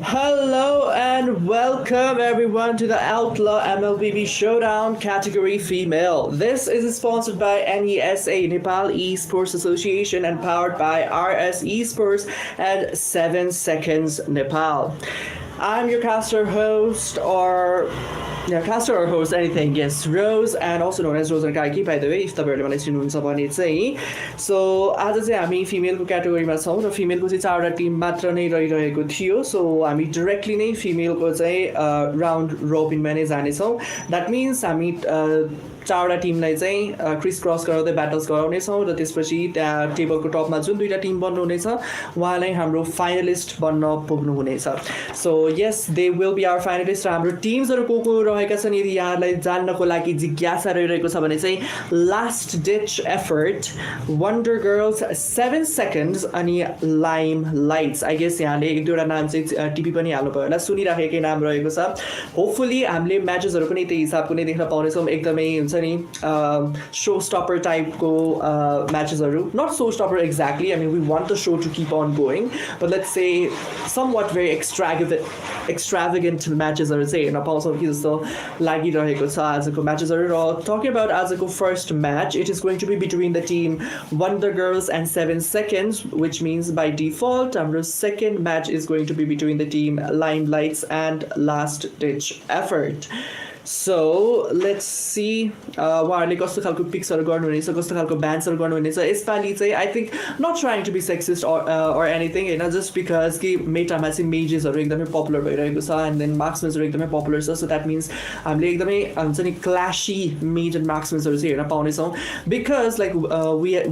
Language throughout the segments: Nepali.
Hello and welcome everyone to the Outlaw Mlbb Showdown category female. This is sponsored by NESA Nepal Esports Association and powered by RS Esports and 7 Seconds Nepal. I'm your caster host or caster or host anything, yes, Rose, and also known as Rose and Kaiki, by the way, if तपाईँहरूले मलाई चिन्नुहुन्छ भने चाहिँ. सो आज चाहिँ हामी फिमेलको क्याटेगोरीमा छौँ र फिमेलको चाहिँ 4वटा टिम मात्र नै रहिरहेको थियो. सो हामी डिरेक्टली नै फिमेलको चाहिँ राउन्ड रोबिनमा नै जानेछौँ. द्याट मिन्स हामी 4वटा टिमलाई चाहिँ क्रिस क्रस गराउँदै ब्याटल्स गराउनेछौँ र त्यसपछि त्यहाँ टेबलको टपमा जुन 2टा टिम बन्नुहुनेछ उहाँलाई हाम्रो फाइनलिस्ट बन्न पुग्नुहुनेछ. So yes, they will be our finalist. र हाम्रो टिम्सहरू को रहेका छन् यदि यहाँलाई जान्नको लागि जिज्ञासा रहिरहेको छ भने चाहिँ last ditch effort, wonder Girls, 7 seconds अनि लाइम लाइट्स. आई गेस यहाँले 1-2वटा नाम चाहिँ टिपी पनि हाल्नुभयो होला, सुनिराखेकै नाम रहेको छ. होपफुली हामीले म्याचेसहरू पनि त्यही हिसाबको नै देख्न पाउनेछौँ. एकदमै हुन्छ नि शो स्टपर टाइपको म्याचेसहरू. Not show stopper exactly, I mean we want the show to keep on going, but let's say something very extravagant म्याचेसहरू चाहिँ हेर्न पाउँछौँ कि जस्तो लागिरहेको छ आजको म्याचेसहरू. र टकिङ अबाउट आजको first match, it is going to be between the team Wonder Girls and 7 Seconds, which means by default हाम्रो second match is going to be between the team Lime Lights and Last ditch Effort. So let's see उहाँहरूले कस्तो खालको पिक्सहरू गर्नुहुनेछ, कस्तो खालको ब्यान्ड्सहरू गर्नुहुनेछ. यसपालि चाहिँ I think not trying to be sexist or anything होइन, जस्ट बिकज कि मेटामा चाहिँ मेजेसहरू एकदमै पपुलर भइरहेको छ एन्ड देन मार्क्समेन्सहरू एकदमै पपुलर छ. सो द्याट मिन्स हामीले एकदमै हुन्छ नि क्ल्यासी मेज एन्ड मार्क्समेन्सहरू चाहिँ हेर्न पाउनेछौँ. बिकज लाइक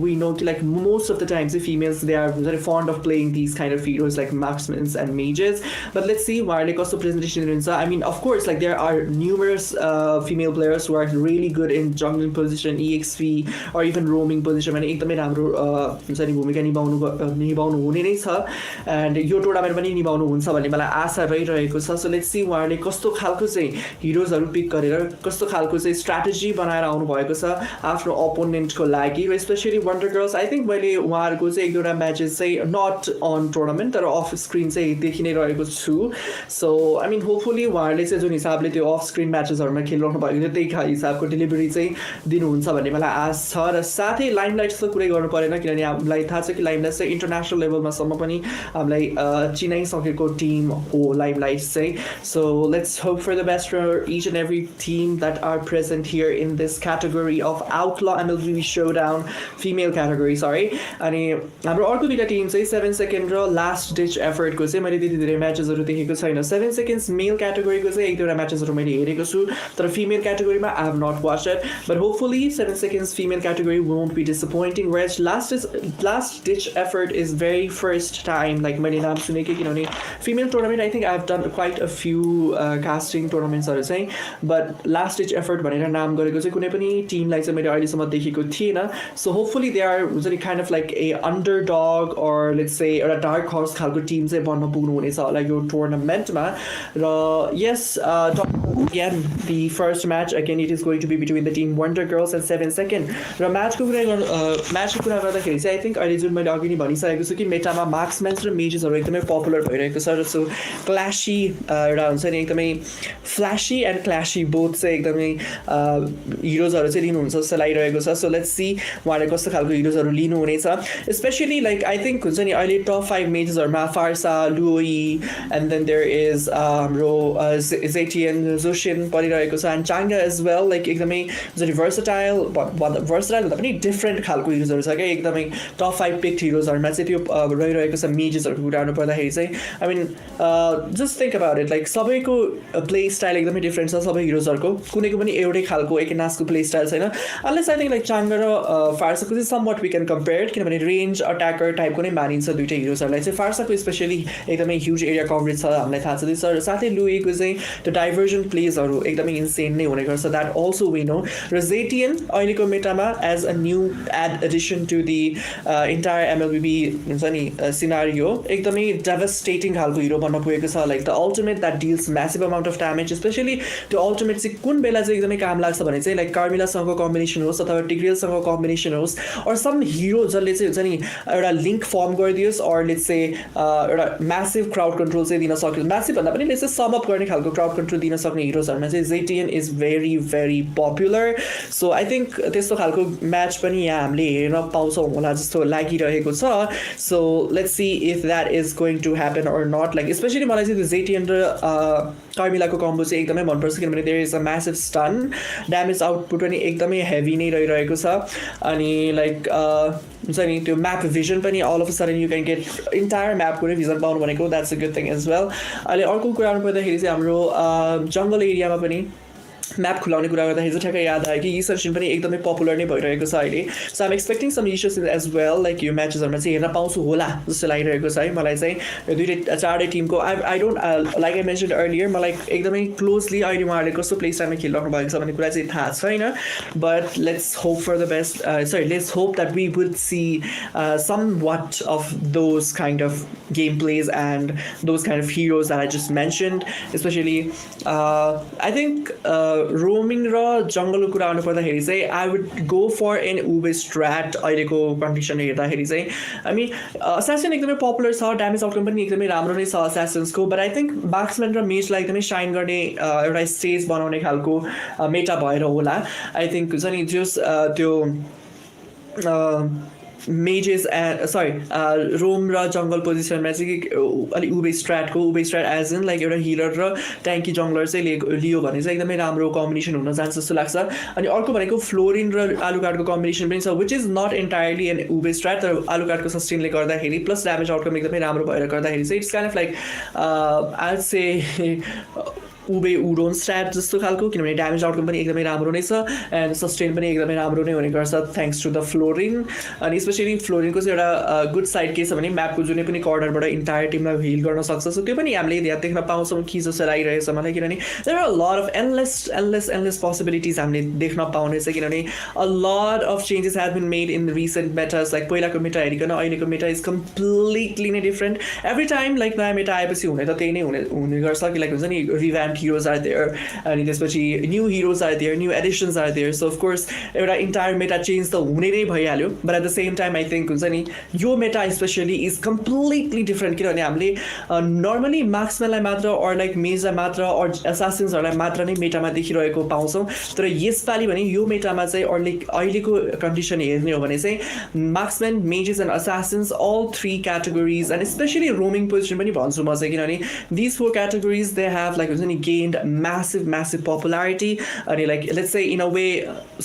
वी नो कि like most of the time चाहिँ females they are very fond of playing these kind of heroes like marksmens and mages. But let's see उहाँहरूले कस्तो प्रेजेन्टेसन दिनुहुन्छ. I mean of course like there are numerous female players who are really good in jungling position, EXP or even roaming position भने एकदमै राम्रो हुन्छ नि भूमिका निभाउनु हुने नै छ एन्ड यो टुर्नामेन्ट पनि निभाउनु हुन्छ भन्ने मलाई आशा रहिरहेको छ. सो लेट्स सी उहाँहरूले कस्तो खालको चाहिँ हिरोजहरू पिक गरेर कस्तो खालको चाहिँ स्ट्राटेजी बनाएर आउनुभएको छ आफ्नो अपोनेन्टको लागि. Specially Wonder Girls, I think मैले उहाँहरूको चाहिँ 1-2वटा म्याचेस चाहिँ नट अन टुर्नामेन्ट तर अफ स्क्रिन चाहिँ देखि नै रहेको छु. सो आई मिन होपफुली उहाँहरूले चाहिँ जुन हिसाबले त्यो अफ स्क्रिन म्याचेसहरूमा खेलिरहनु भएको थियो त्यही हिसाबको डेलिभरी चाहिँ दिनुहुन्छ भन्ने मलाई आश छ. र साथै लाइमलाइट्स त कुरै गर्नु परेन किनभने हामीलाई थाहा छ कि लाइमलाइट्स चाहिँ इन्टरनेसनल लेभलमासम्म पनि हामीलाई चिनाइसकेको टिम हो लाइमलाइट्स चाहिँ. So let's hope for the best for each and every team that are present here in this category of Outlaw MLB Showdown female category. Sorry, अनि हाम्रो अर्को 2टा टिम चाहिँ 7 सेकेन्ड र लास्ट डिच एफर्टको चाहिँ मैले त्यति धेरै म्याचेसहरू देखेको छैन. 7 सेकेन्ड्स मेल क्याटेगोरीको चाहिँ 1-2वटा म्याचेसहरू मैले हेरेको छु तर female category I have not watched it, but hopefully 7 seconds female category won't be disappointing. Whereas last ditch effort is very first time like मैले नाम सुनेको किनभने female tournament I think I have done quite a few casting tournaments are saying, but last ditch effort भनेर नाम गरेको चाहिँ कुनै पनि टिमलाई चाहिँ मैले अहिलेसम्म देखेको थिएन. So hopefully they are kind of like a underdog or let's say a dark horse खालको टिम चाहिँ बन्न पुग्नु हुनेछ होला यो टुर्नामेन्टमा. र yes, again the first match again it is going to be between the team Wonder Girls and 7 Second. र म्याचको कुरा गर्दाखेरि चाहिँ आई थिङ्क अहिले जुन मैले अघि नै भनिसकेको छु कि मेटामा मार्क्समेन्स र मेजेसहरू एकदमै पपुलर भइरहेको छ र सो क्ल्यासी एउटा हुन्छ नि एकदमै फ्ल्यासी एन्ड क्ल्यासी बोथ चाहिँ एकदमै हिरोजहरू चाहिँ लिनुहुन्छ जस्तो लागिरहेको छ. सो लेट्स सी उहाँले कस्तो खालको हिरोजहरू लिनुहुनेछ. स्पेसली लाइक आई थिङ्क हुन्छ नि अहिले टप 5 मेजेसहरूमा फार्सा, लुई एन्ड देन देयर इज हाम्रो जेटिएन जोसिन परिरहेको छ एन्ड चाङ्गा एज वेल. लाइक एकदमै हुन्छ भर्सटाइल भन्दा पनि डिफ्रेन्ट खालको हिरोजहरू छ क्या. एकदमै टप 5 पिक्ड हिरोजहरूमा चाहिँ त्यो रहिरहेको छ. मेजेसहरूको कुरा गर्नु पर्दाखेरि चाहिँ I mean just think about it like सबैको प्ले स्टाइल एकदमै डिफ्रेन्ट छ सबै हिरोजहरूको. कुनैको पनि एउटै खालको एकनासको प्ले स्टाइल छैन. Unless I think like Chang'e र फार्साको चाहिँ समवट वी क्यान कम्पेयर किनभने रेन्ज अट्याकर टाइपको नै मानिन्छ दुइटै हिरोजहरूलाई चाहिँ. फार्साको स्पेसली एकदमै ह्युज एरिया कभरेज छ हामीलाई थाहा छ. साथै लुईको चाहिँ त्यो डाइभर्जन प्लेजहरू एकदमै इन्सेन नै हुने गर्छ, द्याट अल्सो वी नो। र जेटिएन अहिलेको मेटामा as a new addition to the entire MLBB हुन्छ नि सिनारियो एकदमै डेभस्टेटिङ खालको हिरो बन्न पुगेको छ। Like the ultimate that deals massive amount of damage, specially त्यो अल्टिमेट चाहिँ कुन बेला चाहिँ एकदमै काम लाग्छ भने चाहिँ लाइक कार्मिलासँगको कम्बिनेसन होस् अथवा टिग्रियलसँगको कम्बिनेसन होस्, अर सम हिरो जसले चाहिँ हुन्छ नि एउटा लिङ्क फर्म गरिदियोस्, अर लेट्स से एउटा म्यासिभ क्राउड कन्ट्रोल चाहिँ दिन सक्यो, म्यासिभ भन्दा पनि लेट्स से सम अप गर्ने खालको क्राउड कन्ट्रोल दिन सक्ने हिरोजहरूमा चाहिँ जेटिएन is very very popular. So I think त्यस्तो खालको म्याच पनि यहाँ हामीले हेर्न पाउँछौँ होला जस्तो लागिरहेको छ। So let's see if that is going to happen or not. Like specially मलाई चाहिँ त्यो जेटिएन र कार्मिलाको कम्बो चाहिँ एकदमै मनपर्छ, किनभने देयर इज अ म्यासिभ स्टन, ड्यामेज आउटपुट पनि एकदमै हेभी नै रहिरहेको छ। अनि लाइक हुन्छ नि त्यो म्याप भिजन पनि all of a sudden you can get entire म्यापको नै भिजन पाउनु भनेको that's a good thing as well. अहिले अर्को कुरा पर्दाखेरि चाहिँ हाम्रो जङ्गल एरियामा पनि म्याप खुलाउने कुरा गर्दाखेरि चाहिँ ठ्याक्कै याद आयो कि इसर्सन पनि एकदमै पपुलर नै भइरहेको छ अहिले। So I'm expecting some issues as well, like यो म्याचेसहरूमा चाहिँ हेर्न पाउँछु होला जस्तो लागिरहेको छ है मलाई चाहिँ। दुइटै चारवटै टिमको I don't like I mention earlier, मलाई एकदमै क्लोजली अहिले उहाँहरूले कस्तो प्ले स्टाइलमा खेलिराख्नु भएको छ भन्ने कुरा चाहिँ थाहा छैन, but let's hope for the best, sorry let's hope that we would see some what of those kind of game plays and those kind of heroes that I just mentioned. Specially I think roaming र जङ्गलको कुरा गर्नु पर्दाखेरि चाहिँ I would go for an uber strat अहिलेको कन्डिसन हेर्दाखेरि चाहिँ। हामी असासिन एकदमै पपुलर छ, ड्यामेज आउटकम पनि एकदमै राम्रो नै छ असासिन्सको, बट आई थिङ्क मार्क्सम्यान र मेजलाई एकदमै साइन गर्ने एउटा स्टेज बनाउने खालको मेटा भएर होला आई थिङ्क। हुन्छ नि जस त्यो मेजेस सरी रोम र जङ्गल पोजिसनमा चाहिँ अलिक उबे स्ट्राट एज इन लाइक एउटा हिलर र ट्याङ्की जङ्गलर चाहिँ लियो भने चाहिँ एकदमै राम्रो कम्बिनेसन हुन जान्छ जस्तो लाग्छ। अनि अर्को भनेको फ्लोरिन र आलुकार्डको कम्बिनेसन पनि छ, which is not entirely an uber strat, तर आलुकार्डको सस्टेनले गर्दाखेरि प्लस ड्यामेज आउटकम एकदमै राम्रो भएर गर्दाखेरि चाहिँ it's kind of like I would say ube udon stat जस्तो खालको, किनभने ड्यामेज आउटकम पनि एकदमै राम्रो नै छ एन्ड सस्टेन पनि एकदमै राम्रो नै हुने गर्छ थ्याङ्क्स टु द फ्लोरिन। अनि स्पेसली फ्लोरिनको चाहिँ एउटा गुड साइड के छ भने म्यापको जुनै पनि कर्नरबाट इन्टायर टिमलाई हिल गर्न सक्छ। सो त्यो पनि हामीले यहाँ देख्न पाउँछौँ कि जस्तो लागिरहेछ मलाई, किनभने there are a lot of endless possibilities हामीले देख्न पाउनेछ, किनभने a lot of changes have been made in recent metas. Like पहिलाको मेटा हेरिकन अहिलेको मेटा इज कम्प्लिटली नै डिफ्रेन्ट। एभ्री टाइम लाइक नयाँ मेटा आएपछि हुने त त्यही नै हुने गर्छ कि लाइक हुन्छ नि रिभ्याम्प heroes are there अनि त्यसपछि new heroes are there, new additions are there, so of course एउटा entire meta change त हुने नै भइहाल्यो, but at the same time I think हुन्छ नि यो meta especially is completely different, किनभने हामीले normally marksmanलाई मात्र or like mageलाई मात्र or assassinsहरूलाई मात्र नै मेटामा देखिरहेको पाउँछौँ, तर यसपालि भने यो मेटामा चाहिँ or like अहिलेको कन्डिसन हेर्ने हो भने चाहिँ marksman, mages and assassins all three categories and especially roaming position पनि भन्छु म चाहिँ, किनभने these four categories they have like हुन्छ नि gained massive popularity अनि like let's say in a way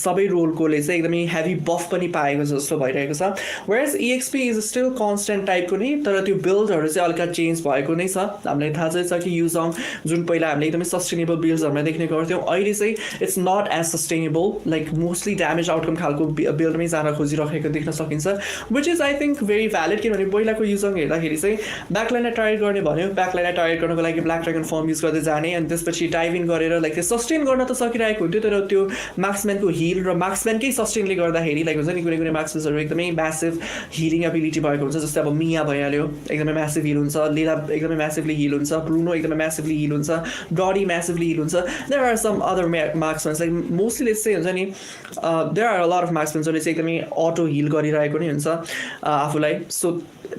सबै रोलकोले चाहिँ एकदमै हेभी बफ पनि पाएको जस्तो भइरहेको छ, whereas EXP is still constant टाइपको नै, तर त्यो बिल्डहरू चाहिँ हल्का चेन्ज भएको नै छ। हामीलाई थाहा चाहिँ छ कि युजङ जुन पहिला हामीले एकदमै सस्टेनेबल बिल्ड्सहरूमा देख्ने गर्थ्यौँ, अहिले चाहिँ it's not as sustainable, like mostly damage outcome खालको बिल्डमै जान खोजिरहेको देख्न सकिन्छ, which is I think very valid, किनभने पहिलाको युजङ हेर्दाखेरि चाहिँ ब्याकलाइनलाई टार्गेट गर्ने भन्यो, ब्याकलाइनलाई टार्गेट गर्नको लागि ब्ल्याक ड्रागन फर्म युज गर्दै जाने अनि त्यसपछि डाइभ इन गरेर लाइक त्यो सस्टेन गर्न त सकिरहेको हुन्थ्यो, तर त्यो मार्क्सम्यानको हिल र मार्क्सम्यानकै सस्टेनले गर्दाखेरि लाइक हुन्छ नि कुनै मार्क्सम्यान्सहरू एकदमै म्यासिभ हिलिङ एबिलिटी भएको हुन्छ, जस्तै अब मिया भइहाल्यो एकदमै म्यासिभ हिल हुन्छ, लेला एकदमै म्यासिभली हिल हुन्छ, ब्रुनो एकदमै म्यासिभली हिल हुन्छ, डडी म्यासिभली हिल हुन्छ, there are some other marksmans like mostly चाहिँ हुन्छ नि there are a lot of मार्क्सम्यान्सहरूले चाहिँ एकदमै अटो हिल गरिरहेको नै हुन्छ आफूलाई, सो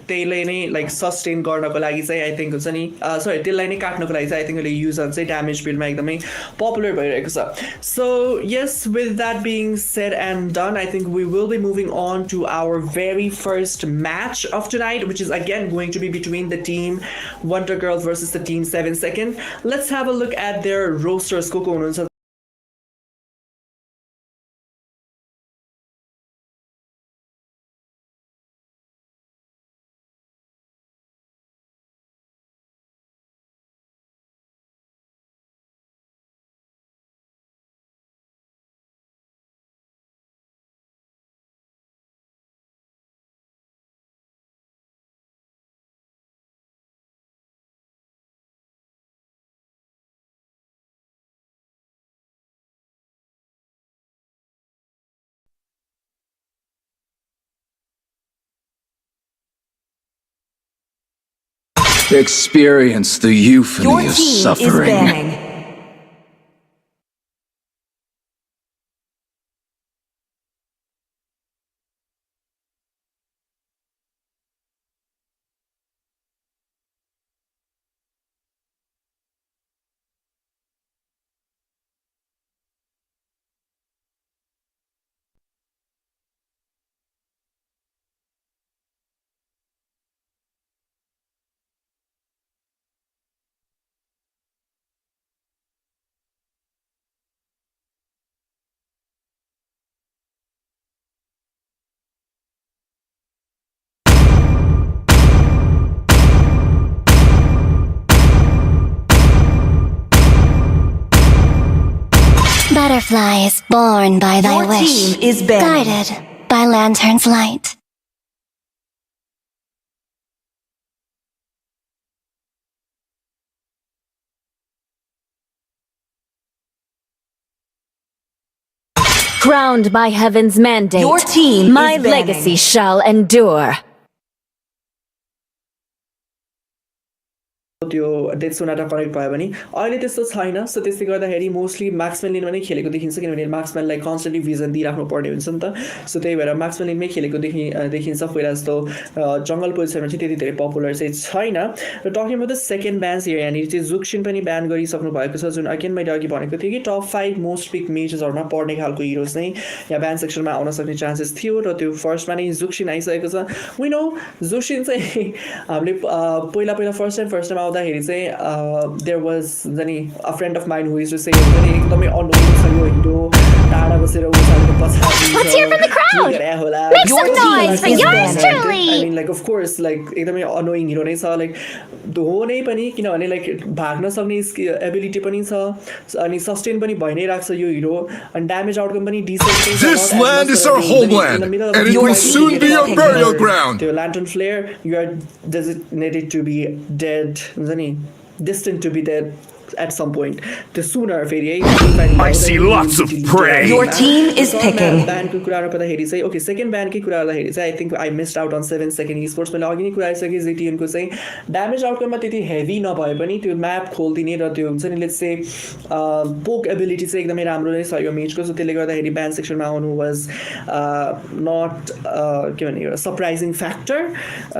त्यसले नै लाइक सस्टेन गर्नको लागि चाहिँ आई थिङ्क हुन्छ नि सरी त्यसलाई नै काट्नको लागि चाहिँ आई थिङ्क अहिले युजर चाहिँ ड्यामेज बिल्डमा एकदमै पपुलर भइरहेको छ। So yes with that being said and done I think we will be moving on to our very first match of tonight, which is again going to be between the team Wonder Girls versus the team 7 Second. Let's have a look at their rosters को हुनुहुन्छ। Experience the euphony of suffering. Your team is banning. Butterflies born by thy Your wish, team is banned. guided by lantern's light. Crowned by heaven's mandate, Your team my is banning. legacy shall endure. त्यो डेथ सोनाटा कनेक्ट भयो भने अहिले त्यस्तो छैन सो त्यसले गर्दाखेरि मोस्टली मार्क्सम्यान लिन पनि खेलेको देखिन्छ किनभने मार्क्सम्यानलाई कन्स्टेन्टली भिजन दिइराख्नु पर्ने हुन्छ नि त सो त्यही भएर मार्क्सम्यान लिनमै खेलेको देखिन्छ पहिला जस्तो जङ्गल पोजिसनमा चाहिँ त्यति धेरै पपुलर चाहिँ छैन र talking about the second bans here यहाँनिर चाहिँ जुक्सिन पनि ब्यान गरिसक्नु भएको छ जुन अगेन मैले अघि भनेको थिएँ कि टप 5 मोस्ट पिक मेजर्सहरूमा पर्ने खालको हिरोज नै यहाँ ब्यान सेक्सनमा आउन सक्ने चान्सेस थियो र त्यो फर्स्टमा नै जुक्सिन आइसकेको छ वी नो जुक्सिन चाहिँ हामीले पहिला फर्स्ट टाइम आउँदाखेरि चाहिँ there was a friend of mine who used to say एकदमै annoying छ यो हिरो टाढा बसेर उचालेको पछाडि Let's hear from the crowd. Make some noise for yours truly. I mean like of course like एकदमै annoying हिरो नै छ like हो नै पनि किनभने like भाग्न सक्ने एबिलिटी पनि छ अनि सस्टेन पनि भइ नै राख्छ यो हिरो अनि ड्यामेज आउटकम पनि decent This land is our homeland, and it will soon be our burial ground. त्यो lantern flare you are designated to be dead हुन्छ नि destined to be dead at some point. The sooner I see lots of prey. Your team is picking. Ban को कुरा गर्दाखेरि चाहिँ okay second ban की कुरा गर्दाखेरि चाहिँ I think I missed out on 7 second esports मैले अघि नै कुरा गरिसकेँ ZTN को चाहिँ ड्यामेज आउटकममा त्यति हेभी नभए पनि त्यो म्याप खोल्दिने र त्यो हुन्छ नि लेट्स से पोक एबिलिटी चाहिँ एकदमै राम्रो नै छ यो मेजको सो त्यसले गर्दाखेरि ब्यान सेक्सनमा आउनु वाज नट के भन्ने एउटा सरप्राइजिङ फ्याक्टर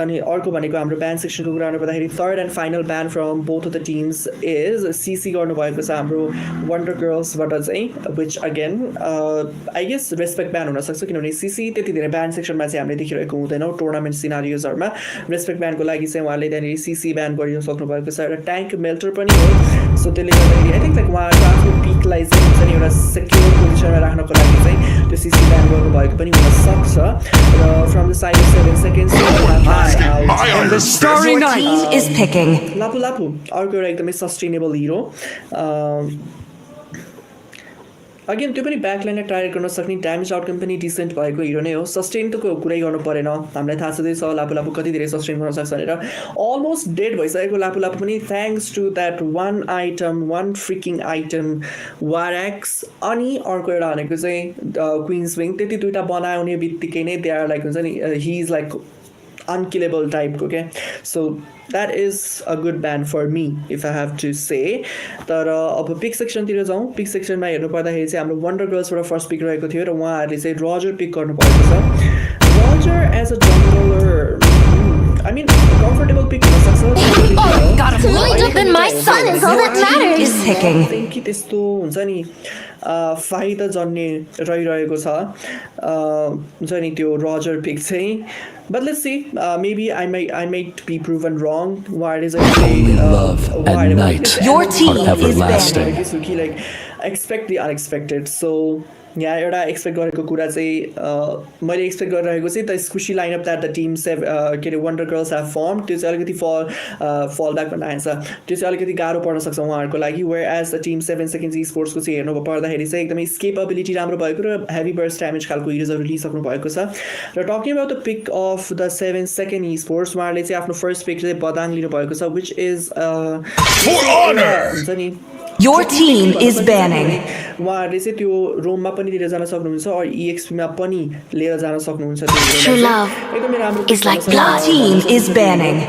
अनि अर्को भनेको हाम्रो ब्यान सेक्सनको कुरा गर्नुपर्दाखेरि third and final ban from both of the teams is CC गर्नुभएको छ हाम्रो वन्डर गर्ल्सबाट चाहिँ which again I guess respect ban हुनसक्छ किनभने सीसी त्यति धेरै ब्यान सेक्सनमा चाहिँ हामीले देखिरहेको हुँदैनौँ टुर्नामेन्ट सिनारियोजहरूमा रेस्पेक्ट ब्यानको लागि चाहिँ उहाँले त्यहाँनिर सीसी ब्यान गरिन सक्नुभएको छ एउटा ट्याङ्क मेल्टर पनि हो सो त्यसले गर्दाखेरि आई थिङ्क लाइक उहाँको आफ्नो पिकलाई चाहिँ हुन्छ नि एउटा सेक्योर पोजिसनमा राख्नको लागि चाहिँ त्यो सीसी ब्यान गर्नुभएको पनि हुनसक्छ र from the side of 7 seconds And the starry night is picking. लापु अर्को एउटा एकदमै सस्टेनेबल हिरो अगेन त्यो पनि ब्याकलाइनलाई टार्गेट गर्न सक्ने ड्यामेज आउटकम पनि डिसेन्ट भएको हिरो नै हो सस्टेन त कुरै गर्नु परेन हामीलाई थाहा छँदैछ लापु कति धेरै सस्टेन गर्न सक्छ भनेर अलमोस्ट डेड भइसकेको लापु पनि thanks to that one freaking item वारेक्स अनि अर्को एउटा भनेको चाहिँ क्विन्स विङ त्यति दुईवटा बनाउने बित्तिकै नै दे आर लाइक हुन्छ नि he is like unkillable type okay so that is a good ban for me if I have to say तर अब पिक सेक्सनतिर जाउँ पिक सेक्सनमा हेर्नु पर्दाखेरि चाहिँ हाम्रो वन्डर गर्ल्सबाट फर्स्ट पिक रहेको थियो र उहाँहरूले चाहिँ रजर पिक गर्नुभएको छ Roger as a jungler I mean comfortable pick To lead up in my son is all that matters. कि त्यस्तो हुन्छ नि फाइदा जन्ने रहिरहेको छ हुन्छ नि त्यो रजर पिक चाहिँ but let's see maybe I might be proven wrong why is love at night your team are everlasting like expect the unexpected so यहाँ एउटा एक्सपेक्ट गरेको कुरा चाहिँ मैले एक्सपेक्ट गरिरहेको चाहिँ द स्कुसी लाइनअप द्याट द टिम के अरे वन्डर गर्ल्स हेभ फर्म त्यो चाहिँ अलिकति फल ब्याक भन्न आइन्छ त्यो चाहिँ अलिकति गाह्रो पर्न सक्छ उहाँहरूको लागि where as the team 7 Seconds स्पोर्ट्सको चाहिँ हेर्नु पर्दाखेरि चाहिँ एकदमै स्केप एबिलिटी राम्रो भएको र हेभी बर्स्ट ड्यामेज खालको हिरोजहरू लिइसक्नु भएको छ र talking about the pick of the 7 Second Sports उहाँहरूले चाहिँ आफ्नो फर्स्ट पिक चाहिँ बदाङ लिनुभएको छ विच इज हुन्छ नि Your team is banning. उहाँहरूले चाहिँ त्यो रोममा पनि लिएर जान सक्नुहुन्छ अर EXP मा पनि लिएर जान सक्नुहुन्छ True love is like blood. Team is banning.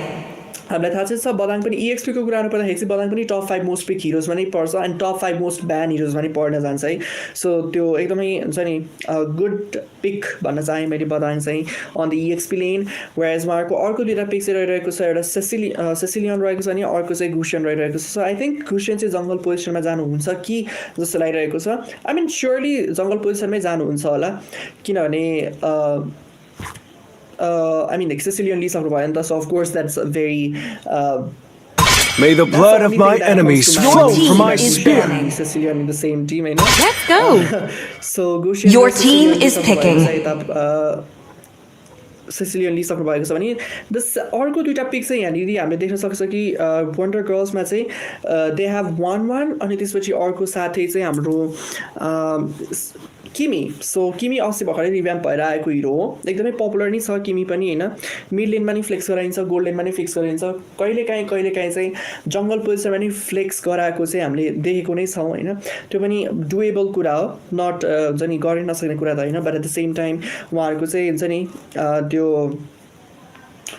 हामीलाई थाहा छ बदाङ पनि EXP को कुरा गर्नुपर्दाखेरि चाहिँ बदाङ पनि टप 5 मोस्ट पिक हिरोजमा नै पर्छ अनि टप 5 मोस्ट ब्यान हिरोजमा नै पर्न जान्छ है सो त्यो एकदमै हुन्छ नि गुड पिक भन्न चाहे मैले बदाङ चाहिँ on the EXP lane whereas उहाँको अर्को दुईटा पिक चाहिँ रहिरहेको छ एउटा सेसिलियन रहेको छ अनि अर्को चाहिँ गुसियन रहिरहेको छ सो आई थिङ्क गुसियन चाहिँ जङ्गल पोजिसनमा जानुहुन्छ कि जस्तो लागिरहेको छ आई मिन स्योरली जङ्गल पोजिसनमै जानुहुन्छ होला किनभने I mean, like Sicilian Lisa Provianta, so of course that's a very. May the blood of my enemies flow from my spear. Sicilian in the same team, I know. Let's go. So Gushian Your team is picking. Sicilian Lisa Provianta. So this अर्को दुईटा पिक चाहिँ यहाँनिर हामीले देख्न सक्छ कि वन्डर गर्ल्समा चाहिँ they have 1-1 अनि त्यसपछि अर्को साथै चाहिँ हाम्रो किमी सो किमी अस्ति भर्खरै रिभ्याम्प भएर आएको हिरो हो एकदमै पपुलर नै छ किमी पनि हैन मिड लेनमा नि फ्लेक्स गराइन्छ गोल्ड लेनमा नि फ्लेक्स गराइन्छ कहिलेकाहीँ चाहिँ जंगल पोजिसनमा नि फ्लेक्स गराएको चाहिँ हामीले देखेको नै छौं हैन त्यो पनि डुएबल कुरा हो नट जनि गर्न नसक्ने कुरा त हैन but at the same time उहाँहरुको चाहिँ हुन्छ नि त्यो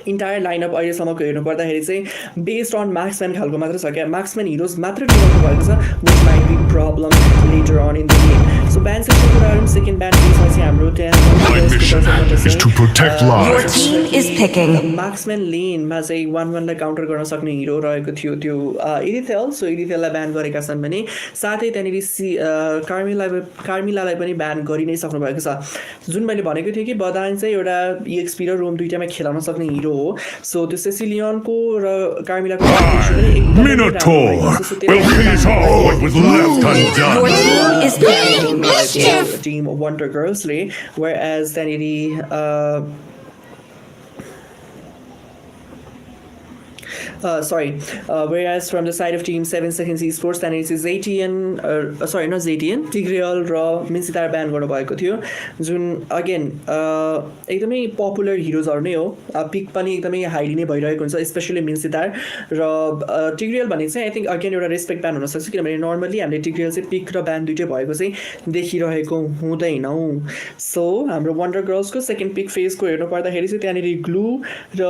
इन्टायर लाइनअप अहिलेसम्मको हेर्नु पर्दाखेरि चाहिँ बेस्ड अन मार्क्सम्यान खालको मात्र छ क्या मार्क्सम्यान हिरोज मात्र लिनु भएको छ which might be problem later on in the game so ban सेक्सनको कुरा गरौँ सेकेन्ड ब्यान केसमा चाहिँ हाम्रो My mission is to protect Your lives. team is picking. मार्क्सम्यान लेनमा चाहिँ 1-1 लाई काउन्टर गर्न सक्ने हिरो रहेको थियो त्यो इरिथेल सो इरिथेललाई ब्यान गरेका छन् भने साथै त्यहाँनिर कार्मिलालाई पनि ब्यान गरि नै सक्नु भएको छ जुन मैले भनेको थिएँ कि बदाङ चाहिँ एउटा EXP र रोम दुईटामा खेलाउन सक्ने हिरो हो सो त्यो सेसिलियनको र कार्मिलाको Minotaur will finish all what was left undone. Your team is picking. Team Wonder Girls ले whereas त्यहाँनिर whereas from the side of team 7 seconds esports then it is Zatian sorry not Zatian Tigreal र मिन्सितार ब्यान गर्नु भएको थियो जुन अगेन एकदमै पपुलर हिरोजहरु नै हो पिक पनि एकदमै हाइली नै भइरहेको हुन्छ स्पेशली मिन्सितार र टिग्रियल भन्ने चाहिँ आई थिंक अगेन एउटा रेस्पेक्ट ब्यान हुन सक्छ किनभने नर्मली हामीले टिग्रियल चाहिँ पिक र ब्यान दुईटै भएको चाहिँ देखिरहेको हुँदैनौ सो हाम्रो वन्डर गर्ल्सको सेकेन्ड पिक फेजको हेर्नु पर्दाखेरि चाहिँ त्यहाँनिर ग्लू र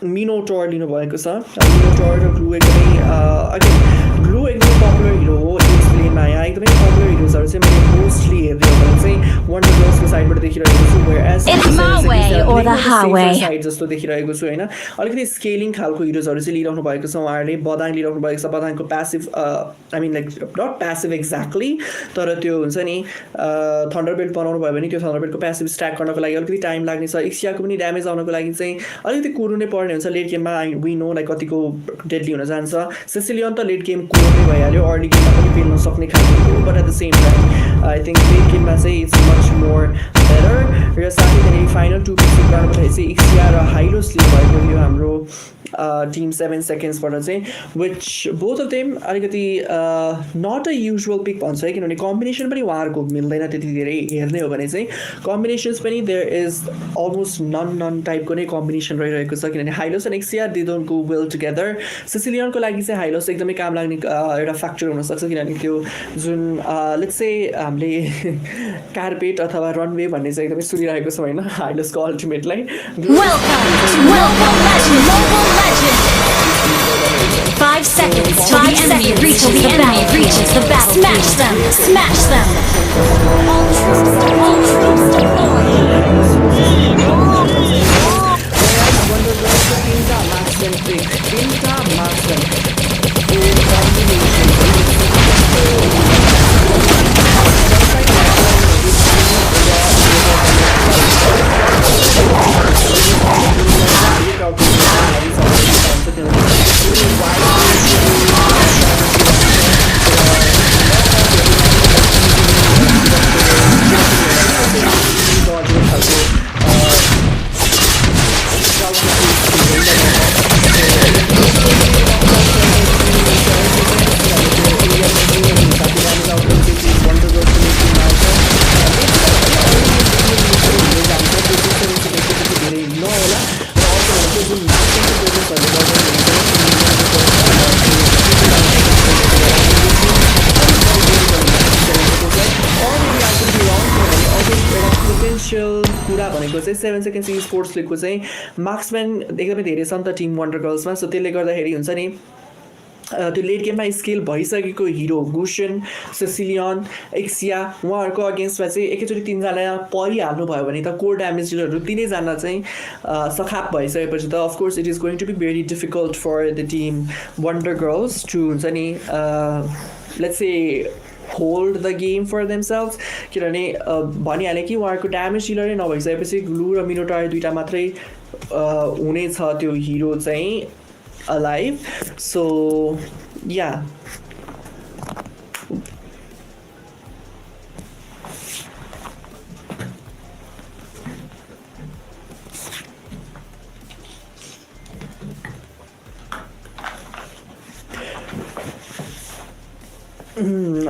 मिनोटोर लिनु भएको छ मिनोटोर र ग्लू एकदमै अगेन ग्लू एकदमै पपुलर हिरो हो प्लेनमा यहाँ एकदमै पपुलर हिरोजहरु चाहिँ मैले मोस्टली हेर्दै हो भने चाहिँ वन्डर गर्ल्सको साइडबाट देखिरहेको छु whereas साइड जस्तो देखिरहेको छु हैन अलिकति स्केलिङ खालको हिरोजहरु चाहिँ लिइराख्नु भएको छ उहाँहरुले बदाङ लिइराख्नु भएको छ बदाङको passive I mean like not passive exactly तर त्यो हुन्छ नि थन्डरबेल्ट बनाउनु भयो भने त्यो थन्डरबेल्टको प्यासिभ स्ट्याक गर्नको लागि अलिकति टाइम लाग्ने छ इक्सियाको पनि ड्यामेज आउनको लागि चाहिँ अलिकति कुर्नु नै पर्ने हुन्छ लेट गेममा वी नो लाइक कतिको डेडली हुन जान्छ सेसिलियन त लेट गेम कुर्नै भइहाल्यो अर्ली गेममा पनि पेल्न सक्ने खालको but at the same time I think late गेममा चाहिँ इट्स मच मोर बेटर र साथै त्यहाँनिर फाइनल 2 पिक्स गर्नुपर्दाखेरि चाहिँ इक्सिया र हाइलोस लिनु भएको थियो हाम्रो टीम 7 सेकेन्ड्सबाट चाहिँ which both of them अलिकति not a usual pick भन्छ है किनभने कम्बिनेसन पनि उहाँहरुको मिल्दैन त्यति धेरै हेर्ने हो भने चाहिँ कम्बिनेसन्स पनि देयर इज अलमोस्ट नन टाइपको नै कम्बिनेसन रहिरहेको छ किनभने Hylos and Axia they don't go well together सेसिलियनको लागि चाहिँ हाइलोस एकदमै काम लाग्ने एउटा फ्याक्टर हुन सक्छ किनभने त्यो जुन लेट्स से हामीले कार्पेट अथवा रनवे भन्ने चाहिँ एकदमै सुनिरहेको छौं हैन हाइलोसको अल्टिमेटलाई Welcome 5 seconds till the enemy reaches the battle. Smash them. All troops special कुरा भनेको चाहिँ 7 सेकेन्ड्स Esports लिगको चाहिँ मार्क्सम्यान एकदमै धेरै छ नि त टिम वन्डर गर्ल्समा सो त्यसले गर्दाखेरि हुन्छ नि त्यो लेट गेममा स्किल भइसकेको हिरो गुसन सेसिलियन एक्सिया उहाँहरूको अगेन्स्टमा चाहिँ एकैचोटि 3 जना परिहाल्नु भयो भने त कोर ड्यामेज डिलरहरू 3 जना चाहिँ सखाप भइसकेपछि त of course it is going to be very difficult for the team Wonder Girls to हुन्छ नि let's say hold the game for themselves किनभने भनिहालेँ कि उहाँहरूको ड्यामेज डिलरै नभइसकेपछि ग्लु र मिनोटार दुईवटा मात्रै हुनेछ त्यो हिरो चाहिँ alive. So yeah.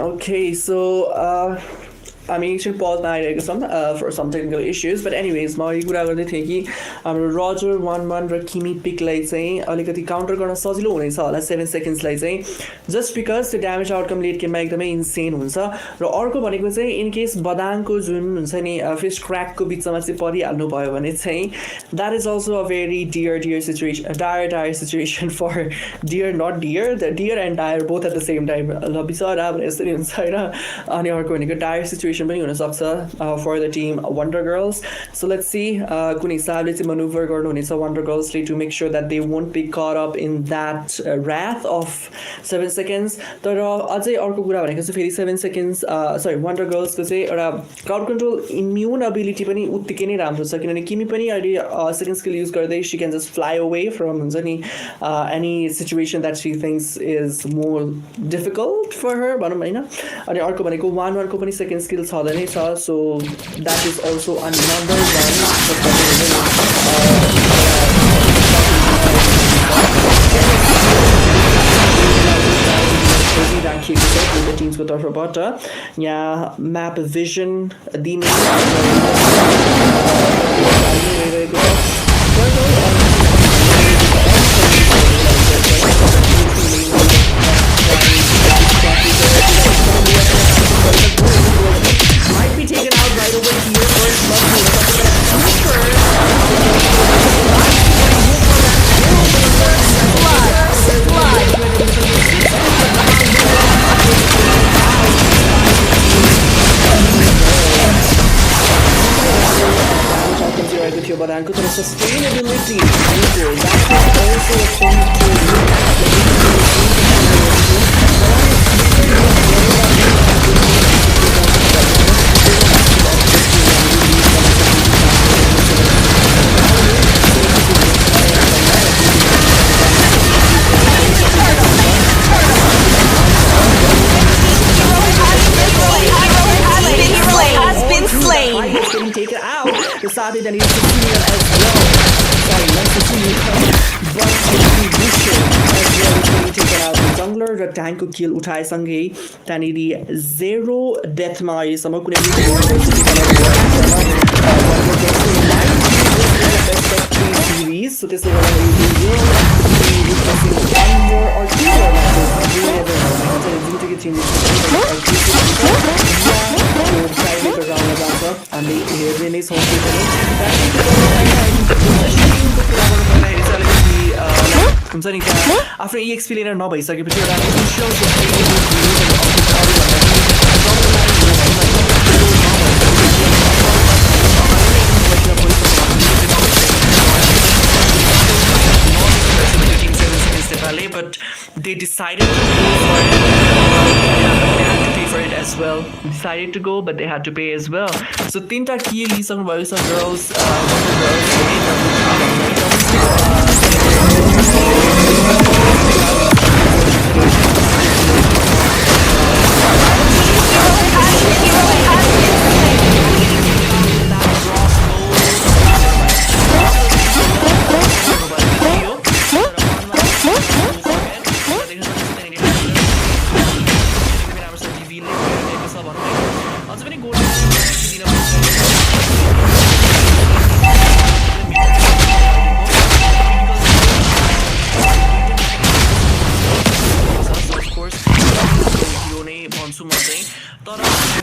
Okay, so हामी एकछिन पजमा आइरहेको छौँ for some technical issues but anyways म यो कुरा गर्दै थिएँ कि हाम्रो रजर 1-1 र किमी पिकलाई चाहिँ अलिकति काउन्टर गर्न सजिलो हुनेछ होला 7 सेकेन्ड्सलाई चाहिँ जस्ट बिकज त्यो ड्यामेज आउटकम लेट गेममा एकदमै इन्सेन हुन्छ र अर्को भनेको चाहिँ इन केस बदाङको जुन हुन्छ नि फिस्ट क्र्याकको बिचमा चाहिँ परिहाल्नु भयो भने चाहिँ that is also a very dear situation dire situation for dear and dire both at the same time ल बिचरा भनेर यसरी हुन्छ होइन अनि अर्को भनेको डायर सिचुएसन पनि हुन सक्छ for the team Wonder Girls so let's see कुन हिसाबले चाहिँ मनुभर गर्नुहुनेछ वन्डर गर्ल्सले to make sure that they won't be cut up in that wrath of 7 Seconds तर अझै अर्को कुरा भनेको चाहिँ फेरि 7 सेकेन्ड्स वन्डर गर्ल्सको चाहिँ एउटा क्राउड कन्ट्रोल इम्युन एबिलिटी पनि उत्तिकै नै राम्रो छ किनभने किमी पनि अहिले सेकेन्ड स्किल युज गर्दै she can just fly away from हुन्छ नि any situation that she thinks is more difficult for her भनौँ होइन अनि अर्को भनेको 1-1 को पनि सेकेन्ड स्किल छँदै नै छ so that is also another राखिएको छ दुईवटा टिम्सको तर्फबाट यहाँ म्याप भिजन दिने might be taken out right over here first थियो बदाङको तर sustainability taken out. Decided that he was Cecilia as well. Sorry, not Cecilia, but Cecilia as well is being taken out. The jungler र tank को kill उठाएसँगै त्यहाँनिर 0 death मा अहिलेसम्म कुनै series. So त्यसले हामीले हेर्ने नै छौँ हुन्छ नि त्यहाँ आफ्नो EXP लिएर नभइसकेपछि but they decided to go for it. They had to pay for it as well. Decided to go, but they had to pay as well. So tinta key lisang भयो some girls,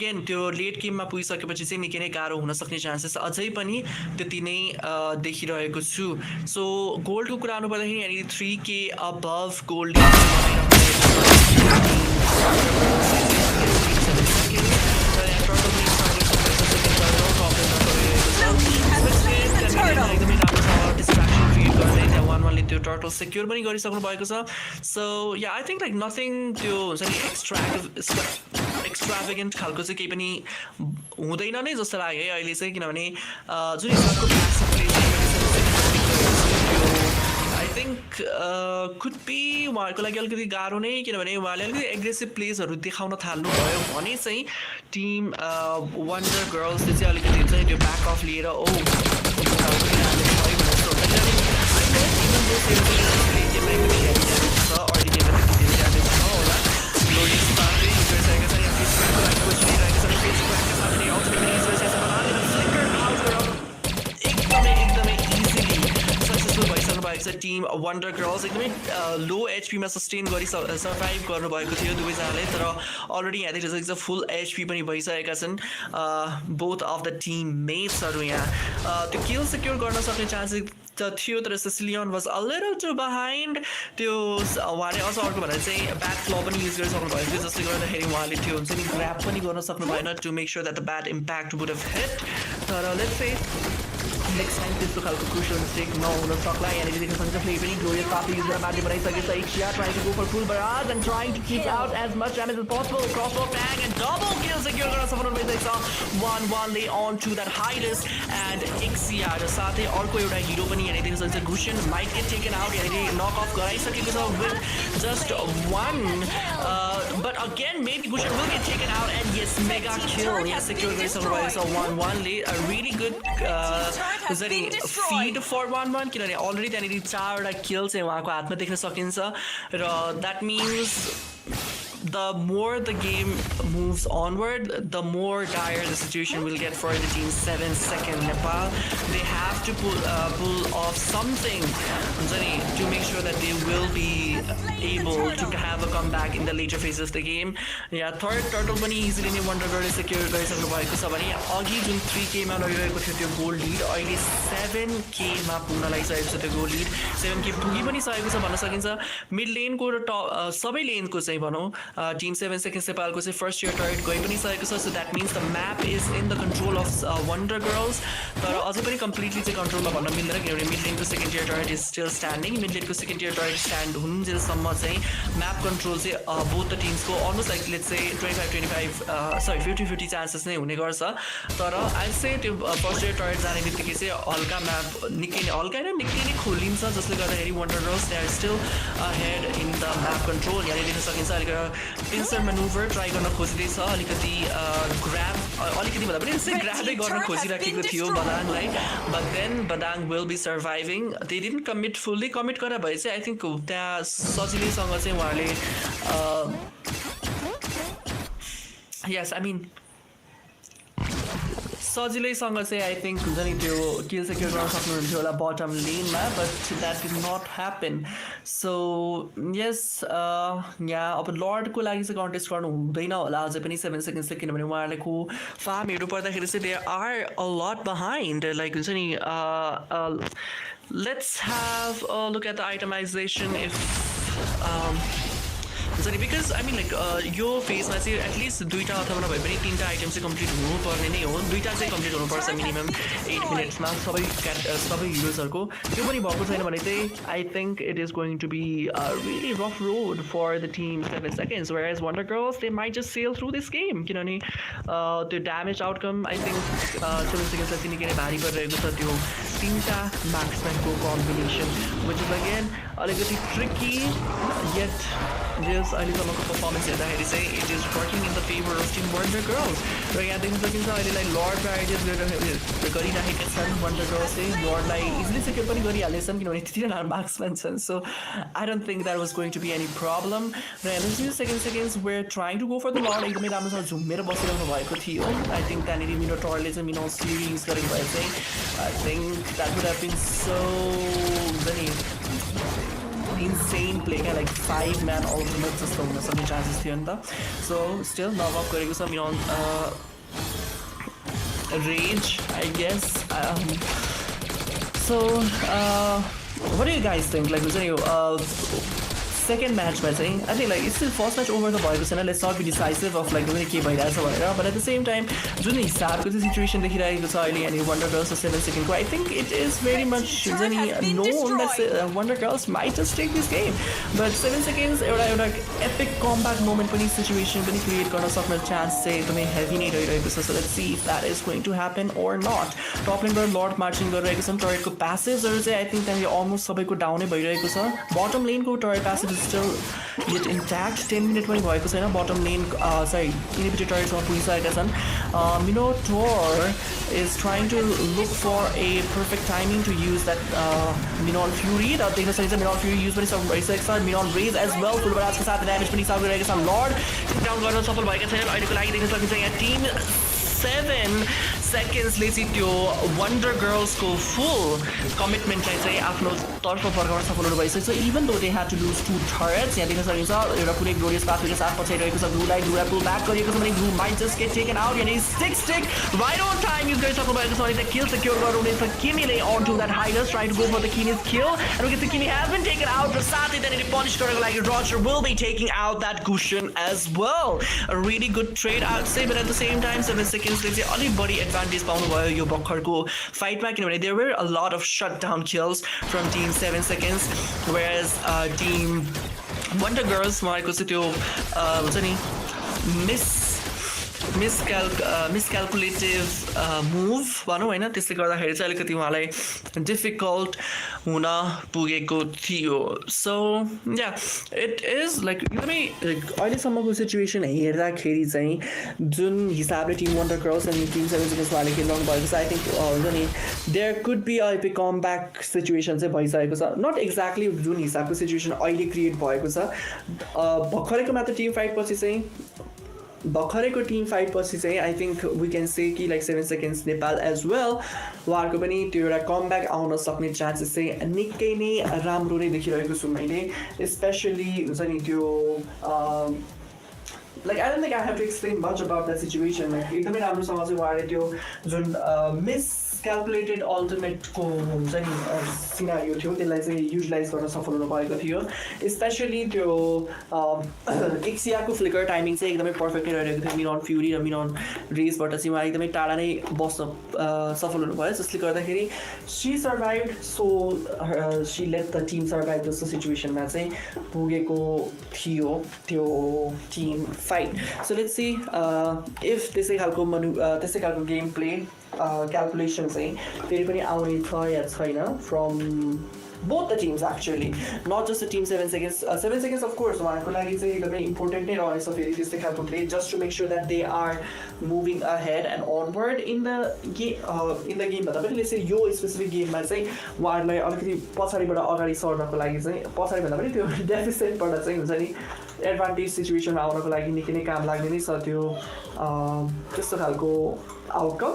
अगेन त्यो लेट गेममा पुगिसकेपछि चाहिँ निकै नै गाह्रो हुन सक्ने चान्सेस अझै पनि त्यति नै देखिरहेको छु सो गोल्डको कुरा गर्नु पर्दाखेरि यहाँनिर 3K above gold त्यो टर्टल सेक्युर पनि गरिसक्नु भएको छ so yeah I think like nothing त्यो हुन्छ नि एक्स्ट्राभेगेन्ट खालको चाहिँ केही पनि हुँदैन नै जस्तो लाग्यो है अहिले चाहिँ किनभने जुन हिसाबको आई थिंक कुड बी उहाँहरूको लागि अलिकति गाह्रो नै किनभने उहाँले अलिकति एग्रेसिभ प्लेसहरू देखाउन थाल्नुभयो भने चाहिँ टिम वन्डर गर्ल्सले चाहिँ अलिकति हुन्छ नि त्यो ब्याक अफ लिएर टिम वन्डर गर्ल्स एकदमै लो एचपीमा सस्टेन गरी सर्भाइभ गर्नुभएको थियो दुवैजनाले तर अलरेडी यहाँ देखिसकेको छ फुल एचपी पनि भइसकेका छन् बोथ अफ द टिम मेट्सहरू यहाँ त्यो किल सेक्युर गर्न सक्ने चान्सेस त थियो तर Cecilion was a little too behind त्यो उहाँले अझ अर्को भनेर चाहिँ ब्याट फ्ल पनि युज गरिसक्नु भएको थियो जसले गर्दाखेरि उहाँले त्यो हुन्छ नि ग्र्याब पनि गर्न सक्नु भएन to make sure that the bat impact would have hit तर लेट्स से नेक्स्ट टाइम त्यस्तो खालको क्रुसियल मिस्टेक नहुन सक्ला यहाँनिर देख्न सक्छ प्ले पनि ग्लोरियस काफी युज गरेर बाटो बनाइसकेको छ Axia trying to go for full barrage and trying to keep out as much damage as possible cross over tag and double kill secure गर्न सफल भइसकेको छ 1-1 ले on to that high risk and Axia र साथै अर्को एउटा हिरो पनि यहाँनिर देख्न सक्छ Gusion might get taken out यहाँनिर नक अफ गराइसकेको छ with just 1 but again maybe Gusion will get taken out and yes mega किल यहाँ सेक्युर गरिसक्नु भएको छ 1-1 ले a really good feed for 1-1 किनभने अलरेडी त्यहाँनिर 4वटा किल चाहिँ उहाँको हातमा देख्न सकिन्छ र that means the more the game moves onward, the more dire the situation will get for the team 7-2 Nepal. They have to pull off something to make sure that they will be able to have a comeback in the later phases of the game. Yeah, third turtle पनि easily नै Wonder Girl secure गरिसक्नु भएको छ भने अघि जुन 3K मा रहिरहेको थियो त्यो गोल्ड लिड अहिले 7K मा पुग्न लागिसकेको छ त्यो गोल्ड लिड 7K पुगी पनि सकेको छ भन्न सकिन्छ मिड लेनको र सबै लेनको चाहिँ भनौँ Team 7 Seconds Nepalको चाहिँ फर्स्ट इयर टर्रेट गइ पनि सकेको छ so that means the map is in the control of Wonder Girls तर अझै पनि कम्प्लिटली चाहिँ कन्ट्रोलमा भन्न मिल्दैन किनभने मिड लेनको second tier turret is still standing mid लेनको सेकेन्ड इयर टर्रेट स्ट्यान्ड हुन्जेलसम्म चाहिँ म्याप कन्ट्रोल चाहिँ बोथ द टिम्सको almost like let's say 50-50 chances नै हुने गर्छ तर आई से त्यो फर्स्ट इयर टर्रेट जाने बित्तिकै चाहिँ हल्का म्याप निकै नै हल्का र निकै नै खोलिन्छ जसले गर्दाखेरि Wonder Girls they are still ahead in the map control यहाँ देख्न सकिन्छ अलिकति पिन्सर मेनुभर ट्राई गर्न खोजिँदैछ अलिकति ग्राब अलिकति भन्दा पनि यसै ग्राबै गर्न खोजिराखेको थियो बदाङलाई but then Badang will be surviving they didn't commit fully commit गरेर भए चाहिँ आई थिङ्क त्यहाँ सजिलैसँग चाहिँ उहाँले यस आई मिन सजिलैसँग चाहिँ आई थिङ्क हुन्छ नि त्यो किल सेक्युर गर्न सक्नुहुन्थ्यो होला बटम लेनमा but that did not happen so yes यहाँ अब लर्डको लागि चाहिँ कन्टेस्ट गर्नु हुँदैन होला अझै पनि 7 सेकेन्ड्सले किनभने उहाँहरूको फार्महरू पर्दाखेरि चाहिँ they are a lot behind like हुन्छ नि let's have look at the itemization if because I mean like यो फेजमा चाहिँ एटलिस्ट 2टा अथवा नभए पनि 3टा आइटम चाहिँ कम्प्लिट हुनुपर्ने नै हो 2टा चाहिँ कम्प्लिट हुनुपर्छ मिनिमम 8 मिनट्समा सबै हिरोजहरूको त्यो पनि भएको छैन भने चाहिँ I think it is going to be really rough road for the team 7 Seconds whereas Wonder Girls they might just sail through this game किनभने त्यो ड्यामेज आउटकम आई थिङ्क 7 सेकेन्ड्सलाई चाहिँ निकै नै भारी परिरहेको छ त्यो 3टा मार्क्सम्यानको कम्बिनेसन विच इज अगेन अलिकति ट्रिकी येट जस अहिलेसम्मको पर्फर्मेन्स हेर्दाखेरि चाहिँ it is working in the favour of team Wonder Girls र यहाँ देख्न सकिन्छ अहिलेलाई लर्ड प्रायोरिटाइज गरिराखेका छन् वन्डर गर्ल्स चाहिँ लर्डलाई इजिली सेक्युर पनि गरिहाल्नेछन् किनभने त्यतिजना मार्क्सम्यान छन् so I don't think that was going to be any problem र हेर्नुहोस् Second Seconds were trying to go for the lord एकदमै राम्रोसँग झुमेर बसिरहनु भएको थियो आई थिङ्क त्यहाँनिर मिनो टरले चाहिँ मिनो सिरिज गरेको भए चाहिँ I think that would have been so हुन्छ नि insane play क्या like 5-man ultimate जस्तो हुन सक्ने chances थियो नि त so still knock off गरेको छ Minon rage I guess so what do you guys think like second match I think like it's still first match over the boy let's not be decisive of like but at the same time जुन हिसाबको चाहिँ सिचुएसन देखिरहेको छ अहिले अनि Wonder Girls 7 second को I think it is very much known that Wonder Girls might just take this game but 7 seconds एउटा epic comeback moment पनि situation पनि create गर्न सक्ने chance चाहिँ एकदमै heavy नै रहिरहेको छ so let's see if that is going to happen or not top lane बाट Lord marching गरिरहेको छ turret को passives हरू चाहिँ I think त्यहाँले almost सबैको down नै भइरहेको छ bottom lane को turret passive is still yet intact 10 minute पनि भएको छैन bottom lane sorry inhibitor turrets मा पुगिसकेका छन् Minotaur is trying to look for a perfect timing to use that Minon Fury that देख्न सकिन्छ Minon Fury use पनि भइसकेको छ Minon Raise as well full barrage को साथ damage पनि सर्भ गरिरहेको छ Lord down गर्न सफल भएका छैनन् अहिलेको लागि देख्न सकिन्छ यहाँ team 7 seconds ले चाहिँ त्यो Wonder Girls को full commitment चाहिँ आफ्नो तर्फ फर्काउन सफल हुनु भइसकेको छ even though they had to lose 2 turrets यहाँ देख्न सकिन्छ एउटा कुनै glorious pathway को साथ पछाइरहेको छ Blueलाई pull back गरिएको छ भने Blue might just get taken out and he's stick right on time use गरि सफल भएको छ अनि kill secure गर्नुहुनेछ Kimmyले onto that Hydras trying to go for the Kimmy's kill and we can see Kimmy has been taken out र साथै त्यहाँनिर punish गरेको लागि Roger will be taking out that cushion as well a really good trade I would say but at the same time 7 seconds ले चाहिँ अलि बढी एडभान्टेज पाउनु भयो यो भर्खरको फाइटमा किनभने there were a lot of shutdown kills from team 7 seconds whereas team Wonder Girls मारेको चाहिँ त्यो हुन्छ नि miscalculative move भनौँ हैन त्यसले गर्दाखेरि चाहिँ अलिकति उहाँलाई डिफिकल्ट हुन पुगेको थियो so yeah it is like एकदमै अहिलेसम्मको सिचुएसन हेर्दाखेरि चाहिँ जुन हिसाबले टिम Wonder Girls अनि टिम 7 seconds वाले खेलिरहनु भएको छ I think हुन्छ नि there could be a comeback situation चाहिँ भइसकेको छ not exactly जुन हिसाबको सिचुएसन अहिले क्रिएट भएको छ भर्खरैको मात्र टिम फाइट पछि चाहिँ भर्खरैको टिम फाइट पछि चाहिँ I think we can say कि like 7 seconds Nepal as well उहाँहरुको पनि त्यो एउटा कमब्याक आउन सक्ने चान्सेस चाहिँ निकै नै राम्रो नै देखिरहेको छु मैले especially हुन्छ नि त्यो like I don't think I have to explain much about that situation like एकदमै राम्रोसँग चाहिँ उहाँले त्यो जुन miscalculated ultimate को हुन्छ नि सिनारियो थियो त्यसलाई चाहिँ युटिलाइज गर्न सफल हुनु भएको थियो स्पेशली त्यो एक्सियाको फ्लिकर टाइमिङ चाहिँ एकदमै पर्फेक्ट रहेको थियो Minon Fury र Minon Raze बाट चाहिँ उहाँ एकदमै टाढा नै बस्न सफल हुनु भयो जसले गर्दाखेरि she survived so she let the team survive जस्तो सिचुएसनमा चाहिँ पुगेको थियो त्यो team fight so let's see if त्यसै खालको गेम प्ले calculation चाहिँ फेरि पनि आउने छ या छैन from both the teams actually not just the team 7 seconds 7 seconds of course उहाँहरुको लागि चाहिँ एकदमै इम्पोर्टेन्ट नै रहनेछ फेरि त्यस्तै खालको play just to make sure that they are moving ahead and onward in the game भन्दा पनि let's say यो स्पेसिफिक गेममा चाहिँ उहाँहरुलाई अलिकति पछाडिबाट अगाडि सर्नको लागि चाहिँ पछाडि भन्दा पनि त्यो डेफिसिटबाट चाहिँ हुन्छ नि एडभान्टेज सिचुएसनमा आउनको लागि निकै नै काम लाग्ने नै छ त्यो त्यस्तो खालको outcome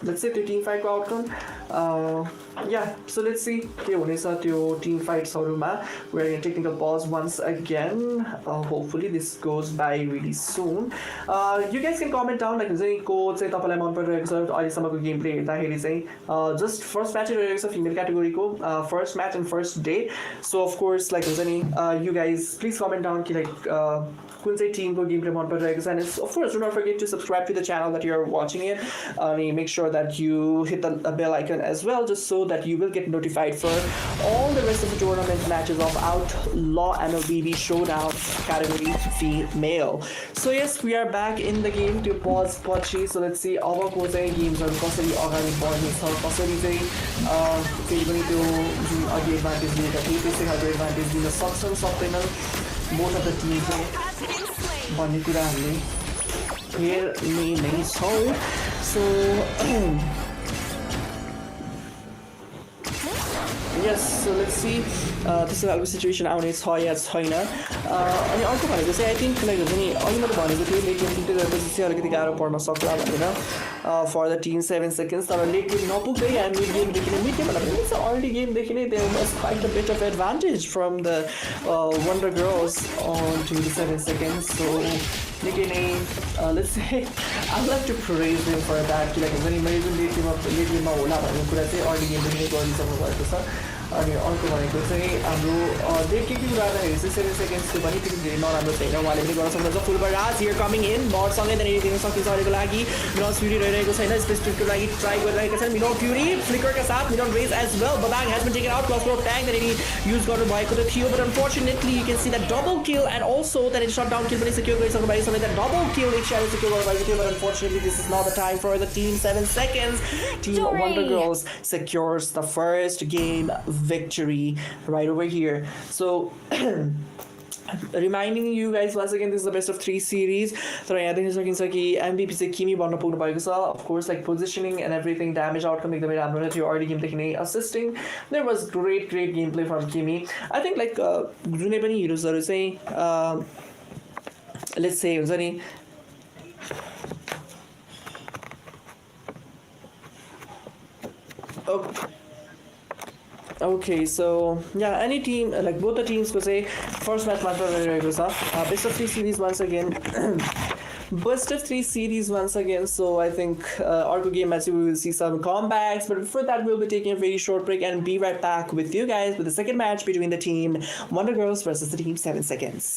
let's say the team fight outcome yeah so let's see के हुनेछ त्यो team fights हरुमा we're in a technical pause once again hopefully this goes by really soon you guys can comment down like चाहिँ को चाहिँ तपाईलाई मन परिरहेको छ अहिलेसम्मको गेम प्ले हेर्दाखेरि चाहिँ just first match रहेको छ female क्याटेगोरीको first match and first day so of course like हुन्छ नि you guys please comment down कि like कुन चाहिँ टिमको गेम प्ले मन परिरहेको छ and of course do not forget to subscribe to the channel that you are watching it and make sure that you hit the bell icon as well just so that you will get notified for all the rest of the tournament matches of Outlaw Mlbb Showdown category female so yes we are back in the game to pause पछि so let's see अबको चाहिँ गेम्सहरु कसरी अगाडि बढ्ने छ कसरी चाहिँ फेरि पनि त्यो जुन अघि एडभान्टेज दिएका थिए त्यसै खालको एडभान्टेज दिन सक्छन् सक्दैनन् both of the teams भन्ने कुरा हामीले हेर्ने नै छौँ so yes so let's see त्यस्तो खालको सिचुएसन आउने छ या छैन अनि अर्को भनेको चाहिँ आई थिङ्क लाइक हुन्छ नि अघि मैले भनेको थिएँ लेट गेम पुग्दै गएपछि चाहिँ अलिकति गाह्रो पर्न सक्ला भनेर फर द टिम 7 सेकेन्ड्स तर लेट गेम नपुग्दै एन्ड मिड गेमदेखि नै मिड गेम भन्दा पनि चाहिँ अर्ली गेमदेखि नै there was quite a bit of advantage from the Wonder Girls on to the 7 Seconds so निकै नै let's say I like to praise them for that कि लाइक हुन्छ नि मैले जुन लेट गेममा होला भन्ने कुरा चाहिँ अर्ली गेमदेखि नै गरिसक्नु भएको छ अनि अर्को भनेको चाहिँ हाम्रो लेट गेम गर्दाखेरि चाहिँ 7 सेकेन्ड्सको पनि त्यति धेरै नराम्रो छैन उहाँले पनि गर्न सक्नुहुन्छ फुलबराज हियर कमिङ इन बर्डसँगै त्यहाँनिर दिन सकिन्छ अहिलेको लागि मिनट फ्युरी रहिरहेको छैन स्पेसिफिकको लागि ट्राई गरिरहेका छन् मिनट फ्युरी फ्लिकरका साथ minute rage as well Badang has been taken out plus four tank त्यहाँनिर युज गर्नुभएको त थियो but unfortunately you can see that double kill and also त्यहाँनिर सटडाउन किल पनि सेक्योर गरिसक्नु भएको समय द्याट डबल किल एक स्याले सेक्योर गर्नुभएको थियो but unfortunately this is not the time for the team 7 seconds team Wonder Girls secures the first game victory right over here. So reminding you guys once again, this is the best of 3 series. तर यहाँ देख्न सकिन्छ कि MVP चाहिँ किमी बन्न पुग्नु भएको छ of course like positioning and everything damage outcome एकदमै राम्रो नै थियो early game देखि नै assisting there was great gameplay from Kimi. I think like जुनै पनि हिरोजहरु चाहिँ let's say हुन्छ नि Okay, so yeah, any team like both the teams will say first match best of 3 series once again. Best of 3 series once again. So I think our game match we will see some comebacks, but before that we'll be taking a very short break and be right back with you guys with the second match between the team Wonder Girls versus the team 7 seconds.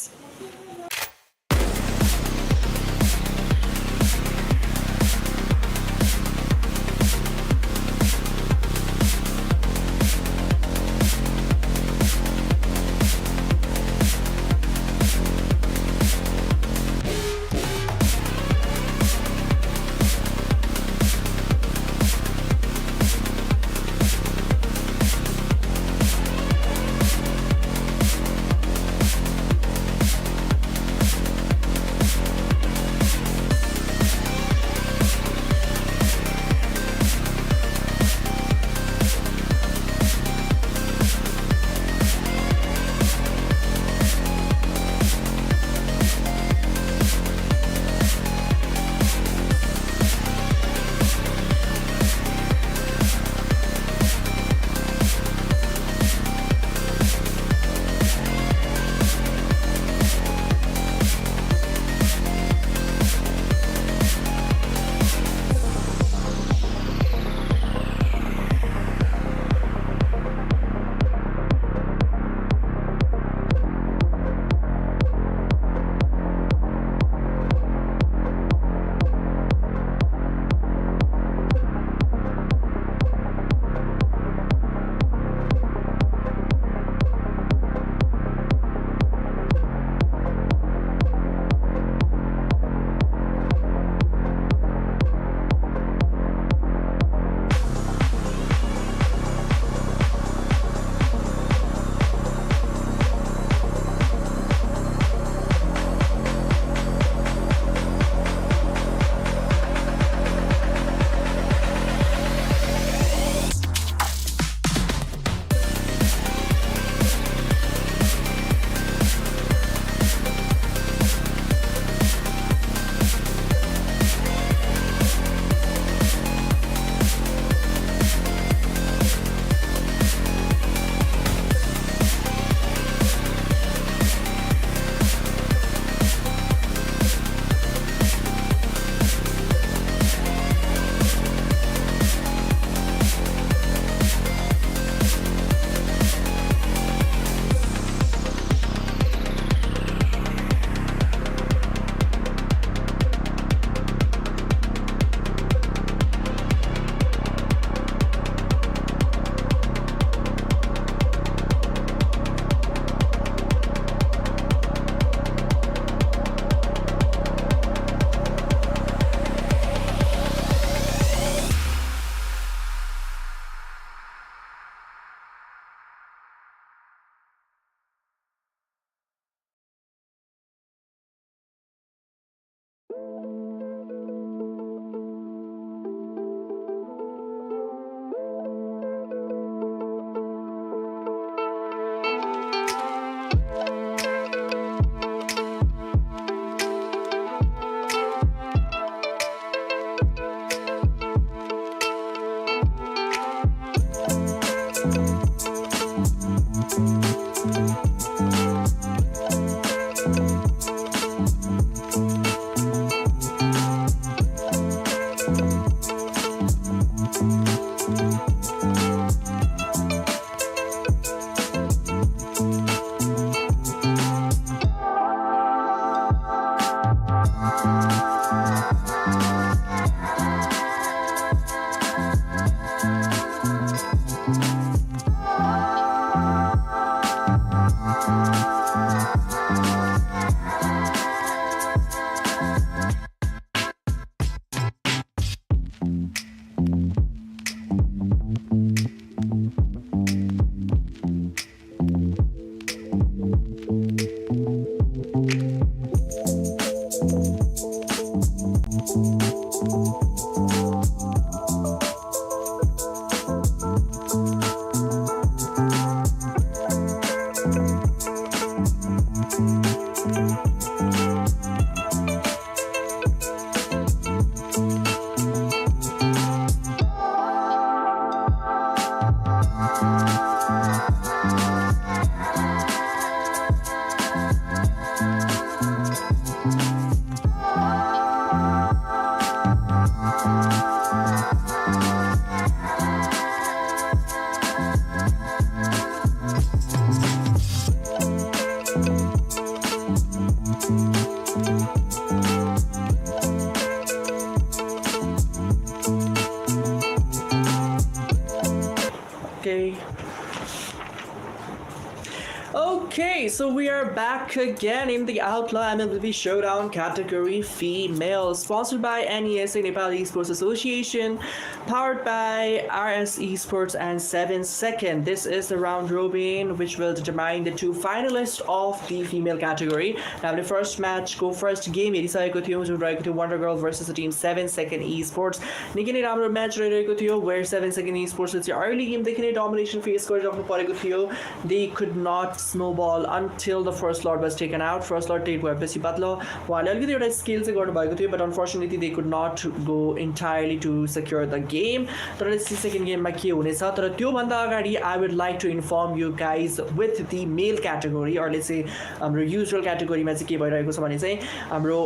Okay, so we are back again in the Outlaw Mlbb Showdown category female, sponsored by NESA Nepal Esports Association, powered by RS Esports and 7 Second. This is the round robin which will determine the two finalists of the female category. Now the first match go first game हेरिसकेको थियौं जुन रहेको थियो Wonder Girl versus the team 7 Second Esports. निकै नै राम्रो म्याच रहिरहेको थियो where 7 Second Esports ले चाहिँ early game देखि नै domination face गरिराख्नु परेको थियो. They could not snowball until the first lord was taken out. First lord take भएपछि बदलो उहाँले अलिकति एउटा स्किल चाहिँ गर्नुभएको थियो, but unfortunately they could not go entirely to secure the game. तर सेकेन्ड गेममा के हुनेछ, तर त्यो भन्दा अगाडि I would like to inform you guys with the male category or let's say हाम्रो usual category मा चाहिँ के भइरहेको छ भने चाहिँ हाम्रो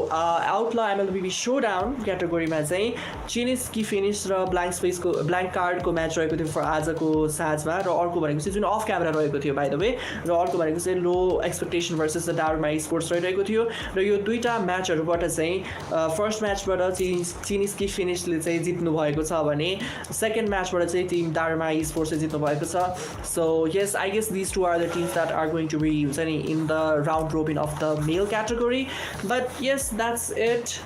Outlaw MLBB Showdown category मा चाहिँ चिनिस की फिनिश र ब्ल्याङ्क स्पेस को ब्ल्याङ्क कार्ड को म्याच रहेको थियो फर आजको साँझमा र अर्को भनेको चाहिँ जुन अफ क्यामेरा रहेको थियो बाइ द वे र अर्को भनेको चाहिँ लो एक्सपेक्टेसन भर्सेस द डाउरमा स्पोर्ट्स रहिरहेको थियो र यो दुईटा म्याचहरुबाट चाहिँ फर्स्ट म्याचबाट चिनिस की फिनिशले चाहिँ जित्नु भएको छ भने सेकेन्ड म्याचबाट चाहिँ टिम डाउरमा स्पोर्ट्सले जित्नु भएको छ. So yes I guess this two are the teams that are going to be in the round robin of the male category. But yes, that's it.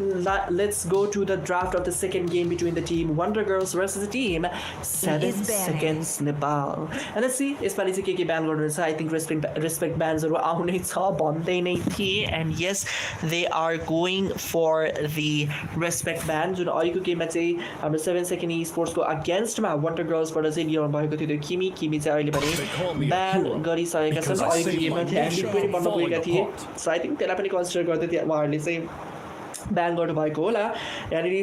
Let's go to the draft of the second game between the team Wonder Girls versus the team 7 Seconds Nepal. And let's see यसपालि चाहिँ के ब्यान गर्नुहुन्छ. I think respect bans आउने छ भन्दै नै थिए, and yes they are going for the respect ban जुन अहिलेको गेममा चाहिँ हाम्रो 7 Second Esports को अगेन्स्टमा Wonder Girls बाट चाहिँ लिएर भएको थियो. त्यो किमी चाहिँ अहिले पनि ब्यान गरिसकेका छन्. अहिलेको गेममा ह्यान्ड पनि बन्न पुगेका थिए, सो आई थिंक त्यसलाई पनि कन्सिडर गर्दै थियो उहाँहरूले चाहिँ ब्यान गर्नुभएको होला. यहाँनिर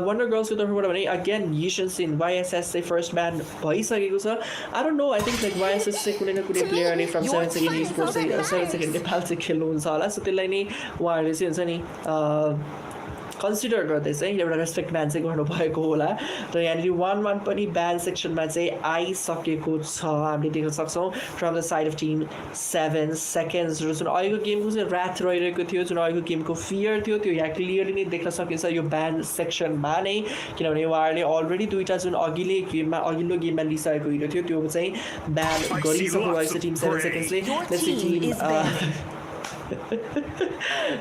वन्डर गर्ल्सको तर्फबाट भने अगेन यिसनसिन YSS चाहिँ फर्स्ट ब्यान भइसकेको छ. I don't no, I think like YSS चाहिँ कुनै न कुनै प्लेयरले फ्रम 7 सेकेन्ड स्पोर्ट्स चाहिँ 7 सेकेन्ड नेपाल चाहिँ खेल्नुहुन्छ होला, सो त्यसलाई नै उहाँहरूले चाहिँ हुन्छ नि कन्सिडर गर्दै चाहिँ एउटा रेस्पेक्ट ब्यान चाहिँ गर्नुभएको होला. र यहाँनिर 1-1 पनि ब्यान सेक्सनमा चाहिँ आइसकेको छ हामीले देख्न सक्छौँ from the side of team 7 Seconds. र जुन अहिलेको गेमको चाहिँ ऱ्याथ रहिरहेको थियो, जुन अहिलेको गेमको फियर थियो, त्यो यहाँ क्लियरली नै देख्न सकिन्छ यो ब्यान सेक्सनमा नै, किनभने उहाँहरूले अलरेडी दुईवटा जुन अघिल्लो गेममा लिइसकेको हिरो थियो त्यो चाहिँ ब्यान गरिसक्नु भएको छ team 7 सेकेन्ड्सले.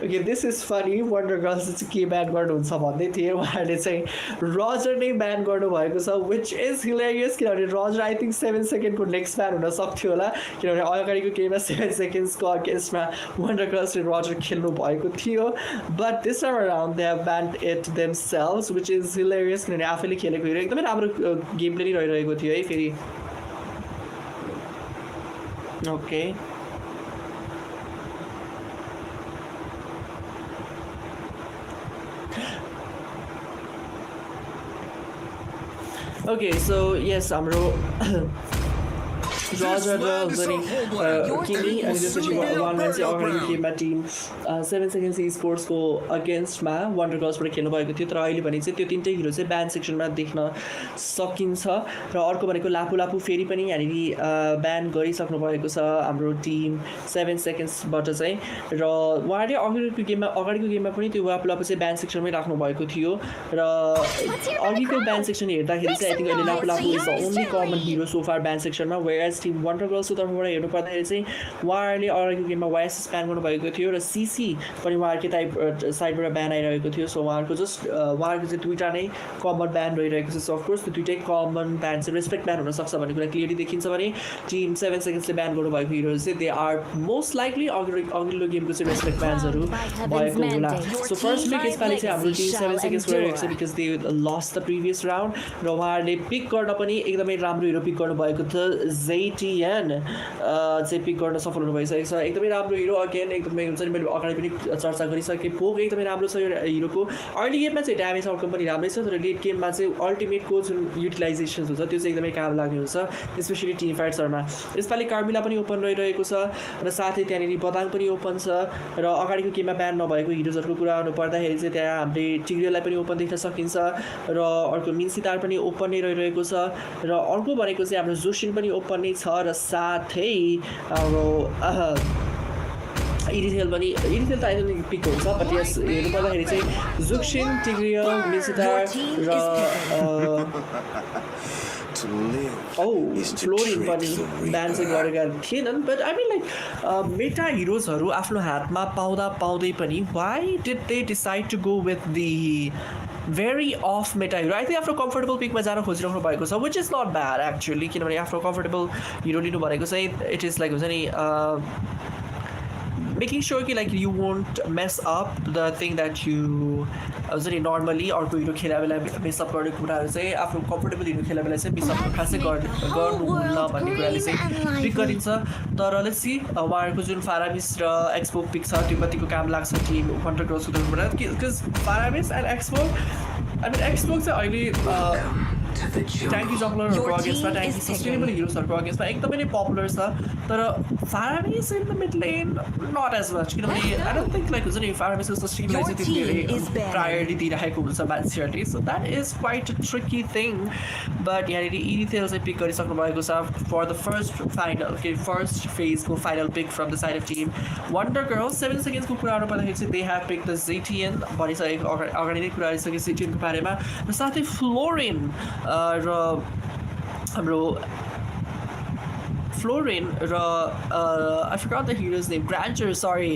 Okay, this is funny. Wonder Girls चाहिँ के ब्यान गर्नुहुन्छ भन्दै थिए, उहाँहरूले चाहिँ रजर नै ब्यान गर्नुभएको छ, which is hilarious किनभने रजर आई थिङ्क 7 सेकेन्डको नेक्स्ट ब्यान हुन सक्थ्यो होला, किनभने अगाडिको गेममा 7 सेकेन्ड्सको अगेन्स्टमा वन्डर गर्ल्सले रजर खेल्नु भएको थियो. But this time around they have banned it themselves, which is hilarious किनभने आफैले खेलेको हेरेर एकदमै राम्रो गेम प्ले नै रहिरहेको थियो है फेरि. ओके Okay, so yes, हाम्रो रजर र हुन्छ नि किमी अनि त्यसपछि वान चाहिँ अगाडिको गेममा टिम 7 सेकेन्ड्स स्पोर्ट्सको अगेन्स्टमा वन्डर गर्ल्सबाट खेल्नु भएको थियो. तर अहिले भने चाहिँ त्यो तिनटै हिरो चाहिँ ब्यान सेक्सनमा देख्न सकिन्छ. र अर्को भनेको लापु फेरि पनि यहाँनिर ब्यान गरिसक्नु भएको छ हाम्रो टिम 7 सेकेन्ड्सबाट चाहिँ. र उहाँले अगाडिको गेममा पनि त्यो लापु चाहिँ ब्यान सेक्सनमै राख्नु भएको थियो. र अघिको ब्यान सेक्सन हेर्दाखेरि चाहिँ आई थिङ्क अहिले Lapu is the only common hero so far ban सेक्सनमा, वेयरएज टिम वन्डर गर्ल्सको तर्फबाट हेर्नु पर्दाखेरि चाहिँ उहाँहरूले अगाडिको गेममा YSS ब्यान गर्नुभएको थियो र CC पनि उहाँहरूकै साइडबाट ब्यान आइरहेको थियो. सो उहाँहरूको चाहिँ दुईवटा नै कमन ब्यान रहिरहेको छ. सो अफकोर्स त्यो दुइटै कमन ब्यान चाहिँ रेस्पेक्ट ब्यान हुनसक्छ भन्ने कुरा क्लियरली देखिन्छ भने टिम 7 सेकेन्ड्सले ब्यान गर्नुभएको हिरोहरू चाहिँ दे आर मोस्ट लाइकली अघिल्लो गेमको चाहिँ रेस्पेक्ट ब्यान्सहरू भएको होला. सो फर्स्ट पिक यसपालि चाहिँ हाम्रो टिम 7 सेकेन्ड्स गरिरहेको छ because they lost the previous round. र उहाँहरूले पिक गर्न पनि एकदमै राम्रो हिरो पिक गर्नुभएको थियो. JTN चाहिँ पिक गर्न सफल हुनुभइसकेको छ. एकदमै राम्रो हिरो अगेन एकदमै हुन्छ नि, मैले अगाडि पनि चर्चा गरिसकेँ, पोक एकदमै राम्रो छ यो हिरोको. अर्ली गेममा चाहिँ ड्यामेज आउटकम पनि राम्रै छ, तर लेट गेममा चाहिँ अल्टिमेटको जुन युटिलाइजेसन हुन्छ त्यो चाहिँ एकदमै काम लाग्ने हुन्छ, स्पेसली टिम फाइट्सहरूमा. यसपालि कार्मिला पनि ओपन रहिरहेको छ र साथै त्यहाँनिर बदाङ पनि ओपन छ. र अगाडिको गेममा ब्यान नभएको हिरोजहरूको कुरा गर्नु पर्दाखेरि चाहिँ त्यहाँ हामीले टिग्रेलाई पनि ओपन देख्न सकिन्छ र अर्को मिन्सितार पनि ओपन नै रहिरहेको छ. र अर्को भनेको चाहिँ हाम्रो जोसिन पनि ओपन नै छ. र साथै हाम्रो इडिथेल त आई थिङ्क पिक हुन्छ. बट यस हेर्नु पर्दाखेरि चाहिँ जुक्सिन टिग्रियल मिन्सितार र फ्लोरिन पनि ब्यान चाहिँ गरेका थिएनन् but I mean like meta हिरोजहरू आफ्नो हातमा पाउँदै पनि why did they decide to go with the very of meta hero I think आफ्नो कम्फर्टेबल पिकमा जान खोजिराख्नु भएको छ which is not bad actually किनभने आफ्नो कम्फर्टेबल हिरो लिनु भनेको चाहिँ इट इज लाइक हुन्छ नि making sure कि like you won't mess up the thing that you normally अर्को हिरो खेला बेला मिस अप गर्ने कुराहरू चाहिँ आफ्नो कम्फर्टेबल हिरो खेला बेला चाहिँ मिस अप खासै गर्नुहुन्न भन्ने कुराले चाहिँ पिक गरिन्छ तर लेट्स सी उहाँहरूको जुन फारामिस र एक्सपो पिक छ त्यो कतिको काम लाग्छ टिम वन्डर गर्ल्सको तर्फबाट because Faramis and Expo I mean Expo चाहिँ अहिले ट्याङ्की जङ्गलरहरूको अगेन्स्टमा ट्याङ्की सस्टेनेबल हिरोजहरूको अगेन्स्टमा एकदमै नै पपुलर छ तर Faramis in the mid lane not as much किनभने आई डोन्ट थिङ्क लाइक हुन्छ नि फारामिसको सस्टेनलाई चाहिँ त्यति धेरै प्रायोरिटी दिइरहेको हुन्छ मान्छेहरूले so that is quite tricky thing but यहाँनिर इनिथेल चाहिँ पिक गरिसक्नु भएको छ for the first final first फेजको final pick from the side of team Wonder Girls 7 सेकेन्ड्सको कुरा गर्नु पर्दाखेरि चाहिँ दे हेभ पिक द जेटिएन भनिसकेको अगाडि नै कुरा आइसक्यो जेटिएनको बारेमा र साथै फ्लोरिन र हाम्रो फ्लोरिन र I forgot the heroes name Granger sorry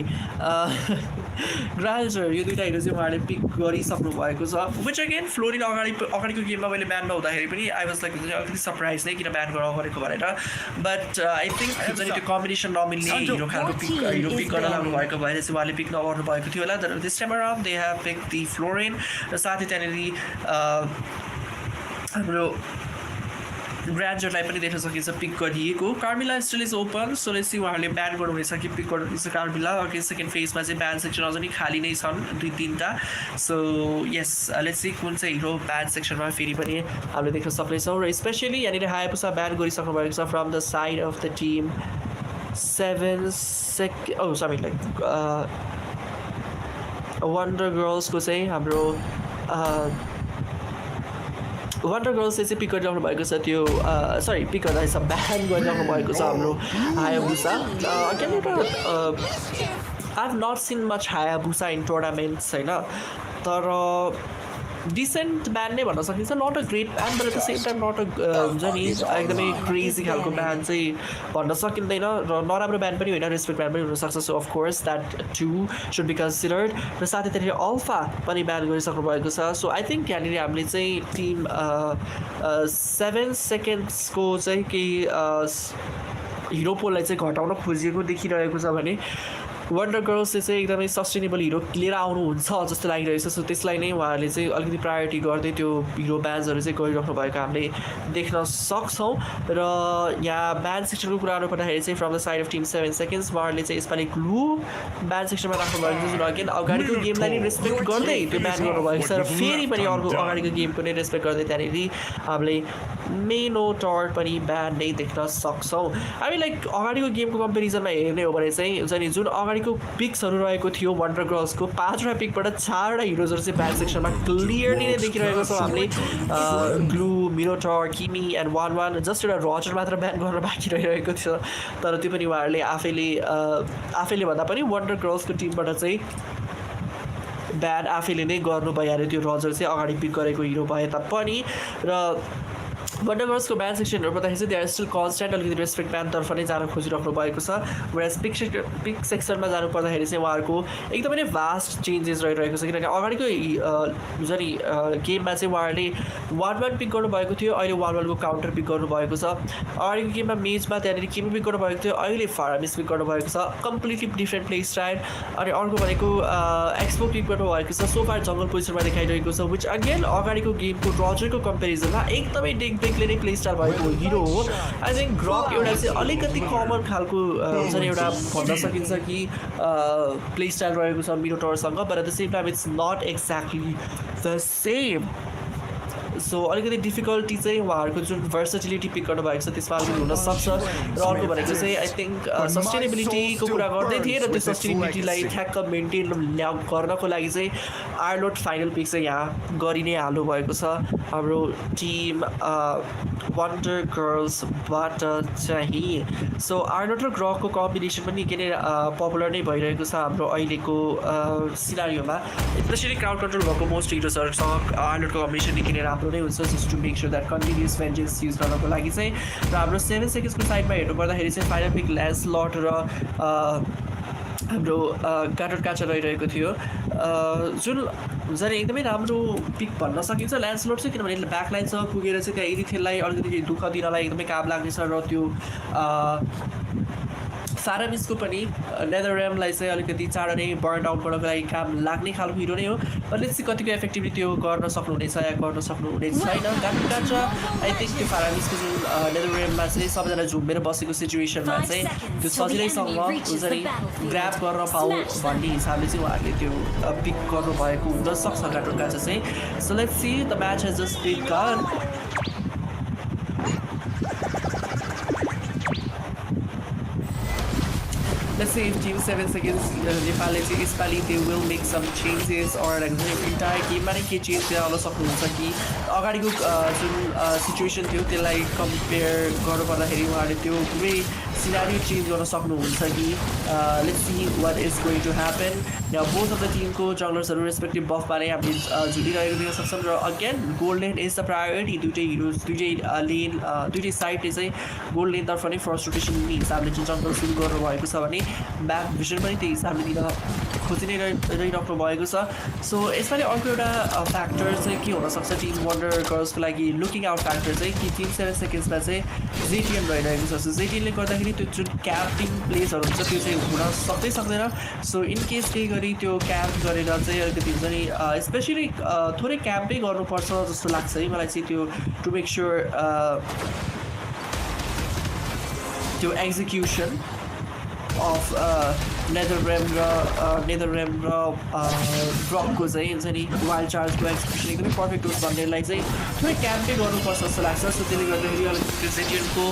Granger यो दुईवटा हिरो चाहिँ उहाँले पिक गरिसक्नु भएको छ विच अगेन फ्लोरिन अगाडिको गेममा मैले ब्यान नहुँदाखेरि पनि आई वाज लाइक अलिकति सरप्राइज नै किन ब्यान गरेको भनेर बट आई थिङ्क हुन्छ नि त्यो कम्बिनेसन नमिल्ने हिरो खालको हिरो पिक गर्न लाग्नु भएको भएर चाहिँ उहाँले पिक नगर्नु भएको थियो होला तर this time around they have pick the Floryn र साथै त्यहाँनिर हाम्रो ग्रान्जरलाई पनि देख्न सकिन्छ पिक गरिएको Carmilla still is open so let's see उहाँहरूले ब्यान गर्नुहुनेछ कि पिक गर्नुहुनेछ कार्मिला अघि सेकेन्ड फेजमा चाहिँ ब्यान सेक्सन अझ नि खाली नै छन् 2-3टा सो यस लेट्स सी कुन चाहिँ हिरो ब्यान सेक्सनमा फेरि पनि हामीले देख्न सक्नेछौँ र स्पेसली यहाँनिर हायाबुसा ब्यान गरिसक्नु भएको छ from the side of the team 7 sorry like Wonder गर्ल्सको चाहिँ हाम्रो वन्डर गर्ल्सले चाहिँ पिक गरिराख्नु भएको छ त्यो सरी पिक गर्दा ब्यान गरिराख्नु भएको छ हाम्रो हायाबुसा अगेन एउटा I have not seen much Hayabusa in tournaments होइन तर डिसेन्ट ब्यान्ड नै भन्न सकिन्छ not a great ban but at the same time not a हुन्छ नि एकदमै क्रेजी खालको ब्यान्ड चाहिँ भन्न सकिँदैन र नराम्रो ब्यान्ड पनि होइन रेस्पेक्ट ब्यान्ड पनि हुनसक्छ so of course that too should be considered र साथै त्यहाँनिर अल्फा पनि ब्यान गरिसक्नु भएको छ सो आई थिङ्क यहाँनिर हामीले चाहिँ टिम 7 सेकेन्ड्सको चाहिँ केही हिरो पोललाई चाहिँ घटाउन खोजिएको देखिरहेको छ भने वन्डर गर्ल्सले चाहिँ एकदमै सस्टेनेबल हिरो लिएर आउनुहुन्छ जस्तो लागिरहेको छ सो त्यसलाई नै उहाँहरूले चाहिँ अलिकति प्रायोरिटी गर्दै त्यो हिरो ब्यान्सहरू चाहिँ गरिराख्नु भएको हामीले देख्न सक्छौँ र यहाँ ब्यान्ड सेक्सनको कुरा गर्नुपर्दाखेरि चाहिँ from the side of team 7 Seconds उहाँहरूले चाहिँ यसपालि ग्लु ब्यान्ड सेक्सनमा राख्नु भएको छ जुन अगेन अगाडिको गेमलाई नै रेस्पेक्ट गर्दै त्यो ब्यान गर्नुभएको छ र फेरि पनि अर्को अगाडिको गेमको नै रेस्पेक्ट गर्दै त्यहाँनिर हामीले मेनो टर्ट पनि ब्यान नै देख्न सक्छौँ हामी लाइक अगाडिको गेमको कम्पेरिजनमा हेर्ने हो भने चाहिँ हुन्छ नि जुन अगाडिको पिक्सहरू रहेको थियो वन्डर गर्ल्सको 5वटा पिकबाट 4वटा हिरोजहरू चाहिँ ब्याक सेक्सनमा क्लियरली नै देखिरहेको छौँ हामीले ग्लु मिनोटर किमी एन्ड 1-1 जस्ट एउटा रजर मात्र ब्यान गर्न बाँकी रहिरहेको थियो तर त्यो पनि उहाँहरूले आफैले भन्दा पनि वन्डर गर्ल्सको टिमबाट चाहिँ ब्यान आफैले नै गर्नु भइहाल्यो त्यो रजर चाहिँ अगाडि पिक गरेको हिरो भए तापनि र वन्डर गर्ल्सको ब्यान्ड सेक्सनहरू पर्दाखेरि चाहिँ दे आर स्टिल कन्सटेन्ट अलिकति रेस्पेक्ट ब्यान्डतर्फ नै जान खोजिराख्नु भएको छ वेयरएज पिक सेक्सनमा जानु पर्दाखेरि चाहिँ उहाँहरूको एकदमै नै भास्ट चेन्जेस रहिरहेको छ किनभने अगाडिको हुन्छ नि गेममा चाहिँ उहाँहरूले 1-1 पिक गर्नुभएको थियो अहिले 1-1 को काउन्टर पिक गर्नुभएको छ अगाडिको गेममा मेजमा त्यहाँनिर किमी पिक गर्नुभएको थियो अहिले फारामिस पिक गर्नुभएको छ कम्प्लिटली डिफ्रेन्ट प्ले स्टाइल अनि अर्को भनेको एक्सपो पिक गर्नुभएको छ सोफार जङ्गल पोजिसनमा देखाइरहेको छ विच अगेन अगाडिको गेमको रजरको कम्पेरिजनमा एकदमै डेकले नै प्ले स्टाइल भएको हिरो हो आई थिङ्क ग्रक एउटा चाहिँ अलिकति कमन खालको हुन्छ नि एउटा भन्न सकिन्छ कि प्ले स्टाइल रहेको छ मिनोटरसँग but at the same time it's not exactly the same so अलिकति डिफिकल्टी चाहिँ उहाँहरूको जुन भर्सटिलिटी पिक गर्नुभएको छ त्यसमा अलिकति हुनसक्छ र अर्को भनेको चाहिँ आई थिङ्क सस्टेनेबिलिटीको कुरा गर्दै थिएँ र त्यो सस्टेनेबिलिटीलाई ठ्याक्क मेन्टेन गर्नको लागि चाहिँ आर्लोट फाइनल पिक चाहिँ यहाँ गरि नै हाल्नु भएको छ हाम्रो टिम वन्डर गर्ल्सबाट चाहिँ सो आर्लोट र ग्रकको कम्बिनेसन पनि निकै नै पपुलर नै भइरहेको छ हाम्रो अहिलेको सिनारियोमा स्पेसली क्राउड कन्ट्रोल भएको मोस्ट हिरोजहरूसँग आर्लोटको कम्बिनेसन निकै नै राम्रो सक्नु नै हुन्छ just to make sure that continuous vengeance use गर्नको लागि चाहिँ र हाम्रो 7 सेकेन्ड्सको साइडमा हेर्नु पर्दाखेरि चाहिँ फाइनल पिक ल्यान्सलट र हाम्रो गाटोट काचा रहिरहेको थियो जुन हुन्छ नि एकदमै राम्रो पिक भन्न सकिन्छ ल्यान्सलट चाहिँ किनभने ब्याकलाइनसँग पुगेर चाहिँ त्यहाँ एरिथेललाई अलिकति दुःख दिनलाई एकदमै काम लाग्नेछ र त्यो सारामिसको पनि नेदरल्यान्डलाई चाहिँ अलिकति चाँडो नै बर्न आउट गर्नको लागि काम लाग्ने खालको हिरो नै हो बट लेट्स सी कतिको इफेक्टिभली त्यो गर्न सक्नुहुनेछ या गर्न सक्नुहुने छैन गाटोट काचा आई थिङ्क त्यो सारामिसको जुन नेदरल्यान्डमा चाहिँ सबैजना झुम्बेर बसेको सिचुएसनमा चाहिँ त्यो सजिलैसँग हुन्छ नि ग्राब गर्न पाऊ भन्ने हिसाबले चाहिँ उहाँहरूले त्यो पिक गर्नुभएको हुनसक्छ गाटोट काचा चाहिँ so let's see the match has just been gone Let's see if Team 7 Seconds Nepal यसपालि they will make some changes or like entire गेममा नै के चेन्ज गर्न सक्नुहुन्छ कि अगाडिको जुन सिचुएसन थियो त्यसलाई कम्पेयर गर्नुपर्दाखेरि उहाँहरूले त्यो पुरै सिनारियो चेन्ज गर्न सक्नुहुन्छ कि let's see what is going to happen now both of the टिमको जङ्गलर्सहरू रेस्पेक्टिभ बफमा नै हामीले झुलिरहेको देख्न सक्छौँ र again gold lane is the priority दुइटै हिरोज दुइटै लेन दुइटै साइडले चाहिँ गोल्ड लेनतर्फ नै फर्स्ट रोटेसन लिने हिसाबले चाहिँ जङ्गल सुरु गर्नुभएको छ भने ब्याक भिजन पनि त्यही हिसाबले दिन खोजी नै रहिराख्नु भएको छ सो यसपालि अर्को एउटा फ्याक्टर चाहिँ के हुनसक्छ टिम वन्डर गर्ल्सको लागि लुकिङ आउट फ्याक्टर चाहिँ कि टिम 7 सेकेन्ड्समा चाहिँ जेटिएन रहिरहेको छ सो जेटिएनले गर्दाखेरि त्यो जुन क्याम्पिङ प्लेसहरू हुन्छ त्यो चाहिँ हुन सक्दैन सो इन केस केही गरी त्यो क्याम्प गरेर चाहिँ अलिकति हुन्छ नि स्पेसली थोरै क्याम्पै गर्नुपर्छ जस्तो लाग्छ है मलाई चाहिँ त्यो टु मेक स्योर त्यो एक्जिक्युसन अफ नेदरल्यान्ड र ब्रकको चाहिँ हुन्छ नि वाइल्ड चार्जको एक्सक्युसन एकदमै पर्फेक्ट होस् भन्नेलाई चाहिँ थोरै क्याम्पै गर्नुपर्छ जस्तो लाग्छ सो त्यसले गर्दाखेरि अलिकति जेटिएनको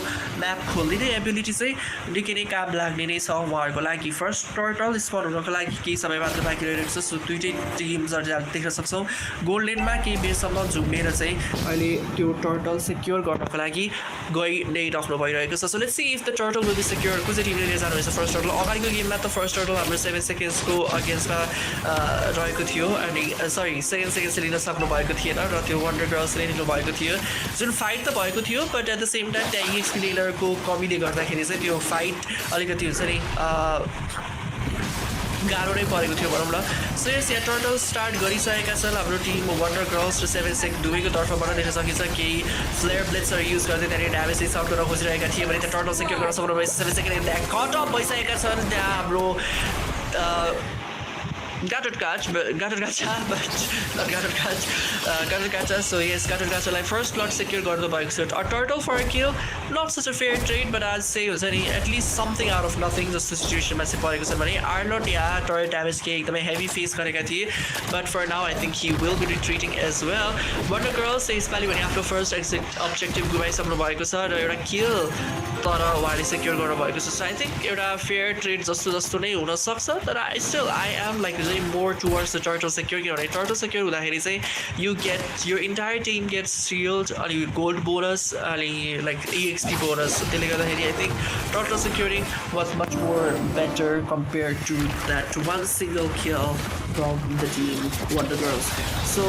म्याप खोलिदिने एबिलिटी चाहिँ निकै नै काम लाग्ने नै छ उहाँहरूको लागि फर्स्ट टर्टल स्पन हुनको लागि केही समय मात्र बाँकी रहेको छ सो दुइटै टिम्सहरू देख्न सक्छौँ गोल्ड लेनमा केही बेरसम्म झुमेर चाहिँ अहिले त्यो टर्टल सेक्योर गर्नको लागि गइ नै राख्नु भइरहेको छ so let's see if the turtle will be secure कुन चाहिँ टिमले लिएर जानुहुनेछ फर्स्ट टर्टल अगाडिको गेममा त फर्स्ट टर्टल हाम्रो 7 सेकेन्ड्सको अगेन्स्टमा रहेको थियो अनि सरी 2 सेकेन्ड्सले लिन सक्नु भएको थिएन र त्यो वन्डर गर्ल्सले लिनु भएको थियो जुन फाइट त भएको थियो but at the same time त्यहाँ एक्सपी लेनरको कमीले गर्दाखेरि चाहिँ त्यो फाइट अलिकति हुन्छ नि गाह्रो नै परेको थियो भनौँ न सो यस यहाँ टर्टल स्टार्ट गरिसकेका छन् हाम्रो टिम वन्डर गर्ल्स र 7 सेक दुवैको तर्फबाट देख्न सकिन्छ केही फ्लेयर ब्लेड्सहरू युज गर्दै त्यहाँनिर ड्यामेज सर्ट गर्न खोजिरहेका थिए भने त्यहाँ टर्टल सेक्योर गर्न सक्नु भएछ 7 सेकेन्ड त्यहाँ कट अफ भइसकेका छन् त्यहाँ हाम्रो Gatot Kaca so yes Gatot काचालाई फर्स्ट ब्लड सेक्योर गर्नुभएको छ turtle for kill not such a fair trade but आज चाहिँ हुन्छ नि at least something out of nothing जस्तो सिचुएसनमा चाहिँ परेको छ भने आर्नट या टर्रेट ड्यामेज केही एकदमै हेभी फेस गरेका थिए but for now I think he will be retreating as well Wonder Girls चाहिँ यसपालि भने आफ्नो फर्स्ट अब्जेक्टिभ गुमाइसक्नु भएको छ र एउटा किल तर उहाँले सेक्योर गर्नुभएको छ सो आई थिङ्क एउटा फेयर ट्रेड जस्तो नै हुनसक्छ तर I am like more towards the turtle secure किनभने turtle secure हुँदाखेरि चाहिँ you get your entire team gets shield अनि gold bonus अनि like EXP bonus त्यसले गर्दाखेरि I think turtle securing was much more better compared to that one single kill from the team Wonder Girls so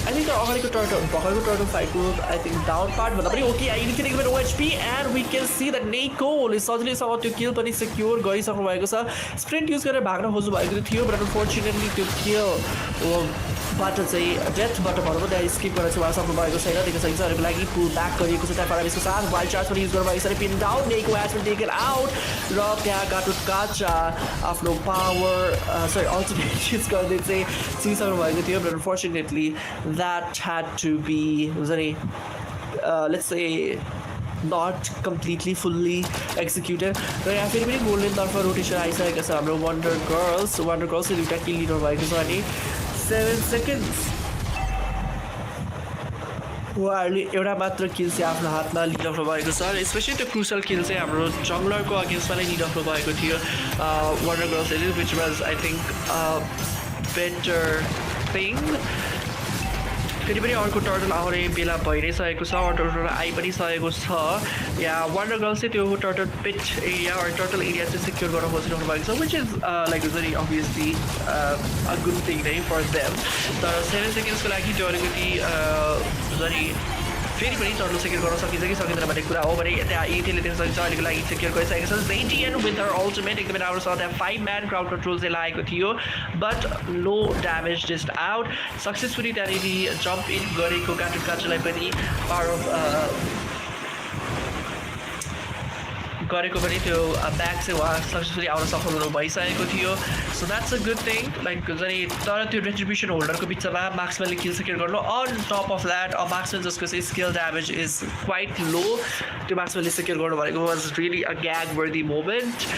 I think अगाडिको टर्टल भर्खरको टर्टल फाइटको I think down part भन्दा पनि ओके आई निकै निकै OHP and we can see that Neikoले सजिलैसँग त्यो किल पनि सेक्योर गरिसक्नु भएको छ स्प्रिन्ट युज गरेर भाग्न खोज्नु भएको थियो बट अनफर्चुनेटली त्यो किल बाट चाहिँ डेथबाट भनौँ त्यहाँ स्किप गरेर चाहिँ उहाँ सक्नु भएको छैन देख्न सकिन्छ अरूको लागि पुल ब्याक गरिएको छ त्यहाँ पारामिसको साथ वाइल्ड चार्ज पनि युज गर्नुभएको छ पिन डाउन नेको ह्याज बिन टेकन आउट र त्यहाँ गाटोट काचा आफ्नो पावर सरी अल्टरनेट युज गर्दै चाहिँ चिनिसक्नु भएको थियो but unfortunately that had to be हुन्छ नि let's say not completely fully executed र यहाँ फेरि पनि गोल्डनतर्फ रोटेसन आइसकेको छ हाम्रो वन्डर गर्ल्सले दुईवटा किल लिनु भएको छ अनि 7 seconds उहाँहरूले एउटा मात्र किल चाहिँ आफ्नो हातमा लिइराख्नु भएको छ र स्पेसली त्यो क्रुसल किल चाहिँ हाम्रो जङ्गलरको अगेन्स्टमा नै लिइराख्नु भएको थियो वन्डर गर्ल्सले which was I think better thing फेरि पनि अर्को टर्टल आउने बेला भइ नै सकेको छ टर्टल आइ पनि सकेको छ या वन्डर गर्ल चाहिँ त्यो टर्टल पिट एरिया टर्टल एरिया चाहिँ सिक्योर गर्न खोजिरहनु भएको छ which is like very obviously a good thing नै फर देम तर 7 सेकेन्ड्सको लागि त्यो अलिकति जरी फेरि पनि टर्टल सेक्योर गर्न सकिन्छ कि सकिँदैन भन्ने कुरा हो भने त्यहाँ एटीले दिन सकिन्छ अहिलेको लागि सेक्योर गरिसकेको छ जेटिएन विथ हर अल्टिमेट एकदमै राम्रो छ त्यहाँ 5 म्यान क्राउड कन्ट्रोल चाहिँ लागेको थियो but no damage just out successfully त्यहाँनिर जम्प इन गरेको काटुकाचुलाई पनि पावर अफ गरेको पनि त्यो ब्याक चाहिँ उहाँ सक्सेसफुली आउन सफल हुनु भइसकेको थियो सो that's a good thing like जरी तर त्यो रेट्रिब्युसन होल्डरको बिचमा मार्क्सम्यानले किल सेक्योर गर्नु on top of that marksman जसको चाहिँ skill damage is quite low त्यो मार्क्सम्यानले सेक्योर गर्नु भनेको was really a gag worthy moment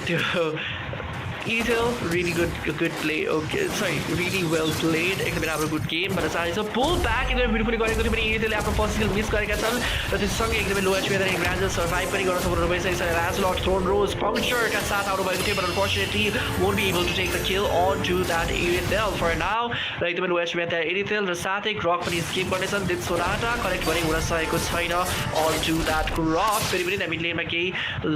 त्यो Ethel, really good play. Okay, sorry, really well played. एकदमै राम्रो गुड गेम भन्न चाहन्छ पुल ब्याक एकदमै ब्युटिफुली गरेको थियो पनि एथेलले आफ्नो पोसिबल मिस गरेका छन् र त्यससँगै एकदमै लो एचपी र ग्रान्डर सर्भाइभ पनि गर्न सक्नु भइसकेको छ ल्यान्सलट थ्रोन रोज पङ्क्चरका साथ आउनुभएको थियो but unfortunately won't be able to take the kill on to that Ethel for now र एकदमै लो एचपी त्यहाँ एथेल र साथै क्रक पनि स्किप गर्नेछन् दिट सोनाटा कनेक्ट पनि हुन सकेको छैन अन टु द्याट क्रक फेरि पनि मिड लेनमा केही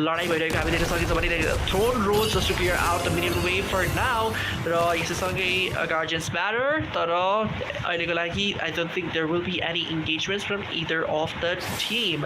लडाइँ भइरहेको हामी देख्न सकिन्छ भने Throne Rose just to clear out the minimum way for now र यसैसँगै गार्जियन्स ब्याटर तर अहिलेको लागि I don't think there will be any engagements from either of the team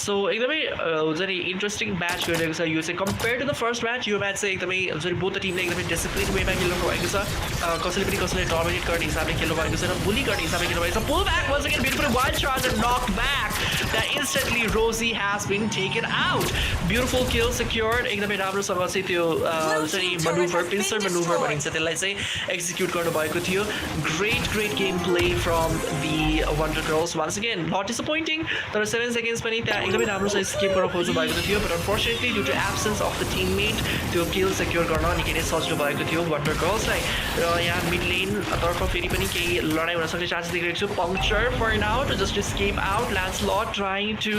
so एकदमै हुन्छ नि इन्ट्रेस्टिङ म्याच गरिरहेको छ यो चाहिँ compare to the first match यो म्याच चाहिँ एकदमै हुन्छ नि बोथ द टिमले एकदमै डिसिप्लिन वेमा खेल्नु भएको छ कसैले पनि कसैले डोमिनेट गर्ने हिसाबले खेल्नु भएको छ र बुली गर्ने हिसाबले खेल्नु भएको छ pull back was again beautiful wild charge and knock back that instantly Rosie has been taken out beautiful kill secured एकदमै राम्रोसँग चाहिँ त्यो हुन्छ नि मनुभर पिन्सर मनुभर भनिन्छ त्यसलाई चाहिँ एक्जिक्युट गर्नुभएको थियो great game play from the Wonder Girls once again not disappointing तर 7 सेकेन्ड्स पनि त्यहाँ एकदमै राम्रोसँग स्किप गर्न खोज्नु भएको थियो but unfortunately due to absence of the teammate त्यो किल सेक्योर गर्न निकै नै सजिलो भएको थियो वन्डर गर्ल्सलाई र यहाँ मिड लेन तर्फ फेरि पनि केही लडाइँ हुन सक्ने चान्सेस देखिरहेको छु puncture for now to just escape out Lancelot trying to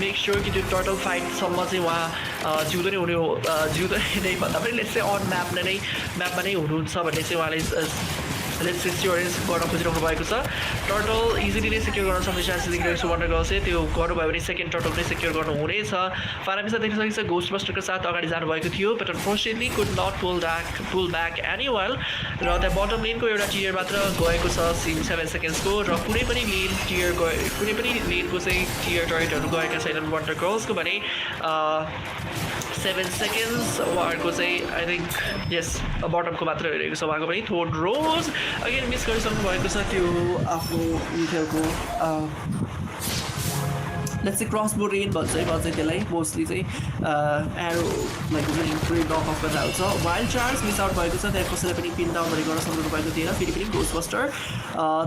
make sure कि त्यो टर्टल फाइटसम्म चाहिँ उहाँ जिउँदो नै हुने जिउँदो नै भन्दा पनि लेट्स चाहिँ अन म्यापमा नै हुनुहुन्छ भन्ने चाहिँ उहाँले लेट्स एस्योरेन्स गर्न खोजिरहनु भएको छ टर्टल इजिली नै सेक्योर गर्न सक्ने चान्सेस देखिरहेको छु वन्डर गर्ल्स चाहिँ त्यो गर्नुभयो भने सेकेन्ड टर्टल पनि सेक्योर गर्नु हुनेछ फारामिसा देख्न सकिन्छ घोस्ट बस्टरको साथ अगाडि जानुभएको थियो but unfortunately could not pull back any well र त्यहाँ बटम लेनको एउटा टियर मात्र गएको छ 7 सेकेन्ड्सको र कुनै पनि लेनको चाहिँ टियर टर्रेटहरू गएका छैनन् वन्डर गर्ल्सको भने 7 सेकेन्ड्स उहाँहरूको चाहिँ आई थिङ्क यस बटमको मात्र हेरेको छ उहाँको पनि थोड रोज अगेन मिस गरिसक्नु भएको छ त्यो आफ्नो खेलको लेट्स चाहिँ क्रस बोर्ड रेन भन्छ त्यसलाई मोस्टली चाहिँ एरो लाइक हुन्छ डक अफ गरेर आउँछ वाइल्ड चार्ज मिस आउट भएको छ त्यहाँ कसैलाई पनि पिन डाउन गरेर गर्न सक्नु भएको थिएन फेरि पनि घोस्ट बस्टर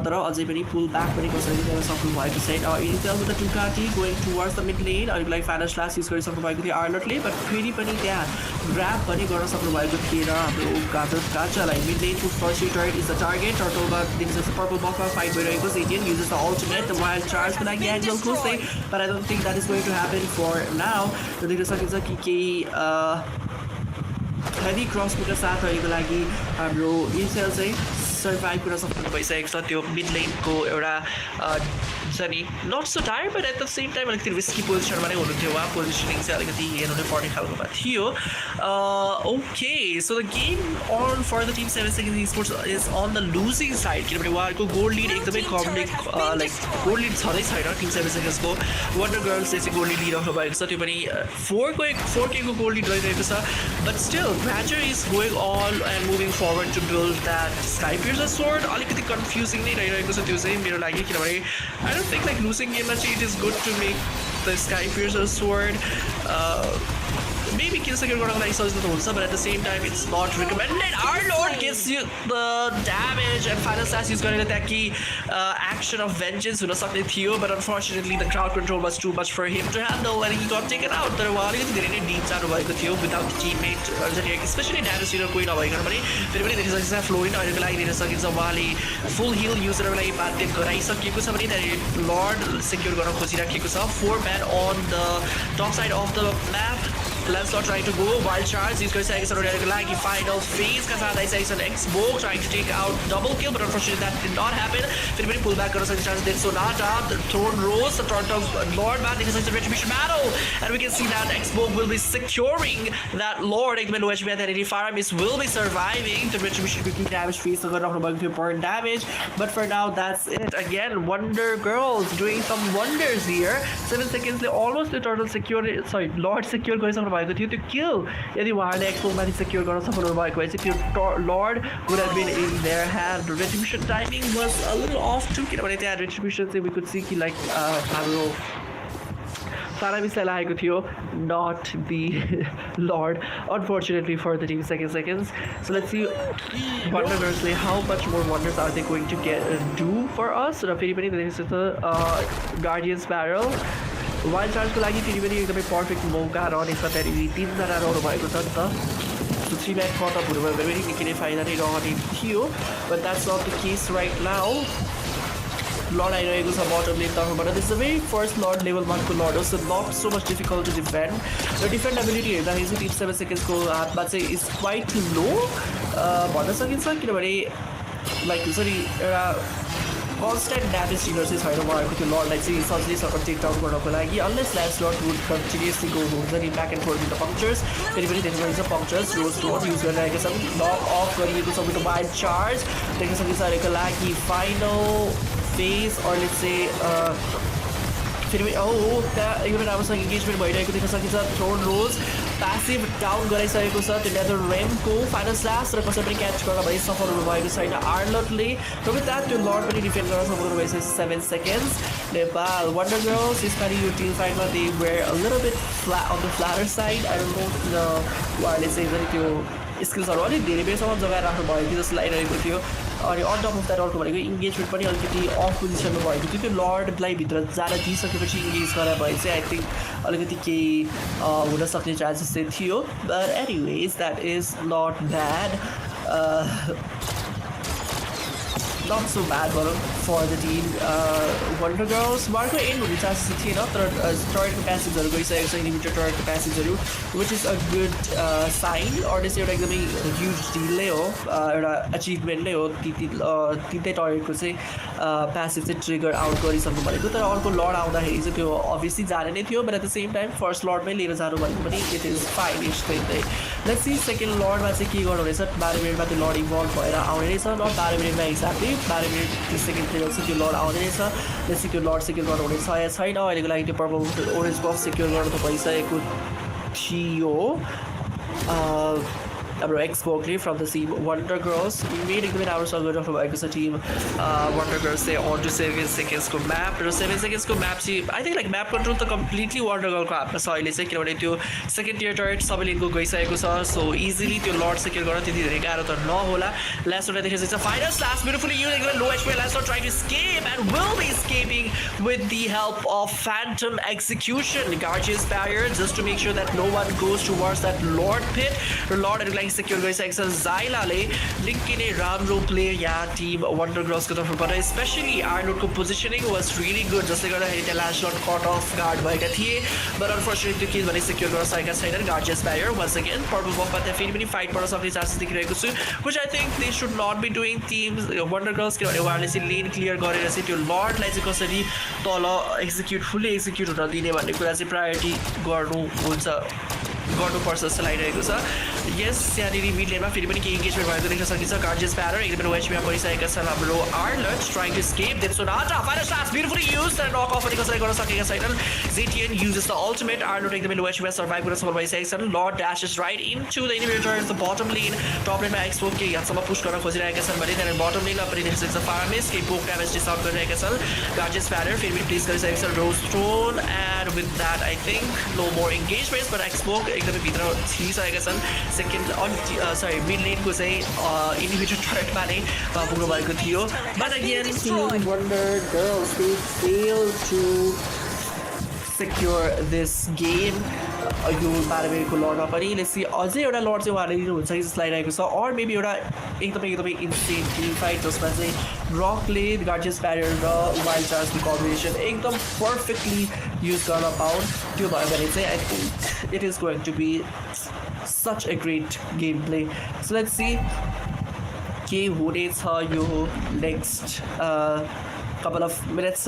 तर अझै पनि पुल ब्याक पनि कसैले गर्न सक्नु भएको छैन इनिसियल विथ द टुकाटी going towards the mid lane अलिक लागि फाइनल स्ल्यास युज गरिसक्नु भएको थियो आर्लटले बट फेरि पनि त्यहाँ ग्राब पनि गर्न सक्नु भएको थिएन हाम्रो काचालाई मिड लेनको first turret is the target टर्टलमा देखिन्छ पर्पल बक्समा फाइट भइरहेको छ एटिएन uses the ultimate the wild चार्जको लागि एङ्गल खोज्दै तर I don't think that is going to happen for now. र देख्न सकिन्छ कि केही हेभी क्रसको साथ रहेको लागि हाम्रो इन्सेल चाहिँ सर्भाइभ गर्न सक्नु भइसकेको छ त्यो मिड लेनको एउटा हुन्छ नि not so tyre but at the same time अलिकति रिस्की पोजिसनमा नै हुनुहुन्थ्यो उहाँ पोजिसनिङ चाहिँ अलिकति हेर्नु पर्ने खालकोमा थियो okay so the game on for the team 7 Second Sports is on the losing side किनभने उहाँहरूको गोल लिड एकदमै कम लाइक गोल लिड छँदै छैन टिम 7 सेकेन्ड्सको वन्डर गर्ल्सले चाहिँ गोल लिड लिइराख्नु भएको छ त्यो पनि 4K को गोल लिड रहिरहेको छ but still Badger is going on and moving forward to build that Sky Piercer sword अलिकति कन्फ्युजिङ नै रहिरहेको छ त्यो चाहिँ मेरो लागि किनभने I don't think like losing game match it is good to make the Sky Piercer sword maybe kill secure गर्नको लागि सजिलो त हुन्छ but at the same time it's not recommended our lord gets you the damage and final slash use गरेर त्यहाँ कि action of vengeance हुन सक्ने थियो but unfortunately the crowd control was too much for him to handle and he got taken out तर उहाँ अलिकति धेरै नै डिप जानुभएको थियो without the teammate especially damage दिएर कोही नभइकन पनि फेरि पनि देख्न सकिन्छ फ्लोइन अहिलेको लागि दिन सकिन्छ उहाँले फुल हिल युजरको लागि बाध्य गराइसकेको छ भने त्यहाँनिर लर्ड सेक्योर गर्न खोजिराखेको छ 4 man on the top side of the map Lancelot trying to go wild charge. These guys are like final phase. Kasada is an X-Bow trying to take out double kill, but unfortunately that did not happen. फिर pull back करो chance then Sonata, the Throne Rose, the Toronto Lord man, this is a retribution battle, and we can see that X-Bow will be securing that Lord. एक मिनट में that any firearms will be surviving. The retribution quickly damage face so not going to burn damage, but for now that's it. Again, Wonder Girls doing some wonders here. 7 seconds almost the turtle secure, sorry, Lord secure गरिसक्नु भएको थियो to kill. यदि उहाँले X-Bow माथि secure गर्न सफल भएको भए चाहिँ त्यो Lord would have been in their hand. The retribution timing was a little off too. किनभने त्यहाँ retribution चाहिँ we could see कि like हाम्रो Saramisलाई लागेको थियो, not the Lord, unfortunately for the team. Seconds. So let's see Wonder Girls play. How much more wonders are they going to do for us? र फेरि पनि this is the Guardian's Barrel. Wild charge को लागि फेरि पनि एकदमै पर्फेक्ट मौका रहनेछ. फेरि 3 जना रहनु भएको छ नि त. So 3 back caught up हुनु भयो भने निकै नै फाइदा नै रहने थियो, but that's not the case right now. Lord आइरहेको छ bottom lane तर्फबाट. This is the very first Lord level 1 को Lord हो, so not so much difficult to defend. The defend ability हेर्दाखेरि चाहिँ Team 7 seconds को हातमा चाहिँ is quite low भन्न सकिन्छ, किनभने like यसरी एउटा constant damage dealer चाहिँ छैन उहाँहरूको त्यो Lordलाई चाहिँ सजिलैसँग टेक डाउन गर्नको लागि, unless Lancelot would continuously go हुन्छ नि back and forth with the punctures. फेरि पनि देख्न सक्नुहुन्छ punctures Rose Stone युज गरिरहेको छ, knock off गरिएको छ with the wild charge. देख्न सकिन्छ अहिलेको लागि final phase, or let's say फेरि त्यहाँ एकदमै राम्रोसँग इन्गेजमेन्ट भइरहेको देख्न सकिन्छ. थ्रोन रोज प्यासिभ डाउन गराइसकेको छ त्यो नेदर रेमको फाइनल स्ल्यास, र कसै पनि क्याच गर्न भने सफल हुनुभएको छैन आर्लटले. र विथ द्याट त्यो लर्ड पनि डिफेन्ड गर्न सफल हुनुभएको छ. 7 seconds. नेपाल वन्डर गर्ल्स यसपालि यो टिम फाइटमा they were a little bit on the flatter side. I don't know उहाँले चाहिँ एकदमै त्यो स्किल्सहरू अलिक धेरै बेरसम्म जोगाएर राख्नु भएको थियो जस्तो लागिरहेको थियो. अनि अन टप अफ द्याट अर्को भनेको इन्गेजमेन्ट पनि अलिकति अफ पोजिसनमा भएको थियो. त्यो लर्डलाई भित्र जान दिइसकेपछि इन्गेज गरेर भए चाहिँ आई थिङ्क अलिकति केही हुन सक्ने चान्सेस चाहिँ थियो. But anyways that is not bad, not so bad for the team. Wonder Girls उहाँहरूको एन्ड हुने चान्सेस थिएन, तर टर्रेटको प्यासेजहरू गइसकेको छ, इनिमिटर टर्रेटको प्यासेजहरू, which is a good sign. Order चाहिँ एउटा एकदमै ह्युज डिल नै हो, एउटा अचिभमेन्ट नै हो. तिनटै टर्रेटको चाहिँ प्यासेज चाहिँ ट्रिगर आउट गरिसक्नु भनेको. तर अर्को लर्ड आउँदाखेरि चाहिँ त्यो अभियसली जाने नै थियो, but at the same time first लर्डमै लिएर जानु भनेको पनि इट इज फाइन इज त्यही. लेट्स सी सेकेन्ड लर्डमा चाहिँ के गर्नु रहेछ. 12 मिनटमा त्यो लर्ड इन्भल्भ भएर आउने रहेछ, न 12 मिनटमा हिसाबले 12 मिनट 30 सेकेन्ड थियो चाहिँ त्यो लर्ड आउने रहेछ. त्यसै त्यो लर्ड सेक्युर गर्नु हुनेछ या छैन अहिलेको लागि. त्यो पर्पल ओरेन्ज बक्स सेक्युर गर्नु त भइसकेको थियो हाम्रो X-Bow from the team Wonder Girls. मेड एकदमै राम्रोसँग गरिराख्नु भएको छ टिम वन्डर गर्ल्स चाहिँ अन टु 7 सेकेन्ड्सको म्याप. र 7 सेकेन्ड्सको म्याप चाहिँ I think like map control त कम्प्लिटली वन्डर गर्लको हातमा छ अहिले चाहिँ, किनभने त्यो सेकेन्ड टियर टर्रेट सबै लिनको गइसकेको छ. सो इजिली त्यो लर्ड सेक्युर गर्न त्यति धेरै गाह्रो त नहोला. Lancelot देखेको छ फाइनल स्ल्यास ब्युटिफुली युज, एकदमै low HP. Lancelot trying to escape and will be escaping with the help of Phantom Execution. Guardian's Barrier just to make sure that no one goes towards that Lord pit. र लर्डहरू लागि सेक्युर गरिसकेको छ जाइलाले. निकै नै राम्रो प्लेयर यहाँ टिम वन्डर गर्ल्सको तर्फबाट. स्पेसली आर्लोडको पोजिसनिङ वाज रियली गुड, जसले गर्दाखेरि त्यहाँ Lancelot कट अफ गार्ड भएका थिए, बट अनफर्चुनेटली त्यो केस भने सेक्युर गर्न सकेका छैनन्. Gorgeous barrier once again purple बफमा त्यहाँ फेरि पनि फाइट पर्न सक्ने चान्सेस देखिरहेको छु, which I think they should not be doing team's Wonder Girls, किनभने उहाँहरूले चाहिँ लेन क्लियर गरेर चाहिँ त्यो लर्डलाई चाहिँ कसरी तल फुल्ली एक्जिक्युट हुन दिने भन्ने कुरा चाहिँ प्रायोरिटी गर्नुपर्छ जस्तो लागिरहेको छ. यस यहाँनिर मिड लेनमा फेरि पनि केही इन्गेजमेन्ट भएको देख्न सकिन्छ. गार्जियस ब्यारियर एकदमै वेचमा परिसकेका छन् हाम्रो Arlott trying to escape them. Sonata final slash beautifully use, तर नक अफ पनि कसरी गर्न सकेका छैनन्. जेटिएन युजेस द अल्टिमेट. आर्लट एकदमै लो एचपीमा सर्भाइभ गर्न सफल भइसकेका छन्. Lord dashes right into the enemy turret the bottom lane. Top लेनमा X-Bow केही हदसम्म पुश गर्न खोजिरहेका छन् भने त्यहाँनिर बटम लेनमा पनि देख्न सक्छ फार्मेस केही पोक ड्यामेज डिस आउट गरिरहेका छन्. गार्जियस ब्यारियर फेरि पनि प्लेस गरिसकेका छन्. Rose Stone and with that I think no more engagements, but X-Bow एकदमै भित्र छिरिसकेका छन्. सेकेन्ड मिड लेनको चाहिँ इन्डिभिजुअल टर्रेटमा नै पुग्नु भएको थियो. But again Wonder Girls they fail to secure this game. यो 12 मिनटको लर्डमा पनि लेट्स अझै एउटा लर्ड चाहिँ उहाँले लिनुहुन्छ कि जस्तो लागिरहेको छ, अर मेबी एउटा एकदमै इन्सेन टिम फाइट जसमा चाहिँ रकले गार्जियस ब्यारियर र वाइल्ड चार्जको कम्बिनेसन एकदम पर्फेक्टली use गर्न पाउन् त्यो भयो भने चाहिँ I think it is going to be such a great gameplay. So let's see के हुनेछ यो next couple of minutes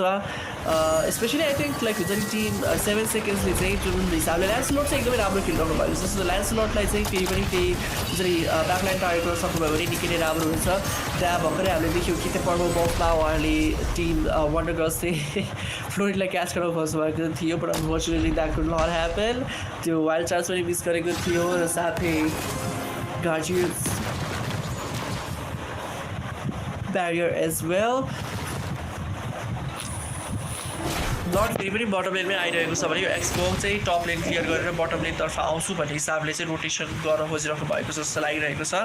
especially I think like हुन्छ नि टिम 7 सेकेन्ड्सले चाहिँ जुन हिसाबले ल्यान्सलट चाहिँ एकदमै राम्रो खेलिरहनु भएको छ जस्तो ल्यान्सलटलाई चाहिँ केही पनि त्यही जसरी ब्याकलाइन टार्गेट गर्न सक्नुभयो भने निकै नै राम्रो हुन्छ त्यहाँ भर्खरै हामीले देख्यौँ कि त्यो पर्व बफमा उहाँहरूले टिम वन्डर गर्ल्स चाहिँ फ्लोरिडलाई क्याच गर्न खोज्नु भएको थियो but unfortunately that could not happen त्यो वाइल्ड चान्स पनि मिस गरेको थियो र साथै guardians barrier as well not फेरि पनि बटम लेनमै आइरहेको छ भने यो एक्सपो चाहिँ टप लेन क्लियर गरेर बटम लेनतर्फ आउँछु भन्ने हिसाबले चाहिँ रोटेसन गर्न खोजिराख्नु भएको जस्तो लागिरहेको छ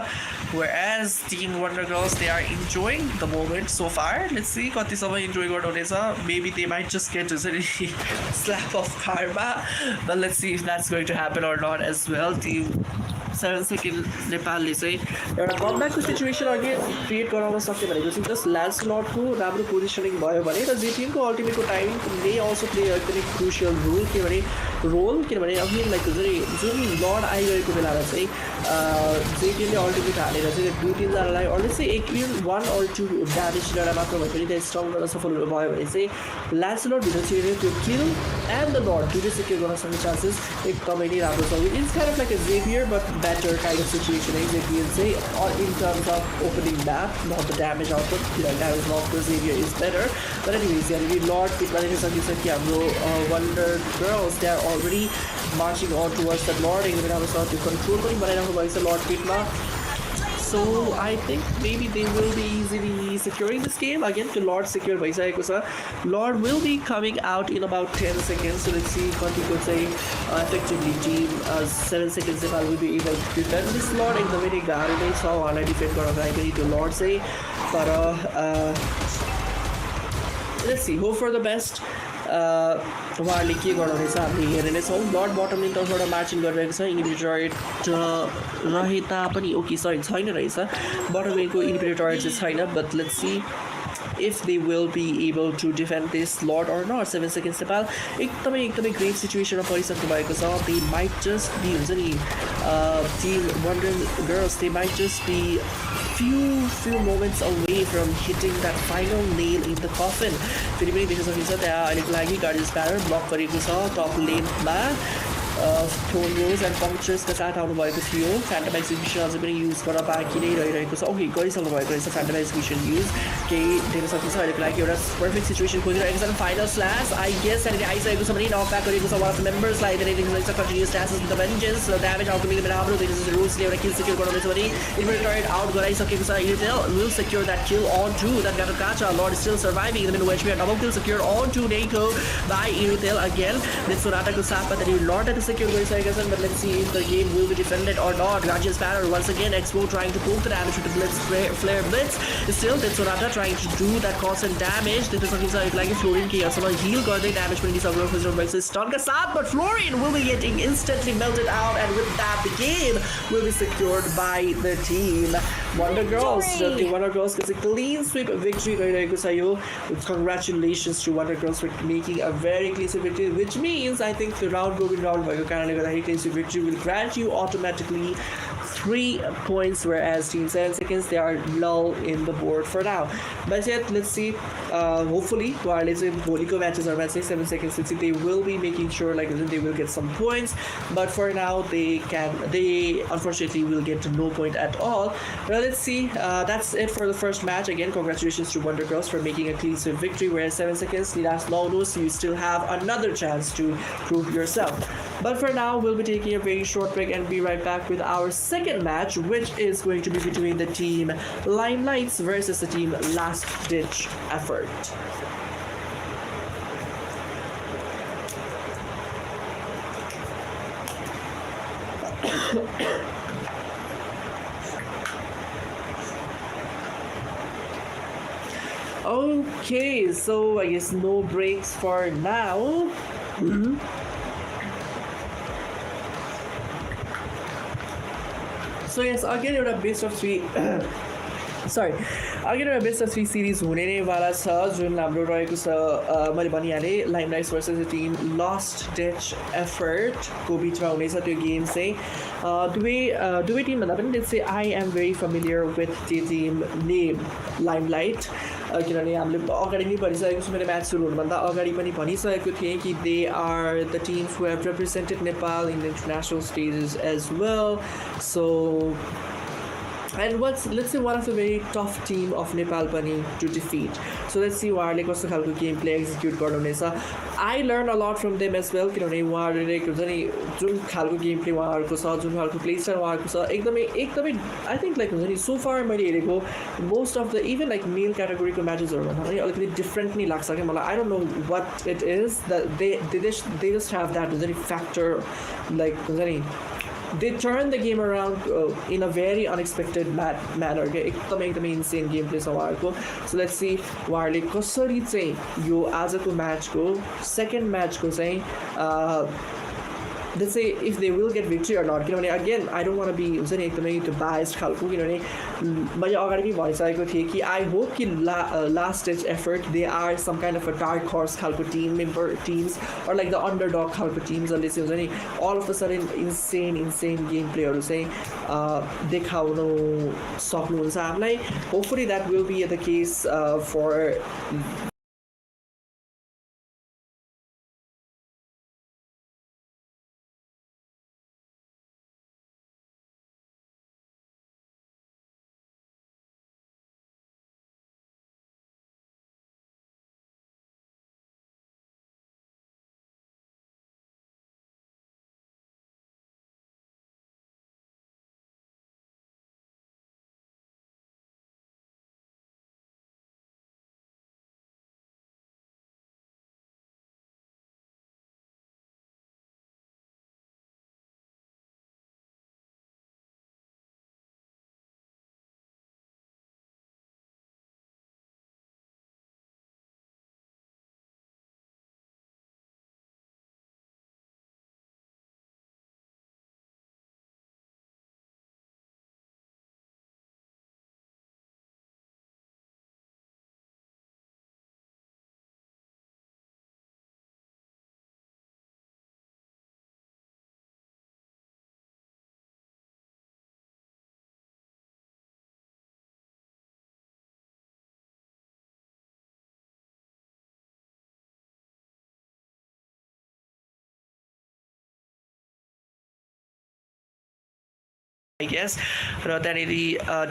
whereas team Wonder Girls they are enjoying the moment so far let's see कतिसम्म इन्जोय गर्नुहुनेछ maybe they might just get slap of karma but let's see if that's going to happen or not as well team 7 Second नेपालले चाहिँ एउटा कमब्याकको सिचुएसन अघि क्रिएट गराउन सक्यो भनेको चाहिँ जस्ट ल्यान्सलटको राम्रो पोजिसनिङ भयो भने र जे टिमको अल्टिमेटको टाइमिङ मे अल्सो प्ले एकदमै क्रुसियल रोल किनभने अघि लाइक जुन लड आइरहेको बेलामा चाहिँ जे टिमले अल्टिमेट हालेर चाहिँ दुई तिनजनालाई अलि चाहिँ एक 1 or 2 ड्यामेज गरेर मात्र भए पनि त्यहाँ स्ट्रङ गर्न सफल भयो भने चाहिँ ल्यान्सलट भित्र छिरेर त्यो किल एन्ड द लड दुइटै सिक्योर गर्न सक्ने चान्सेस एकदमै नै राम्रो छ it's kind of like a Xavier but better kind of situation Xavier say or in terms of opening map not the damage output damage output Xavier is better but anyways yeah Lord people like हाम्रो Wonder Girls they are already marching on towards the Lord even have a to control पनि बनाइराख्नु भएको छ Lord pitमा so I think maybe they will be easily securing this game again to Lord secure भइसकेको छ Lord will be coming out in about 10 seconds so let's see कतिको चाहिँ effectively team 7 seconds Nepal will be able to defend this Lord एकदमै नै गाह्रो नै छ उहाँलाई डिफेन्ड गर्न लागि त्यो Lord चाहिँ तर let's see hope for the best उहाँहरूले के गर्नुहुनेछ हामीले हेर्ने नै छौँ लर्ड बटम लिनतर्फबाट मार्चिङ गरिरहेको छ इन्हिबिटर रहे तापनि ओके सरी छैन रहेछ बटम लिनको इन्हिबिटर चाहिँ छैन but let's C if they will be able to defend this Lord or not 7 seconds Nepal एकदमै great situation मा परिसक्नु भएको छ they might just be हुन्छ नि team Wonder Girls they might just be few moments away from hitting that final nail in the coffin फेरि पनि देख्न सकिन्छ त्यहाँ अहिलेको लागि गार्जियन्स ब्यारर ब्लक गरेको छ टप लेनमा थोन रोज एन्ड पङ्क्चर्सका साथ आउनुभएको थियो फ्यान्टम एक्जिक्युसन अझै पनि युज गर्न बाँकी नै रहिरहेको छ ओके गरिसक्नु भएको रहेछ फ्यान्टम एक्जिक्युसन युज केही देख्न सकिन्छ अहिलेको लागि एउटा पर्फेक्ट सिचुएसन खोजिरहेको छ फाइनल स्ल्यास आई गेस त्यहाँनिर आइसकेको छ भने नक ब्याक गरेको छ वान अफ द मेम्बर्सलाई धेरै देख्न सकिन्छ कन्टिन्युस स्ल्यासेस विथ द भेन्जेन्स र ड्यामेज आउटको निकै राम्रो देख्न रोजले एउटा किल सेक्युर गर्नुहुनेछ भने इन्भर्टेड आउट गराइसकेको छ Intel will secure that kill on to that Gatotkaca lord still surviving in the वेच we double kill secure on to नेको बाई इन्टेल अगेन लेट्स सोनाटाको साथमा त्यहाँनिर लर्ड secure गरिसकेका छन् but let's see if the game will be defended or not Guardian's Banner once again Expo trying to poke the damage with the Blitz Flare Blitz still then Sonata trying to do that constant damage देख्न सकिन्छ एक लागि फ्लोरिन के यहाँसम्म हिल गर्दै damage पनि दिइसक्नु खोजिरहनु भएको छ स्टनका साथ but Florin will be getting instantly melted out and with that the game will be secured by the team Wonder Girls the Wonder Girls gets a clean sweep victory गरिरहेको छ यो congratulations to Wonder Girls for making a very clean sweep victory which means I think the round robin round भएको कारणले गर्दाखेरि clean sweep victory will grant you automatically 3 points whereas team 7 seconds they are null in the board for now but yet let's see hopefully उहाँहरूले चाहिँ भोलिको म्याचेसहरूमा चाहिँ 7 seconds they will be making sure like they will get some points but for now they unfortunately will get no point at all well let's see that's it for the first match again congratulations to Wonder Girls for making a clean sweep victory whereas 7 seconds Nidas Launus you still have another chance to prove yourself but for now we'll be taking a very short break and be right back with our second match which is going to be between the team Limelights versus the team Last Ditch Effort Okay, so I guess no breaks for now. So yes, again एउटा best of 3 सरी अघि एउटा बेस्ट अफ 3 सिरिज हुने नै वाला छ जुन हाम्रो रहेको छ मैले भनिहालेँ Limelights versus the team last Ditch एफर्टको बिचमा हुनेछ त्यो गेम चाहिँ दुवै टिमभन्दा पनि let's say I am very familiar with त्यो टिम नेम लाइमलाइट किनभने हामीले अगाडि नै भनिसकेको छु मैले म्याच सुरु हुनुभन्दा अगाडि पनि भनिसकेको थिएँ कि they are the teams who have represented Nepal in the international stages as well so and let's say one of the very tough team of Nepal pani to defeat. So let's see उहाँहरूले कस्तो खालको गेम प्ले एक्जिक्युट गर्नुहुनेछ. I learned a lot from them as well किनभने उहाँहरूले हुन्छ नि जुन खालको गेम प्ले उहाँहरूको छ जुन खालको प्ले स्टाइल उहाँहरूको छ एकदमै आई थिङ्क लाइक हुन्छ नि सो फार मैले हेरेको most of the even like male क्याटेगोरीको म्याचेसहरूभन्दा पनि अलिकति डिफ्रेन्ट नै लाग्छ क्या मलाई. I don't know what it is they just have that हुन्छ नि फ्याक्टर लाइक हुन्छ नि they turn the game around in a very unexpected manner. एकदमै insane game play छ उहाँहरूको. So let's see उहाँहरूले कसरी चाहिँ यो आजको म्याचको सेकेन्ड म्याचको चाहिँ let's say if they will get victory or not किनभने again I don't want to be हुन्छ नि एकदमै त्यो biased खालको किनभने मैले अगाडि पनि भनिसकेको थिएँ कि I hope कि last ditch effort they are some kind of a dark horse खालको teams or like the underdog खालको teams जसले चाहिँ हुन्छ नि all of a sudden insane game playहरू चाहिँ देखाउनु सक्नुहुन्छ हामीलाई. Hopefully that will be the case for I guess र त्यहाँनिर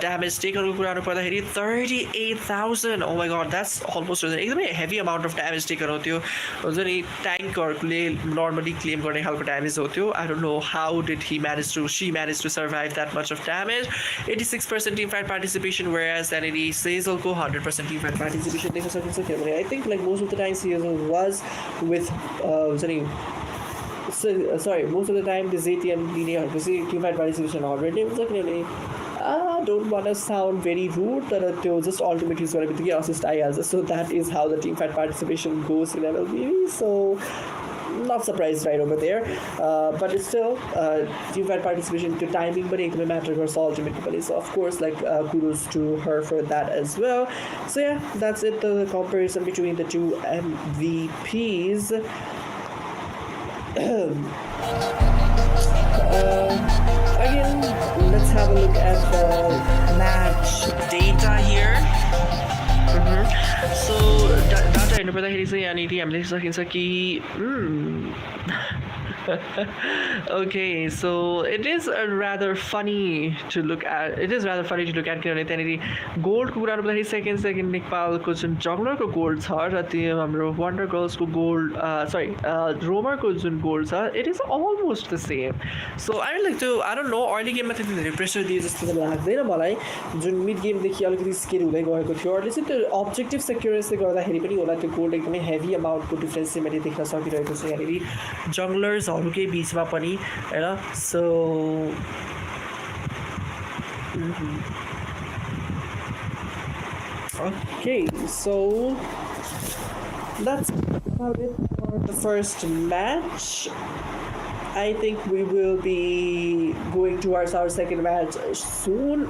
ड्यामेज टेकरको कुरा गर्नुपर्दाखेरि 38,000 oh my god that's almost एकदमै heavy amount of damage taker हो त्यो हुन्छ नि ट्याङ्कहरूले नर्मली क्लेम गर्ने खालको ड्यामेज हो त्यो. I don't know how did she manage to survive that much of damage. 86% team fight participation whereas त्यहाँनिर सेजलको 100% टिम फाइट पार्टिसिपेसन देख्न सकिन्छ किनभने I think like most of the time Sejal was with हुन्छ नि most of the time the ZTM लिनेहरूको चाहिँ टिम फाइट पार्टिसिपेसन 100 नै हुन्छ किनभने don't want to sound very rude तर त्यो जस्ट अल्टिमेट युज गरे बित्तिकै असिस्ट आइहाल्छ. So that is how the team fight participation goes in MLBB. सो not surprised right over there, but it's still team fight participation to timing but एकदमै म्याटर गर्छ ultimately पनि. So of course like kudos to her for that as well. So yeah, that's it, the comparison between the two MVPs. Again, let's have a look at the match data here. So data हेर्नुपर्दाखेरि चाहिँ यहाँनिर हामीले सकिन्छ कि okay, so it is rather funny to look at. किनभने त्यहाँनिर गोल्डको कुरा गर्दाखेरि सेकेन्ड नेपालको जुन जङ्गलरको गोल्ड छ र त्यो हाम्रो वन्डर गर्ल्सको गोल्ड रोमरको जुन गोल्ड छ it is almost the same. So I like त्यो आई डोन्ट नो अर्ली गेममा त्यति धेरै प्रेसर दिए जस्तो त लाग्दैन मलाई. जुन मिड गेमदेखि अलिकति स्केल हुँदै गएको थियो अरूले चाहिँ त्यो अब्जेक्टिभ सेक्युरेन्सले गर्दाखेरि पनि होला त्यो गोल्ड एकदमै हेभी अमाउन्टको डिफ्रेन्स चाहिँ मैले देख्न सकिरहेको छु यहाँनिर जङ्गलर्सहरूकै बिचमा पनि होइन. So okay, so that's about it for the first match. I think we will be going towards our second match soon.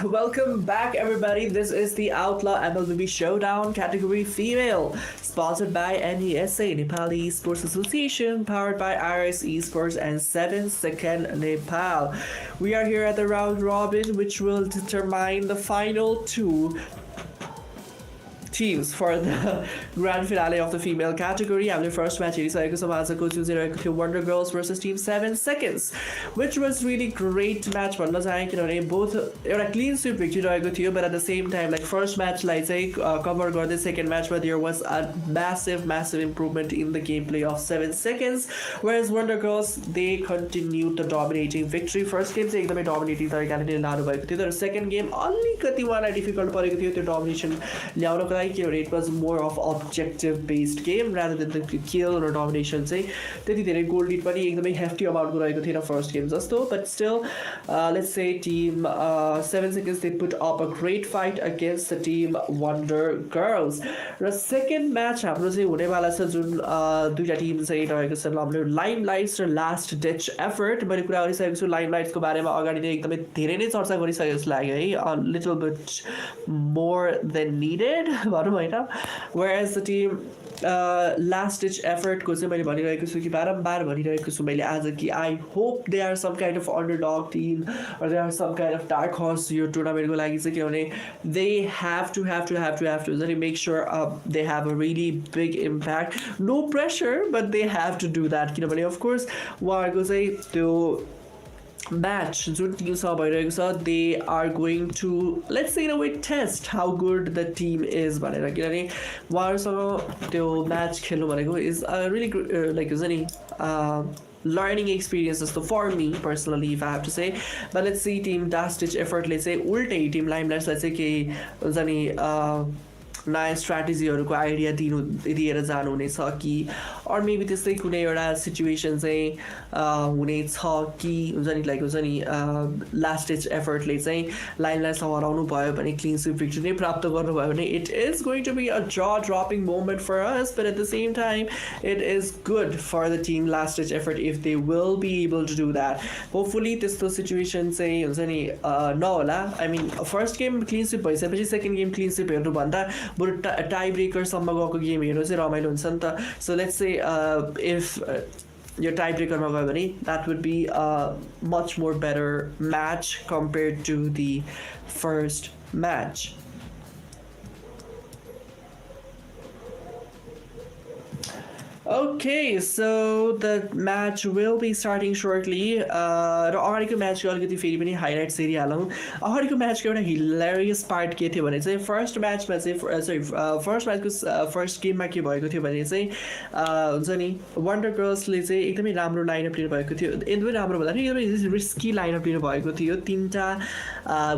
welcome back everybody. This is the Outlaw Mlbb Showdown category female, sponsored by NESA, Nepal Esports Association, powered by Iris Esports and 7 Second Nepal. We are here at the round robin, which will determine the final two teams for the grand finale of the female category. Our first match is Wonder Girls versus Team 7 Seconds, which was really great match. Both a clean sweep victory, but at the same time, like first match, like cover got the second match, but there was a massive improvement in the gameplay of 7 Seconds, whereas Wonder Girls, they continued the dominating victory. First game say एकदमै dominating तरिकाले लानु भएको थियो, तर second game अलिकति उहाँलाई difficult परेको थियो त्यो domination ल्याउनको लागि, किनभने it was more of objective based game rather than the kill or domination चाहिँ त्यति धेरै goal lead पनि एकदमै hefty amount को रहेको थिएन first game जस्तो. But still, let's say team 7 Seconds, they put up a great fight against the team Wonder Girls. र second match हाम्रो चाहिँ हुनेवाला छ जुन दुईटा टिम चाहिँ रहेको छ हाम्रो Limelights र Last Ditch Effort. मैले कुरा गरिसकेको छु Limelights को बारेमा अगाडि नै एकदमै धेरै नै चर्चा गरिसकेको जस्तो लाग्यो है, a little bit more than needed भनौँ हैन. Whereas the team Last Ditch Effort को चाहिँ मैले भनिरहेको छु कि बारम्बार भनिरहेको छु मैले आज कि I hope they are some kind of underdog team or they are some kind of dark horse यो टुर्नामेन्टको लागि चाहिँ, किनभने they have to make sure they have a really big impact. No pressure, but they have to do that, किनभने of course उहाँहरूको चाहिँ त्यो match जुन टिमसँग भइरहेको छ, they are going to, let's say in a way, test how good the team is भनेर, किनभने उहाँहरूसँग त्यो म्याच खेल्नु भनेको is a really like हुन्छ नि learning experience जस्तो for me personally if I have to say. But let's see team Last Ditch Effort ले चाहिँ उल्टै टिम लाइमलाइट्सलाई चाहिँ केही हुन्छ नि नयाँ स्ट्राटेजीहरूको आइडिया दिएर जानुहुनेछ कि अर मेबी त्यस्तै कुनै एउटा सिचुएसन चाहिँ हुनेछ कि हुन्छ नि, लाइक हुन्छ नि लास्ट डिच एफर्टले चाहिँ लाइमलाइट्सलाई हराउनु भयो भने क्लिन स्विप भिक्ट्री नै प्राप्त गर्नुभयो भने it is going to be a jaw dropping moment for us, but at the same time it is good for the team last ditch effort if they will be able to do that. Hopefully त्यस्तो सिचुएसन चाहिँ हुन्छ नि नहोला. I mean first game clean sweep भइसकेपछि सेकेन्ड गेम क्लिन स्विप हेर्नुभन्दा बरु टाई ब्रेकरसम्म गएको गेम हेर्नु चाहिँ रमाइलो हुन्छ नि त. सो लेट्स से इफ यो टाई ब्रेकरमा गयो भने that would be a much more better match compared to the first match. Okay, so the match will be starting shortly. र अगाडिको म्याचको अलिकति फेरि पनि हाइलाइट्स हेरिहालौँ. अगाडिको म्याचको एउटा हिलेरियस पार्ट के थियो भने चाहिँ फर्स्ट म्याचमा चाहिँ फर्स्ट म्याचको फर्स्ट गेममा के भएको थियो भने चाहिँ हुन्छ नि वन्डर गर्ल्सले चाहिँ एकदमै राम्रो लाइनअप लिनु भएको थियो. एकदमै राम्रो भन्दा पनि एकदमै रिस्की लाइनअप लिनु भएको थियो, 3टा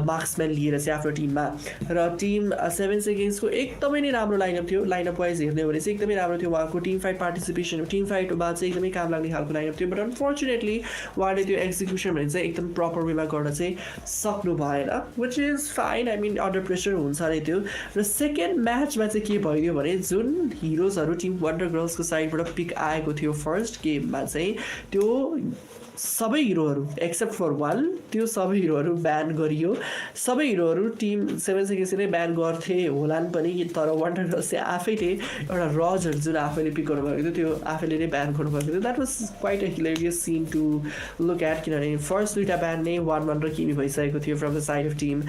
मार्क्सम्यान लिएर चाहिँ आफ्नो टिममा. र टिम 7 सेकेन्ड्सको एकदमै नै राम्रो लाइनअप थियो. लाइनअप वाइज हेर्ने भने चाहिँ एकदमै राम्रो थियो. उहाँको टिम फाइट टिम फाइटमा चाहिँ एकदमै काम लाग्ने खालको लाइनअप थियो, बट अनफर्चुनेटली उहाँले त्यो एक्जिक्युसन भने चाहिँ एकदम प्रपर वेमा गर्न चाहिँ सक्नु भएन, which is fine. I mean under pressure हुन्छ नै त्यो. र सेकेन्ड म्याचमा चाहिँ के भयो भने जुन हिरोजहरू टिम वन्डर गर्ल्सको साइडबाट पिक आएको थियो फर्स्ट गेममा चाहिँ त्यो सबै हिरोहरू एक्सेप्ट फर वान, त्यो सबै हिरोहरू ब्यान गरियो. सबै हिरोहरू टिम 7 सेकेन्ड्सले नै ब्यान गर्थे होलान् पनि, तर वन्डर गर्ल्स चाहिँ आफैले एउटा रजर जुन आफैले पिक गर्नुभएको थियो त्यो आफैले नै ब्यान गर्नुभएको थियो. That was quite a hilarious scene to look at, किनभने फर्स्ट दुईवटा ब्यान नै 1-1 र किमी भइसकेको थियो from the side of team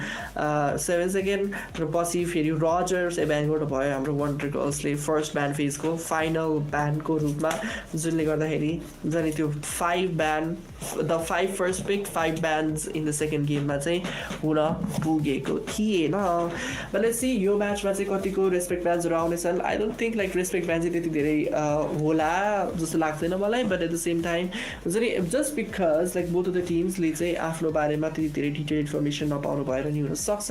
7 second, र पछि फेरि रजर चाहिँ ब्यान गर्नुभयो हाम्रो वन्डर गर्ल्सले फर्स्ट ब्यान फेजको फाइनल ब्यानको रूपमा, जुनले गर्दाखेरि जनि त्यो 5 ब्यान the 5 first pick 5 bans in the second game मा चाहिँ हुन पुगेको थिएन. But let's see यो म्याचमा चाहिँ कतिको रेस्पेक्ट ब्यान्सहरू आउनेछन्. I don't think like respect bans चाहिँ त्यति धेरै होला जस्तो लाग्दैन मलाई, but at the same time हुन्छ नि just because like both of the टिम्सले चाहिँ आफ्नो बारेमा त्यति धेरै डिटेल इन्फर्मेसन नपाउनु भएर नि हुनसक्छ.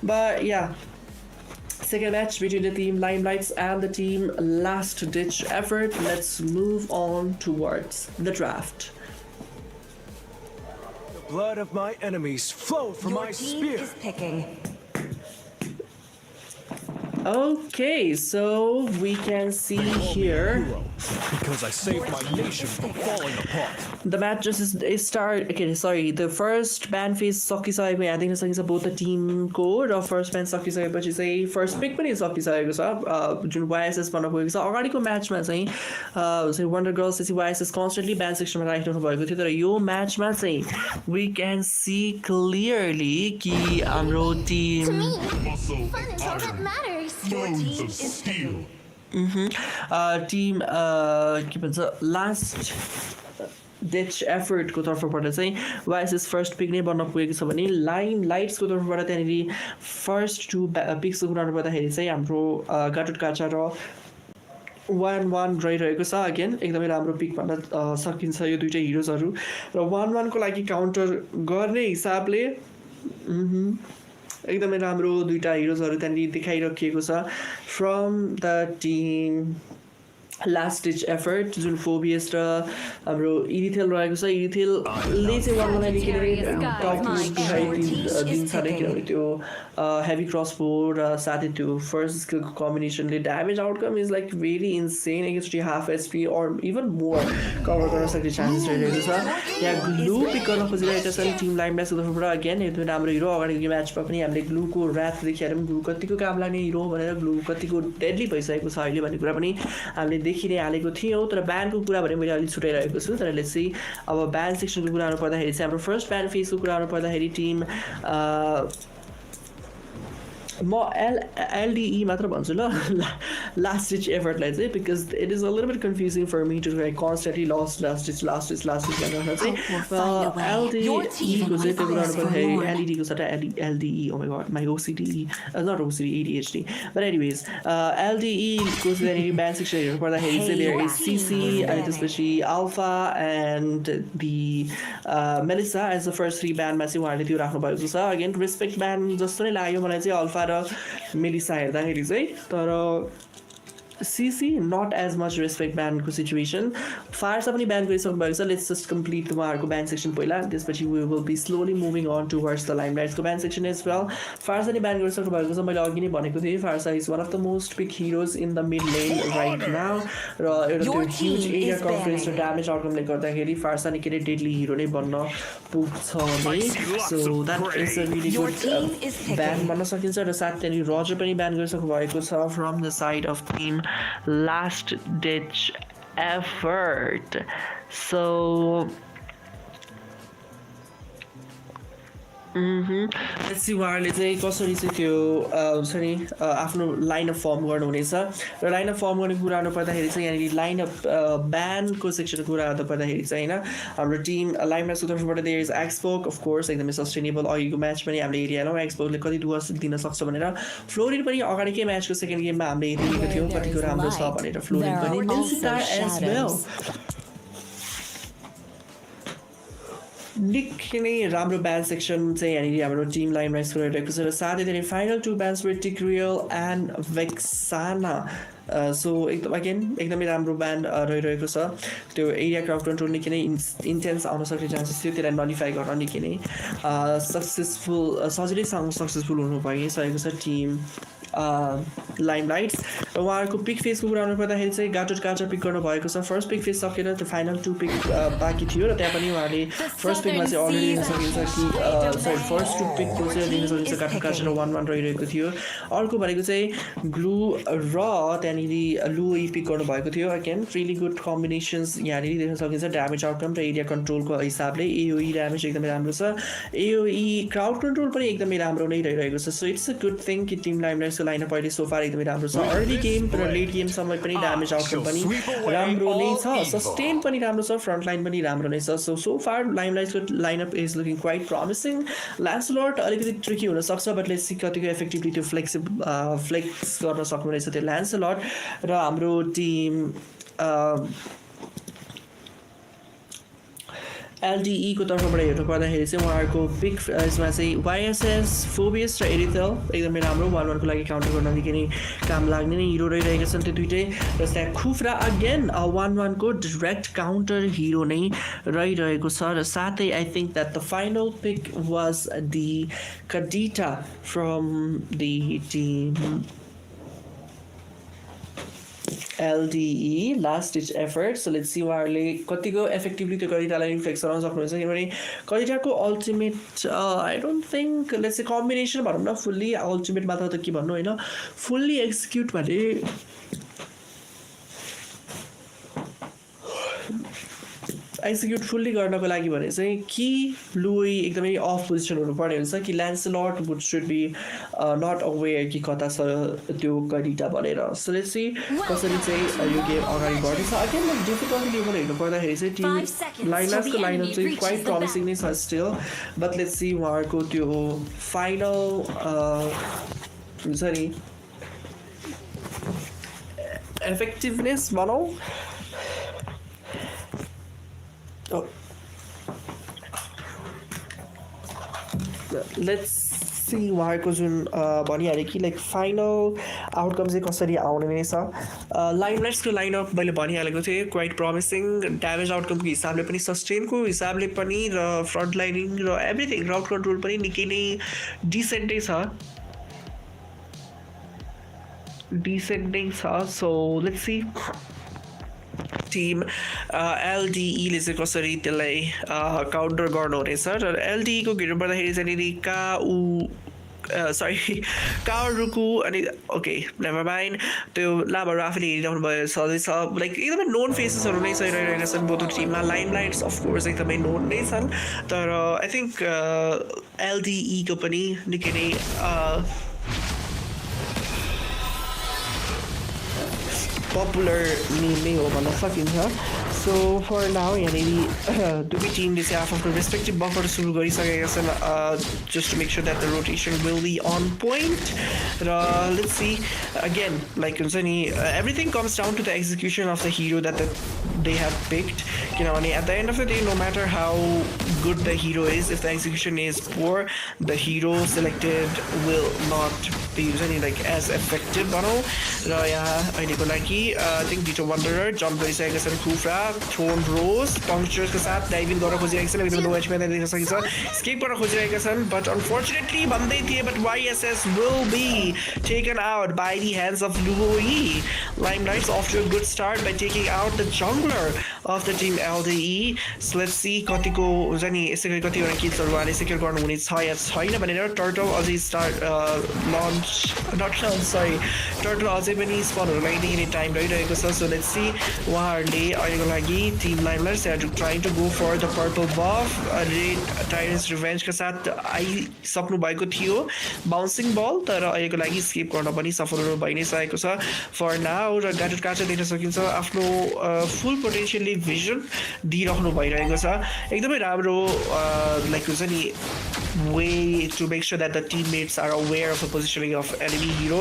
But yeah second match between the team Limelights and the team Last Ditch Effort. Let's move on towards the draft. The blood of my enemies flow from my spear. Your team is picking. Okay, so we can see here Because I saved my nation from falling apart. the match just is start. Okay, sorry. The first ban phase सकिसकेको यहाँ देख्न सकिन्छ both the team को र first ban सकिसकेपछि चाहिँ first pick पनि सकिसकेको छ जुन YSS बन्न पुगेको छ अगाडिको म्याचमा चाहिँ वन्डर गर्ल्स चाहिँ YSS कन्स्टेन्टली ban सेक्सनमा राखिरहनु भएको थियो तर यो म्याचमा चाहिँ we can see clearly कि हाम्रो team Muscle and iron. Loads of steel. Team के भन्छ लास्ट डिच एफर्टको तर्फबाट चाहिँ YSS फर्स्ट पिक नै बन्न पुगेको छ भने लाइम लाइट्सको तर्फबाट त्यहाँनिर फर्स्ट टु पिक्सको कुरा गर्नुपर्दाखेरि चाहिँ हाम्रो गाटुट काचा र 1-1 रहिरहेको छ अगेन एकदमै राम्रो पिक भन्न सकिन्छ यो दुईटै हिरोजहरू र 1-1 को लागि काउन्टर गर्ने हिसाबले एकदमै राम्रो दुईटा हिरोजहरू त्यहाँनिर देखाइराखिएको छ from the team last ditch effort जुन फोबियस र हाम्रो इरिथेल रहेको छ इरिथेलले चाहिँ वानलाई निकै टप दिन्छ नै किनभने त्यो हेभी क्रसबो र साथै त्यो फर्स्ट स्किलको कम्बिनेसनले damage outcome is like very insane against half HP or even more cover गर्न सक्ने चान्सेस रहिरहेको छ यहाँ ग्लु पिक गर्न खोजिरहेको छ टिम लाइमलाइट्सको तर्फबाट अगेन एकदमै राम्रो हिरो अगाडिको म्याचमा पनि हामीले ग्लुको ऱ्याथ देखेर ग्लु कतिको काम लाग्ने हिरो भनेर ग्लु कतिको डेडली भइसकेको छ अहिले भन्ने कुरा पनि हामीले देखिने हालेको थियौँ तर ब्यानको कुरा भने मैले अलिक छुटाइरहेको छु तर लेट्स सी अब ब्यान सेक्सनको कुरा गर्नु पर्दाखेरि चाहिँ हाम्रो फर्स्ट ब्यान फेजको कुरा गर्नु पर्दाखेरि टिम म एलडिई मात्र भन्छु ल लास्ट डिच एफर्टलाई चाहिँ because it is a little bit confusing for me to constantly last ditch भनेर चाहिँ एलडिईको चाहिँ त्यो कुरा गर्नुपर्दाखेरि एलइडीको सट्टा LDE oh my God my OCD not OCD ADHD but anyways एलडिईको चाहिँ ब्यान सेक्सन हेर्नु पर्दाखेरि चाहिँ देयर इज सिसी अनि त्यसपछि Alpha and the Melissa as the first 3 ब्यान्डमा चाहिँ उहाँहरूले त्यो राख्नु भएको छ अगेन रेस्पेक्ट ब्यान्ड जस्तो नै लाग्यो मलाई चाहिँ अल्फा र मेलिसा हेर्दाखेरि चाहिँ तर CC not as much respect ब्यान्डको सिचुएसन फार्सा पनि ब्यान गरिसक्नु भएको छ लेट्स जस्ट कम्प्लिट उहाँहरूको ब्यान सेक्सन पहिला त्यसपछि we will be slowly moving on towards the लाइमलाइट्सको ban section as well Pharsa नै ब्यान गरिसक्नु भएको छ मैले अघि नै भनेको थिएँ Pharsa is one of the most big heroes in the mid lane right now र एउटा त्यो ह्युज एरिया कभरेज र ड्यामेज आउटकमले गर्दाखेरि फार्सा निकै नै डेडली हिरो नै बन्न पुग्छ नै so that is a really good ban भन्न सकिन्छ र साथ त्यहाँनिर रजर पनि ब्यान गरिसक्नु भएको छ from the side of team last ditch effort so let's see उहाँहरूले चाहिँ कसरी चाहिँ त्यो हुन्छ नि आफ्नो लाइनअप फर्म गर्नुहुनेछ र लाइनअप फर्म गर्ने कुरा गर्नुपर्दाखेरि चाहिँ यहाँनिर लाइनअप ब्यानको सेक्सनको कुरा गर्नुपर्दाखेरि चाहिँ होइन हाम्रो टिम लाइमलाइट्सको तर्फबाट देयर इज एक्सपोक अफकोर्स एकदमै सस्टेनेबल अघिको म्याच पनि हामीले हेरिहालौँ एक्सपोकले कति दुःख दिन सक्छ भनेर फ्लोरिन पनि अगाडिकै म्याचको सेकेन्ड गेममा हामीले हेरिरहेको थियौँ कतिको राम्रो छ भनेर फ्लोरिन पनि निकै नै राम्रो ब्यान्ड सेक्सन चाहिँ यहाँनिर हाम्रो टिम लाइमलाइट्सको रहेको छ र साथै त्यहाँनिर फाइनल 2 ब्यान्ड्स विथ टिक्रियल एन्ड भेक्साना सो एकदम अगेन एकदमै राम्रो ब्यान्ड रहिरहेको छ त्यो एरिया क्राउड कन्ट्रोल निकै नै इन्टेन्स आउन सक्ने चान्सेस थियो त्यसलाई नलिफाई गर्न निकै नै सक्सेसफुल सजिलैसँग सक्सेसफुल हुनु भइसकेको छ टिम लाइमलाइट्स र उहाँहरूको पिक फेजको कुरा गर्नुपर्दाखेरि चाहिँ गाटोट काचा पिक गर्नु भएको छ फर्स्ट पिक फेज सकेर त्यो फाइनल 2 पिक बाँकी थियो र त्यहाँ पनि उहाँले फर्स्ट पिकमा चाहिँ अलरेडी दिन सकिन्छ कि सरी फर्स्ट 2 पिकको चाहिँ दिन सकिन्छ गाटोट काचा र 1-1 रहिरहेको थियो अर्को भनेको चाहिँ ग्लु र त्यहाँनिर लुई पिक गर्नु भएको थियो अगेन रियली गुड कम्बिनेसन्स यहाँनिर देख्न सकिन्छ ड्यामेज आउटकम र एरिया कन्ट्रोलको हिसाबले एओई ड्यामेज एकदमै राम्रो छ एओई क्राउड कन्ट्रोल पनि एकदमै राम्रो नै रहिरहेको छ so it's a good thing कि टिम लाइमलाइट्सको लाइनअप अहिले सोफार एकदमै राम्रो छ अर्ली गेम र लेट गेमसम्म पनि ड्यामेज आउटकम पनि राम्रो नै छ सस्टेन पनि राम्रो छ फ्रन्ट लाइन पनि राम्रो नै छ सो फार लाइमलाइट्सको lineup is looking quite promising Lancelot अलिकति ट्रिकी हुनसक्छ बट लेट्स सी कतिको इफेक्टिभली त्यो फ्लेक्स गर्न सक्नु रहेछ त्यो ल्यान्सलट र हाम्रो टिम एलडिईको तर्फबाट हेर्नु पर्दाखेरि चाहिँ उहाँहरूको पिक यसमा चाहिँ वाइएसएस फोबियस र एरिथेल एकदमै राम्रो 1-1 को लागि काउन्टर गर्न निकै नै काम लाग्ने नै हिरो रहिरहेका छन् त्यो दुइटै र त्यहाँ खुफ्रा अगेन 1-1 को डाइरेक्ट काउन्टर हिरो नै रहिरहेको छ र साथै I think that the final pick was the Kadita from the team LDE last ditch effort. So let's see उहाँहरूले कतिको effectively त्यो गरिटालाई इन्फ्लेक्ट गराउन सक्नुहुन्छ किनभने गरिटाको ultimate I don't think let's say combination भनौँ न fully ultimate मात्र त के भन्नु हैन fully execute भने एक्जिक्युट फुल्ली गर्नको लागि भने चाहिँ कि लुई एकदमै अफ पोजिसन हुनुपर्ने हुन्छ कि Lancelot would should be not aware कि कता छ त्यो गरिटा भनेर सो लेट्स सी कसरी चाहिँ यो गेम अगाडि बढ्दैछ अगेन लाइक डिफिकल्टी लेभल हेर्नु पर्दाखेरि चाहिँ टिम लाइनअपको लाइनअप चाहिँ क्वाइट प्रमिसिङ नै छ स्टिल बट लेट्स सी उहाँहरूको त्यो फाइनल हुन्छ नि एफेक्टिभनेस भनौँ लेट्स सी उहाँहरूको जुन भनिहालेँ कि लाइक फाइनल आउटकम चाहिँ कसरी आउने नै छ लाइमलाइट्सको लाइनअप मैले भनिहालेको थिएँ क्वाइट प्रमिसिङ ड्यामेज आउटकमको हिसाबले पनि सस्टेनको हिसाबले पनि र फ्रन्ट लाइनिङ र एभ्रिथिङ राउट कन्ट्रोल पनि निकै नै डिसेन्टै छ सो लेट्स सी टिम एलडिईले चाहिँ कसरी त्यसलाई काउन्टर गर्नुहुनेछ र एलडिईको हेर्नु पर्दाखेरि चाहिँ सरी कारुकु अनि ओके नेभर माइन्ड त्यो लामहरू आफैले हेरिरहनु भयो सधैँ छ लाइक एकदमै नोन फेसेसहरू नै रहिरहेका छन् बोथ टिममा लाइमलाइट्स अफकोर्स एकदमै नोन नै छन् तर आई थिङ्क एलडिईको पनि निकै नै पपुलर नेम नै हो भन्न सकिन्छ सो फर नाउ यहाँनिर दुवै टिमले चाहिँ आफ्नो रेस्पेक्टिभ बफर सुरु गरिसकेका छन् just to make sure that the rotation will be on point र लेट्स सी अगेन लाइक हुन्छ नि everything comes down to the execution of the hero that they have picked किनभने at the end of the day no matter how good the hero is if the execution is poor the hero selected will not be like as effective भनौँ र यहाँ अहिलेको लागि I think Dito Wanderer jump गरिसकेका छन् कुफ्रा थ्रोन रोज पङ्क्चर्सको साथ डाइभिङ गर्न खोजिरहेका छन् एकदमै लो एचपी देख्न सकिन्छ स्केप गर्न खोजिरहेका छन् बट अनफोर्चुनेटली भन्दै थिए but YSS will be taken out by the hands of Luoi Limelights off to a good start by taking out the jungler of the team LDE so let's see कतिको हुन्छ नि यसै गरी कतिवटा किल्सहरू उहाँले सेक्युर गर्नुहुने छ या छैन भनेर टर्टल अझै स्टार्ट टर्टल अझै पनि स्पनहरू लगाइदिने टाइम रहिरहेको छ सो लेट्स सी उहाँहरूले अहिलेको लागि team Limelights they are trying to go for the purple buff red tyrant's रिभेन्जका साथ आइसक्नु भएको थियो बाउन्सिङ बल तर अहिलेको लागि स्केप गर्न पनि सफल भइ नै सकेको छ फर नाउ र गाटो काटो देख्न सकिन्छ आफ्नो फुल पोटेन्सियली भिजन दिइराख्नु भइरहेको छ एकदमै राम्रो लाइक हुन्छ नि way to make sure that the teammates are aware of the positioning of enemy hero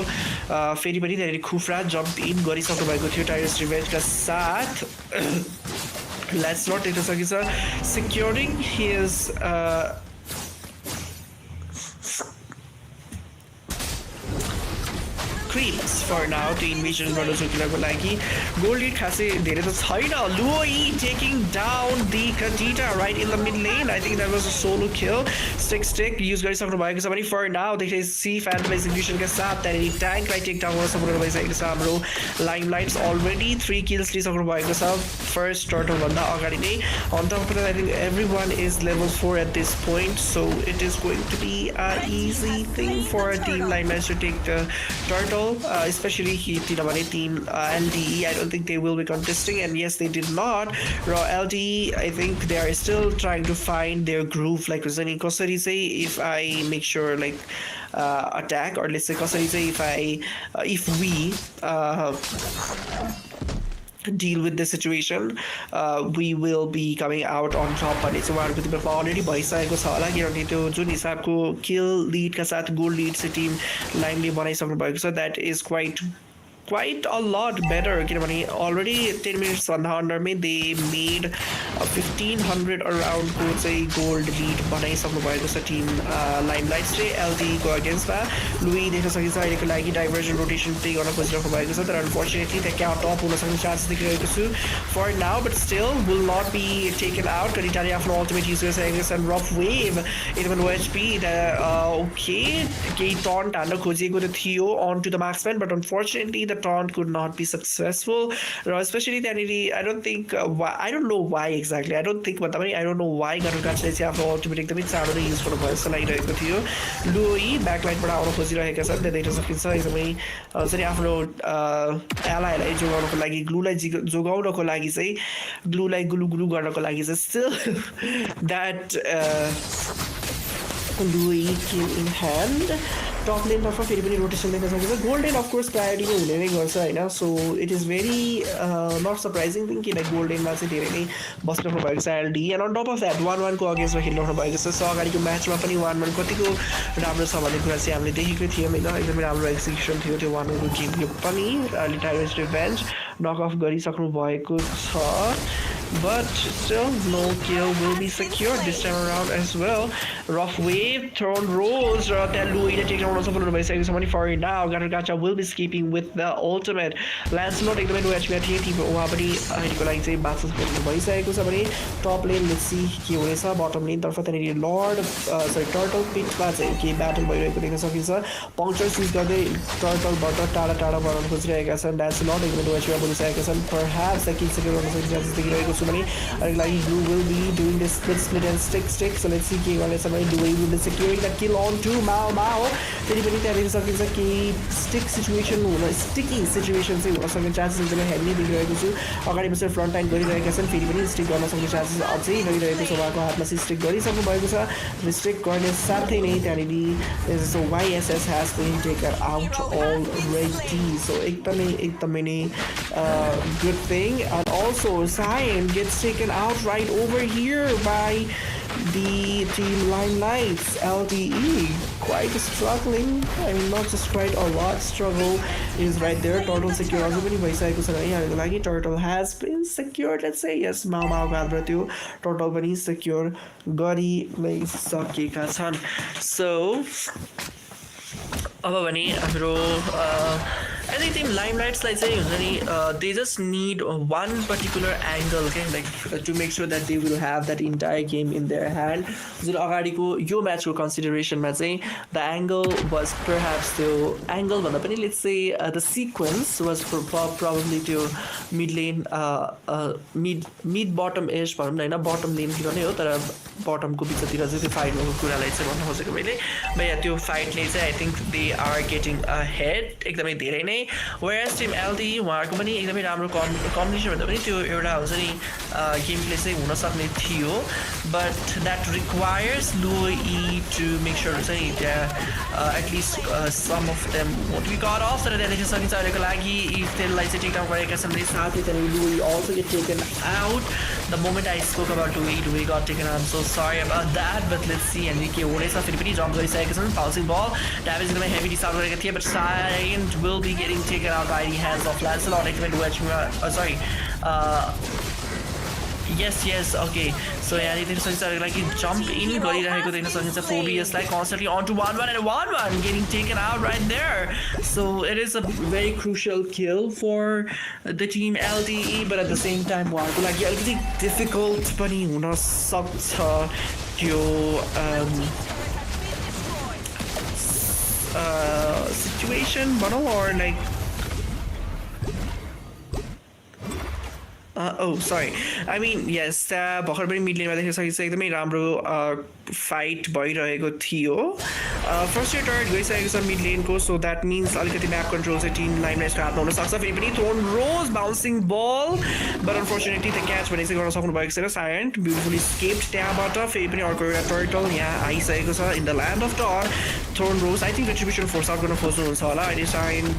फेरि पनि त्यहाँनिर खुफ्रा जम्प इन गरिसक्नु भएको थियो टाइरस रिभेन्जका साथ लेट्स नट देख्न सकिन्छ securing his creeps for now to invasion गर्न सकिनको लागि गोल लीड खासै धेरै त छैन Luoi taking down the Kadita right in the mid lane I think that was a solo kill stick use गरिसक्नु भएको छ भने for now देखिए सी phantom execution का साथ त्यहाँनिर ट्याङ्कलाई टेक डाउन गर्न सफल भइसकेको छ हाम्रो लाइमलाइट्स अलरेडी 3 kills लिइसक्नु भएको छ फर्स्ट टर्टल भन्दा अगाडि नै on top of that I think everyone is level 4 at this point so it is going to be an easy thing for a team Limelights to take the turtle especially किनभने team LDE I don't think they will be contesting and yes they did not र LDE I think they are still trying to find their groove like कसरी चाहिँ if I make sure like attack or let's say कसरी चाहिँ if we deal with the situation we will be coming out on top भन्ने चाहिँ उहाँहरूको टिममा अलरेडी भइसकेको छ होला किनभने त्यो जुन हिसाबको किल लिडका साथ गोल लिड चाहिँ टिम लाइमले बनाइसक्नु भएको छ that is quite a lot better किनभने already 10 minutes भन्दा अन्डरमै they made 1500 around को चाहिँ गोल्ड लिड बनाइसक्नु भएको छ टिम लाइमलाइट्स चाहिँ LDE को अगेन्स्टमा लुई देख्न सकिन्छ अहिलेको लागि डाइभर्जन रोटेसन प्ले गर्न खोजिरहेको भएको छ तर अनफोर्चुनेटली त्यहाँ टप हुन सक्ने चान्सेस देखिरहेको छु for now but still will not be taken out करिटाले आफ्नो अल्टिमेट युज गरिसकेको छ रफ वेभ एकदमै लो एचपी ओके केही टन्ट हान्न खोजिएको त थियो on to the marksman but unfortunately the taunt could not be successful. Especially त्यहाँनिर I don't think I don't know why exactly. I don't think भन्दा पनि I don't know why गरुडकाचले चाहिँ आफ्नो अल्टिमेट एकदमै चाँडो नै युज गर्नुभयो जस्तो लागिरहेको थियो. लुई ब्याकलाइटबाट आउन खोजिरहेका छन् त्यहाँ देख्न सकिन्छ एकदमै चाहिँ आफ्नो एलाइलाई जोगाउनको लागि ग्लुलाई जोगाउनको लागि चाहिँ ग्लुलाई ग्लु गर्नको लागि चाहिँ still that Louis came in hand. Top lane तर्फ फेरि पनि रोटेसन देख्न सकिन्छ. Gold lane of course priority हुने नै गर्छ हैन. So it is very not surprising thing कि लाइक गोल्ड लेनमा चाहिँ धेरै नै बस्नु भएको छ LD. And on top of that 1-1 को अगेन्स्टमा खेल्नु भएको छ. सो अगाडिको म्याचमा पनि 1-1 कतिको राम्रो छ भन्ने कुरा चाहिँ हामीले देखेकै थियौँ हैन. एकदमै राम्रो एक्जिक्युसन थियो त्यो 1-1 को गेमको पनि. टाइगर्स रिभेन्ज नक अफ गरिसक्नु भएको छ. But still, no kill will be secured this time around as well. Rough wave, thrown rose, Louis taking on also by saying somebody for it now. Gacha will be escaping with the ultimate. Lancelot take the window at TNT, but Wabadi, I like say Basses by saying somebody. Top lane, let's see, Kiwesa, bottom lane, Torfatani Lord, sorry, Turtle Pit, okay, battle by Recording of his punctures is got the Turtle butter, Tara, Baron Hosregas, and that's not even to what you are saying, and perhaps the kids are going to like you will be doing this split and stick. So let's see कि वाले समय Louis will be securing the kill on to Mao. फेरि पनि त्यहाँ देख्न सकिन्छ कि स्टिक सिचुएसन हुन स्टिकी सिचुएसन चाहिँ हुन सक्ने चान्सेस एकदमै हेभी देखिरहेको छु. अगाडि बसेर फ्रन्ट लाइन गरिरहेका छन्. फेरि पनि स्टिक गर्न सक्ने चान्सेस अझै रहिरहेको छ. उहाँको हातमा चाहिँ स्टिक गरिसक्नु भएको छ. रिस्ट्रिक्ट गर्ने साथै नै त्यहाँनिर so YSS has been taken out already. So एकदमै नै good thing. And also Cyan gets taken out right over here by the team Limelights. LTE quite struggling. I mean, not just quite, a lot struggle is right there. Turtle secure also पनि भइसकेको छ यहाँको लागि. Turtle has been secured. Let's say yes, Mao गाद्र त्यो Turtle पनि secure गरि नै सकेका छन्. So अब भने हाम्रो I think team Limelights like saying they just need one particular angle, okay, like to make sure that they will have that entire game in their hand. So अगाडिको यो म्याचको कन्सिडरेसनमा चाहिँ the angle was perhaps the angle भन्दा पनि let's say the sequence was probably to mid lane mid bottom edge भनौँ न हैन. bottom lane तिर नै हो तर bottom को बिचतिर चाहिँ त्यो फाइट भएको कुरालाई चाहिँ भन्न खोजेको मैले. भैया त्यो फाइटले चाहिँ I think they are getting ahead एकदमै धेरै नै. Whereas team LTE उहाँको पनि एकदमै राम्रो कम्बिनेसन भन्दा पनि त्यो एउटा हुन्छ नि गेम प्ले चाहिँ हुन सक्ने थियो. But that requires Louis to make sure हुन्छ नि त्यहाँ at least some of them won't be got off. तर त्यहाँ देख्न सकिन्छ अहिलेको लागि if त्यसलाई चाहिँ टेक डाउन गरेका छन् भने साथै त्यहाँनिर Louis also get taken out. The moment I spoke about Louis got taken out. I'm so sorry about that. But let's see and के हुनेछ. फेरि पनि जम्प गरिसकेका छन्. Bouncing ball damage एकदमै हेभी डिस्टार्ब गरेका थिए. But Cyan will be getting taken out by the hands of Lancelot. Sorry. Yes, okay. So यहाँनिर देख्न सकिन्छ like jump in गरिरहेको देख्न सकिन्छ Phobius like constantly onto 1-1 and 1-1 getting taken out right there. So it is a very crucial kill for the team LTE, but at the same time उहाँको लागि अलिकति difficult पनि हुन सक्छ त्यो situation भनौँ or like oh sorry I mean yes भर्खर पनि मिड लेनमा देख्न सकिन्छ एकदमै राम्रो फाइट भइरहेको थियो. फर्स्ट टर्ट गइसकेको छ मिड लेनको. सो द्याट मिन्स अलिकति म्याप कन्ट्रोल चाहिँ टिम लाइमलाइट्सको हातमा हुनसक्छ. फेरि पनि Throne Rose bouncing ball but unfortunately the catch भने चाहिँ गर्न सक्नु भएको छैन. सायन्ट ब्युटिफुली स्केप्ड त्यहाँबाट. फेरि पनि अर्को एउटा टर्टल यहाँ आइसकेको छ इन द ल्यान्ड अफ टर. Throne Rose I think retribution force out गर्न खोज्नुहुन्छ होला अहिले. सायन्ट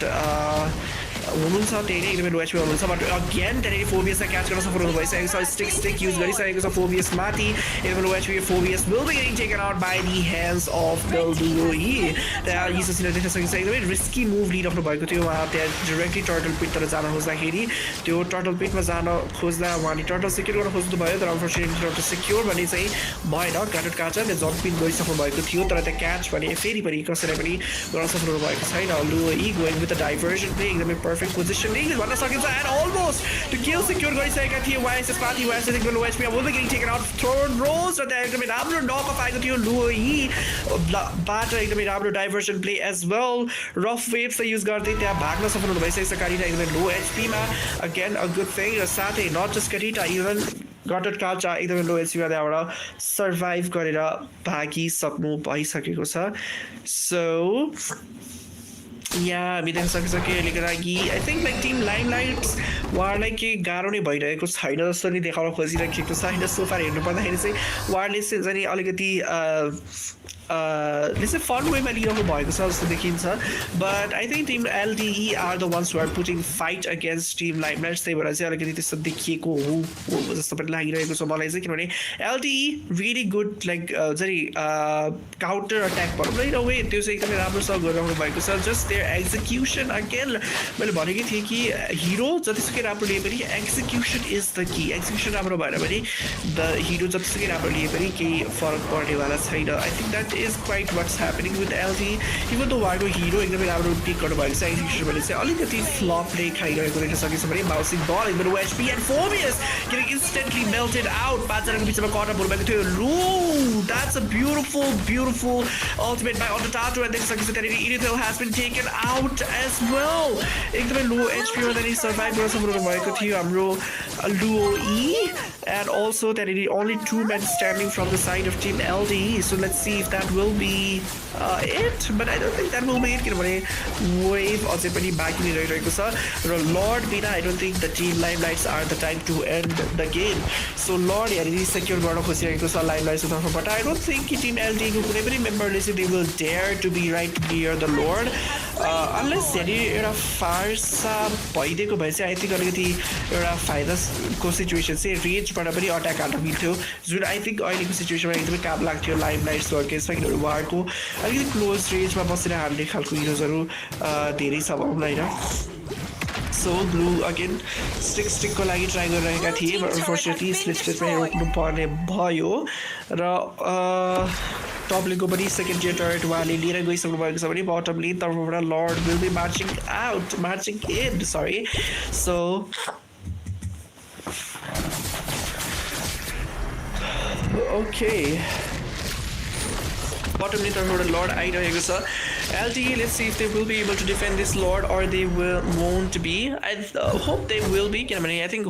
हुनुहुन्छ त्यही नै एकदमै लो एचपी हुनुहुन्छ. बट अगेन त्यहाँनिर फोबियसलाई क्याच गर्न सफल हुनु भइसकेको छ. स्टिक युज गरिसकेको छ फोबियस माथि. एकदमै low HP Phoveus will be getting taken out by the hands of Louis. त्यहाँ यीशुले देख्न सकिन्छ एकदमै रिस्की मुभ लिइराख्नु भएको थियो. उहाँ त्यहाँ डाइरेक्टली टर्टल पिटतिर जान खोज्दाखेरि त्यो टर्टल पिटमा जान खोज्दा उहाँले टर्टल सिक्योर गर्न खोज्नु भयो. तर अनफर्चुनेटली टर्टल सिक्योर भने चाहिँ भएन. गाटोट काचले जम्प पिन गरिसक्नु भएको थियो. तर त्यो क्याच भने फेरि पनि कसैले पनि गर्न सक्नु भएको छैन. Louis going with the diversion play एकदमै perfect positioning भन्न सकिन्छ and almost to kill secure गरिसकेका थिए YSS पार्टी YSS एकदमै low HP will be getting taken out thrown rows र त्यहाँ एकदमै राम्रो knock off आएको थियो लुई बाट एकदमै राम्रो diversion play as well rough waves use गर्दै त्यहाँ भाग्न सफल हुनु भइसकेको छ कारिटा एकदमै low HP मा again a good thing र साथै not just कारिटा even गटट काचा एकदमै लो एचपी मा त्यहाँबाट सर्भाइभ गरेर भागिसक्नु भइसकेको छ सो यहाँ हामी देख्न सकिन्छ कि अहिलेको लागि I think like team limelights उहाँहरूलाई केही गाह्रो नै भइरहेको छैन जस्तो नि देखाउन खोजिरहेको छ होइन सोफार हेर्नु पर्दाखेरि चाहिँ उहाँहरूले चाहिँ नि अलिकति त्यसै फन वेमा लिइरहनु भएको छ जस्तो देखिन्छ but I think team LDE are the ones who are putting fight against team Limelights त्यही भएर चाहिँ अलिकति त्यस्तो देखिएको हो जस्तो पनि लागिरहेको छ मलाई चाहिँ किनभने एलडिई रियली गुड लाइक जरी काउन्टर अट्याक भनौँ न इन अ वे त्यो चाहिँ एकदमै राम्रोसँग गरिरहनु भएको छ जस्ट देयर एक्जिक्युसन अगेन मैले भनेकै थिएँ कि हिरो जतिसुकै राम्रो लिए पनि execution is the key execution राम्रो भएन भने द हिरो जतिसुकै राम्रो लिए पनि केही फरक पर्नेवाला छैन I think that is quite what's happening with LD even the उहाँको हिरो एकदमै राम्रो पिक गर्नुभएको छ एक्जिक्युसन भने चाहिँ अलिकति फ्लपले खाइरहेको देख्न सकिन्छ भने बाउसिङ बल एकदमै एचपी एन्ड फोबियस किनकि इन्स्टेन्टली मेल्टेड आउट पाँचजनाको बिचमा कर्नर बोल्नुभएको थियो रू that's a beautiful ultimate by on the Tato देख्न सकिन्छ त्यहाँनिर Irithel has been taken out as well एकदमै लो एचपीमा त्यहाँनिर सर्भाइभ गर्न सक्नु भएको थियो हाम्रो लुओई and also that it is only 2 men standing from the side of team LDE so let's see if that will be it but I don't think that will be it किनभने wave अझै पनि बाँकी नै रहिरहेको छ र लर्ड बिना I don't think the team Limelights are the time to end the game so lord यहाँनिर सेक्योर गर्न खोजिरहेको छ Limelights तर्फबाट I don't think कि टिम LDE को कुनै पनि मेम्बरले चाहिँ they will dare to be right near the Lord unless यहाँनिर एउटा फार्सा भइदिएको भए चाहिँ I think अलिकति एउटा फाइदाको सिचुएसन चाहिँ रेन्जबाट पनि अट्याक हाल्न मिल्थ्यो जुन आई थिङ्क अहिलेको सिचुएसनमा एकदमै काम लाग्थ्यो लाइमलाइट्सको केसमा किनभने उहाँहरूको अलिकति क्लोज रेन्जमा बसेर हाल्ने खालको हिरोजहरू धेरै छ भनौँ न होइन सो ब्लू अगेन स्टिकको लागि ट्राई गरिरहेका थिए बट अनफर्चुनेटली स्लिपमा रोक्नु पर्ने भयो र टप लेनको पनि सेकेन्ड टियर टर्रेट उहाँले लिएर गइसक्नु भएको छ भने बटम लेन तर्फबाट lord will be marching in sorry so okay bottom lane tharfबाट lord आइरहेको छ LTE let's see if they will be able to defend this lord or they won't be I hope they will be किनभने I think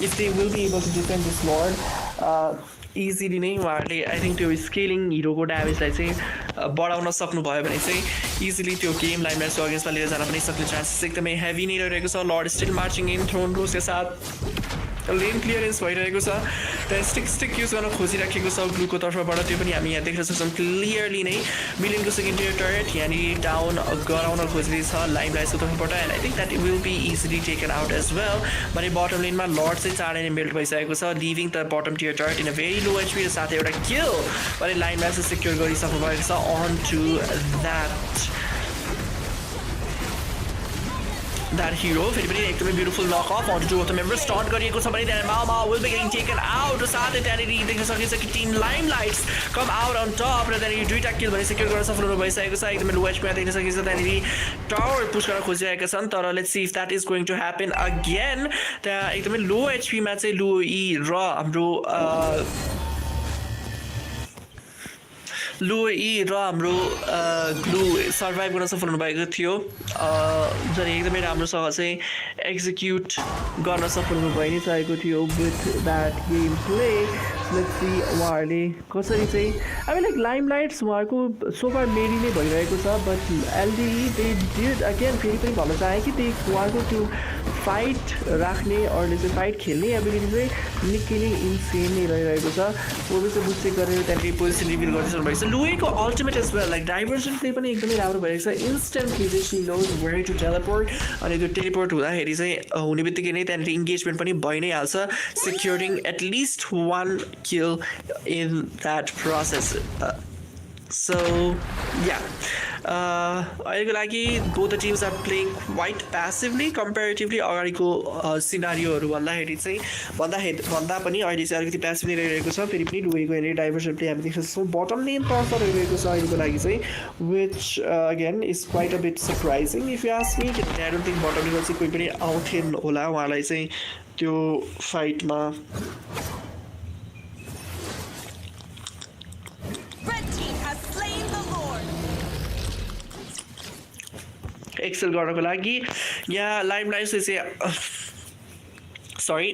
if they will be able to defend this lord easily नै उहाँहरूले आई थिङ्क त्यो स्केलिङ हिरोको ड्यामेजलाई चाहिँ बढाउन सक्नुभयो भने चाहिँ इजिली त्यो गेम लाइमलाइट्सको अगेन्स्टमा लिएर जान पनि सक्ने चान्सेस एकदमै हेभी नै रहेको छ lord still marching in thrown Rojka साथ लेन क्लियरेन्स भइरहेको छ त्यहाँ स्टिक युज गर्न खोजिराखेको छ ब्लूको तर्फबाट त्यो पनि हामी यहाँ देख्न सक्छौँ क्लियरली नै मिलियनको सेकेन्ड टियर टर्रेट यहाँनिर डाउन गराउन खोज्दैछ लाइमलाइट्सको तर्फबाट and I think that will be easily taken out as well भने बटम लेनमा लर्ड चाहिँ चाँडै नै मेल्ट भइसकेको छ leaving the bottom tier turret in a very low HP र साथै एउटा किल भने लाइमलाइट्स चाहिँ सेक्योर गरिसक्नु भएको छ अन टु that hero फेरि पनि एकदमै beautiful knock off on to the member stun गरिएको छ भने त्यहाँ मामा will be getting taken out र साथै त्यहाँनिर देख्न सकिन्छ कि team Limelights come out on top र त्यहाँनिर दुईवटा किल भने सेक्योर गर्न सफल भइसकेको छ एकदमै लो एचपीमा देख्न सकिन्छ त्यहाँनिर टावर पुस गर्न खोजिरहेका छन् तर let's see if that is going to happen again त्यहाँ एकदमै लो एचपीमा चाहिँ लुई र हाम्रो लुई र हाम्रो ग्लू सर्भाइभ गर्न सफल हुनुभएको थियो जसले एकदमै राम्रोसँग चाहिँ एक्जिक्युट गर्न सफल हुनुभइ नै सकेको थियो with that game play let's see उहाँहरूले कसरी चाहिँ अब लाइक लाइमलाइट्स उहाँहरूको सोफार मेरी नै भइरहेको छ बट एलडिई दे डिड अगेन फेरि पनि भन्न चाहे कि त्यही उहाँको त्यो फाइट राख्ने अरूले चाहिँ फाइट खेल्ने एबिलिटी चाहिँ निकै नै इन्सेन नै रहिरहेको छ वो चाहिँ बुझ्दै गरेर त्यहाँनिर पोजिसन रिभिल गरिसक्नु भएको छ लुईको ultimate as well like diversion चाहिँ पनि एकदमै राम्रो भइरहेको छ इन्स्टेन्टली चाहिँ she knows where to teleport अनि त्यो टेलिपोर्ट हुँदाखेरि चाहिँ हुने बित्तिकै नै त्यहाँनिर इङ्गेजमेन्ट पनि भइ नै हाल्छ सेक्युरिङ at least 1 kill in that process so yeah अहिलेको लागि both the teams are playing quite passively comparatively अगाडिको सिनारियोहरू भन्दाखेरि चाहिँ भन्दा पनि अहिले चाहिँ अलिकति प्यासिभली रहिरहेको छ फेरि पनि डुबेको हेरेर डाइभर्सन प्ले हामी देख्न सक्छौँ बटम लेन तर्फ रहिरहेको छ अहिलेको लागि चाहिँ which again is quite a bit surprising if you ask me किनभने I don't think bottom lane चाहिँ कोही पनि आउँथेन होला उहाँलाई चाहिँ त्यो फाइटमा एक्सेल गर्नको लागि यहाँ लाइमलाइट्स चाहिँ sorry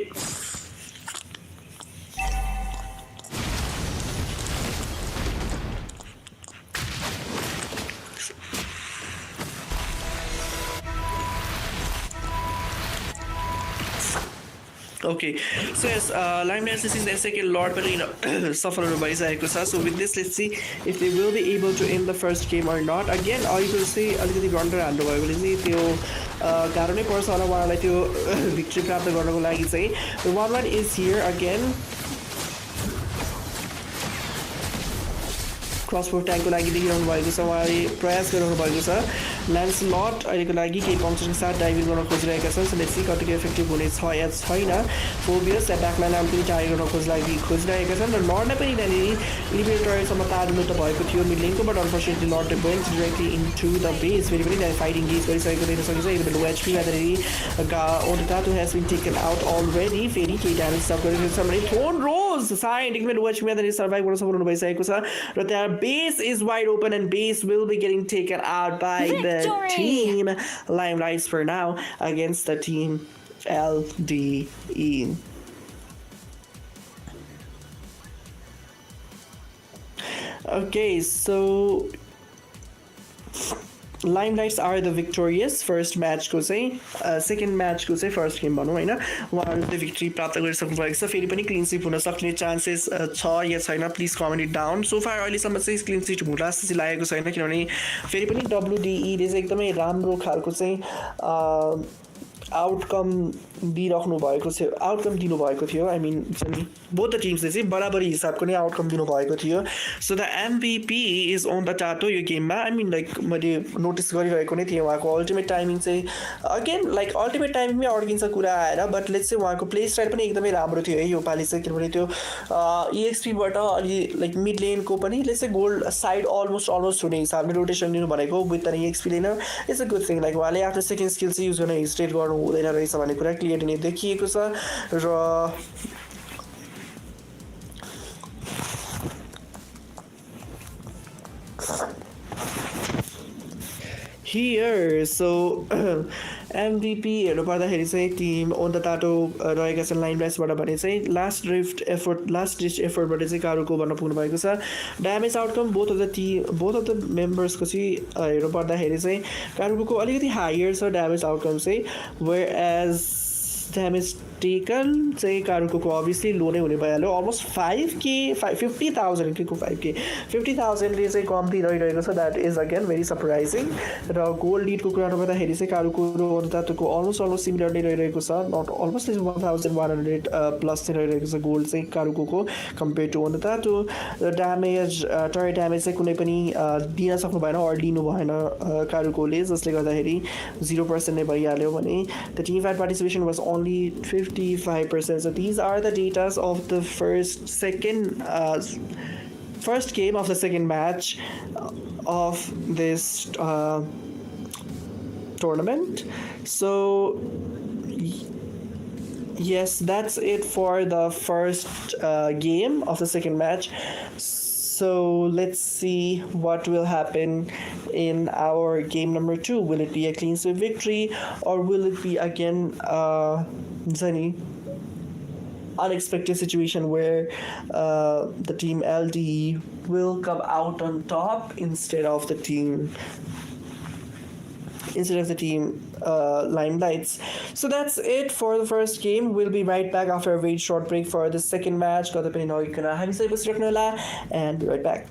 Okay, so yes, Limelights is the second Lord, but suffer by Zaikusa. So with this, let's see if they will be able to end the first game or not. Again, all you can say, a little bit under and over. Will see if you Garone Persona while I do victory crap the Gordo like say. The 1-1 is here again. क्रसफोर ट्याङ्कको लागि देखिरहनु भएको छ उहाँले प्रयास गरिरहनु भएको छ ल्यान्सलट अहिलेको लागि केही पङ्क्चरको साथ डाइभिङ गर्न खोजिरहेका छन् सो लेट्स सी कतिको इफेक्टिभ हुनेछ या छैन फोबियस ब्याकलाइन पनि टार्गेट गर्न खोजिरहेका छन् र लर्डलाई पनि त्यहाँनिर इलिभेटरसम्म तार्नु त भएको थियो मिड लेनको but unfortunately lord went directly into the base फेरि पनि त्यहाँ फाइटिङ गेज गरिसकेको देख्न सकिन्छ एकदमै लो एचपीमा त्यहाँनिर Ontato has been taken out already फेरि केही ड्यामेज सब गरेको छ भने थोन रोज साइड एकदमै लो एचपीमा त्यहाँनिर सर्भाइभ गर्न सक्नु भइसकेको छ र त्यहाँ base is wide open and base will be getting taken out by the team Limelights for now against the team LDE. Okay, so Limelights are the victorious first match को चाहिँ second match को चाहिँ first game भनौँ हैन उहाँहरूले victory प्राप्त गरिसक्नु भएको छ फेरि पनि क्लीन स्वीप हुन सक्ने चान्सेस छ या छैन please comment it down so far अहिलेसम्म चाहिँ क्लीन स्वीप हुँला जस्तो लागेको छैन किनभने फेरि पनि WDE ले चाहिँ एकदमै राम्रो खालको चाहिँ आउटकम दिनुभएको थियो आई मिन बोथ द टिम्सले चाहिँ बराबरी हिसाबको नै आउटकम दिनुभएको थियो so the MVP is on the Tato यो गेममा आई मिन लाइक मैले नोटिस गरिरहेको नै थिएँ उहाँको अल्टिमेट टाइमिङ चाहिँ अगेन लाइक अल्टिमेट टाइमिङमै अड्किन्छ कुरा आएर बट लेट्स चाहिँ उहाँको प्ले स्टाइल पनि एकदमै राम्रो थियो है यो पालि चाहिँ किनभने त्यो EXPबाट अलि लाइक मिड लेनको पनि लेट्स चाहिँ गोल्ड साइड अलमोस्ट हुने हिसाबले रोटेसन लिनु भनेको with an EXP lane it's a good thing like उहाँले आफ्नो सेकेन्ड स्किल चाहिँ युज गर्न हेजिटेट गर्नु हुँदैन रहेछ भन्ने कुरा क्लियरली नै देखिएको छ र here so MVP हेर्नु पर्दाखेरि चाहिँ टिम ओन द टाटो रहेका छन् लाइमलाइट्सबाट भने चाहिँ लास्ट डिच एफर्टबाट चाहिँ कारुको भन्न पुग्नु भएको छ damage outcome both of the मेम्बर्सको चाहिँ हेर्नु पर्दाखेरि चाहिँ कारुको अलिकति हायर छ ड्यामेज आउटकम चाहिँ वेयर एज ड्यामेज टेकन चाहिँ कारुको अभियसली लो नै हुने भइहाल्यो अलमोस्ट 5K 50,000 के को 5K 50,000ले चाहिँ कम्ती रहिरहेको छ that is again very surprising र गोल्ड लिडको कुरा गर्दाखेरि चाहिँ कारुको र ओन्टाटोको अलमोस्ट सिमिलर नै रहिरहेको छ नट अलमोस्ट 1100 प्लस चाहिँ रहिरहेको छ गोल्ड चाहिँ कारुको कम्पेयर टु ओन्टाटो र ड्यामेज टर्रेट ड्यामेज चाहिँ कुनै पनि दिन सक्नु भएन अर लिनु भएन कारुकोले जसले गर्दाखेरि 0% नै भइहाल्यो भने the team fight participation was only 55%. So these are the data of the first game of the second match of this tournament. So yes, that's it for the first game of the second match. So let's see what will happen in our game number 2. Will it be a clean sweep victory or will it be again Zani unexpected situation where the team LDE will come out on top instead of the team Limelights. So that's it for the first game. We'll be right back after a very short break for the second match. And be right back.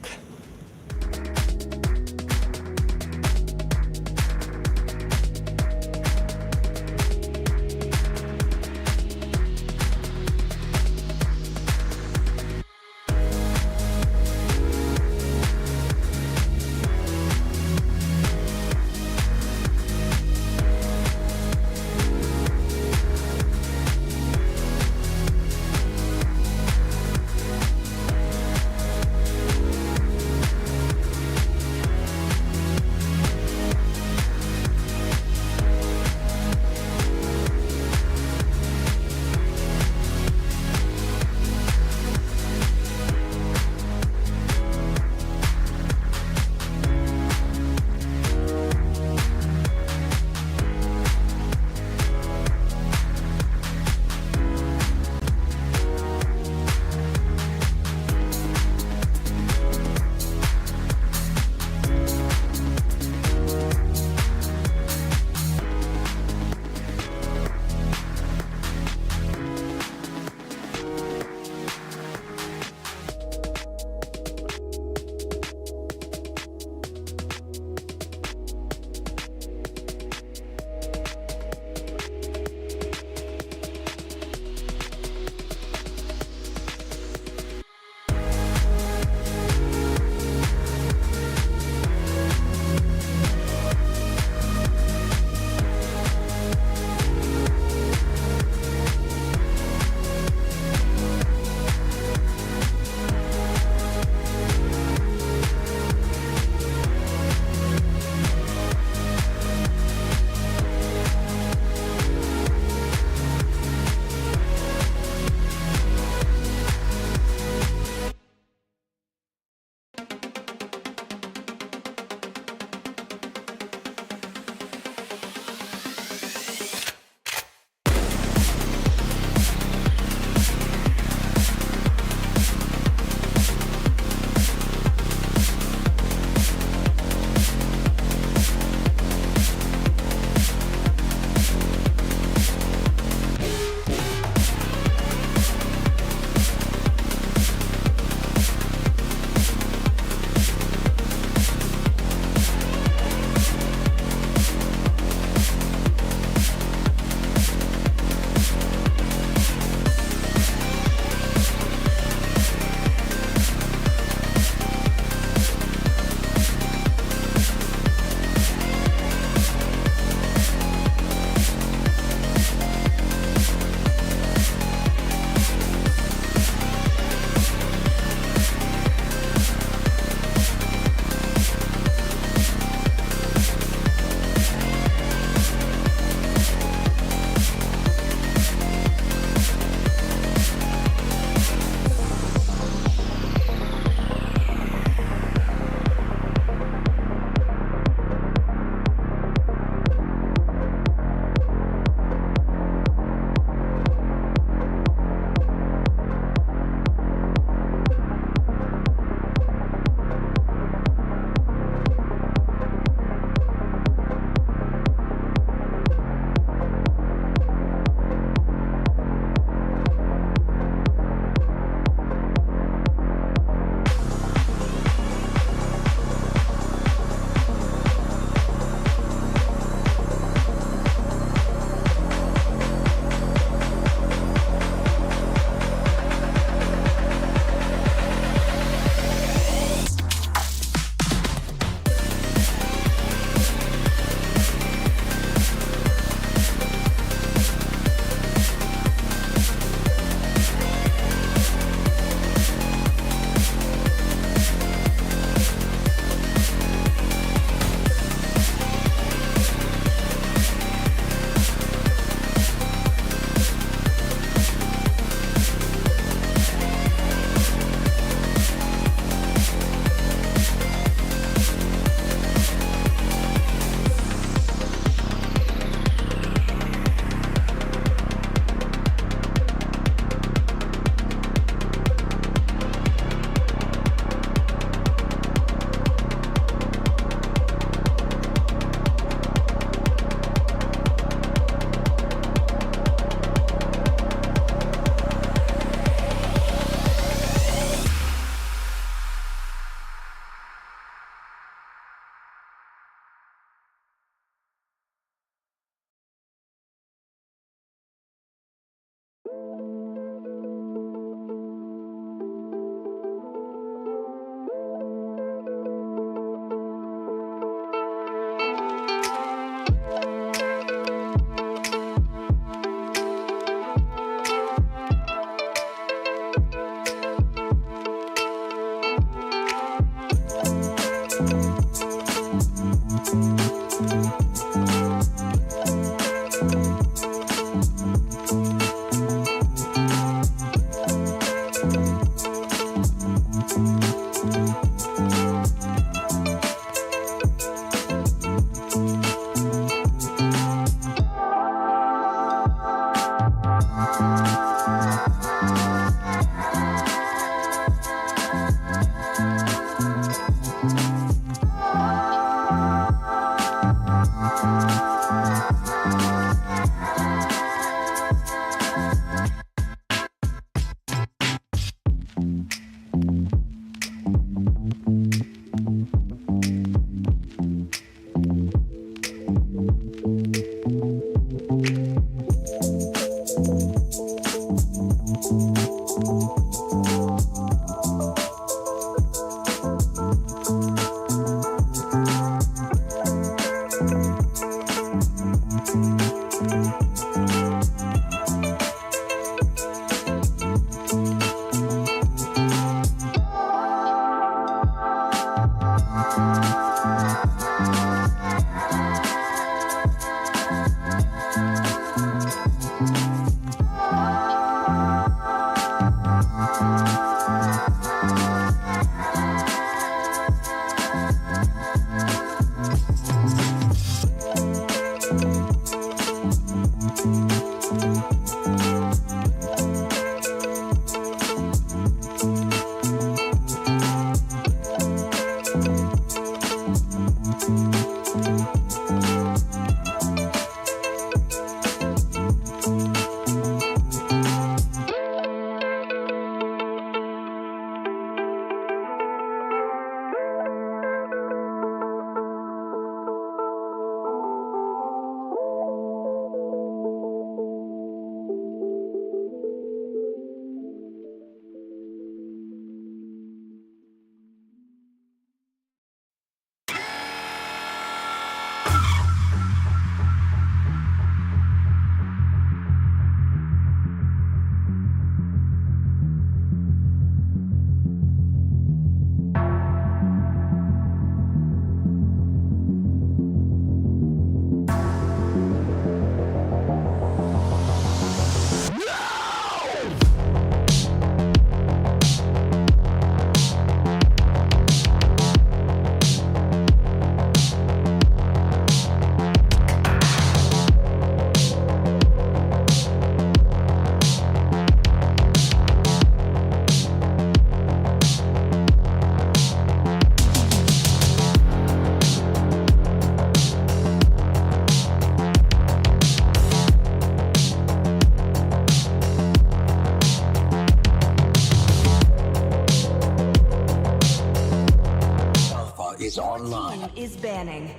is online. Team is banning.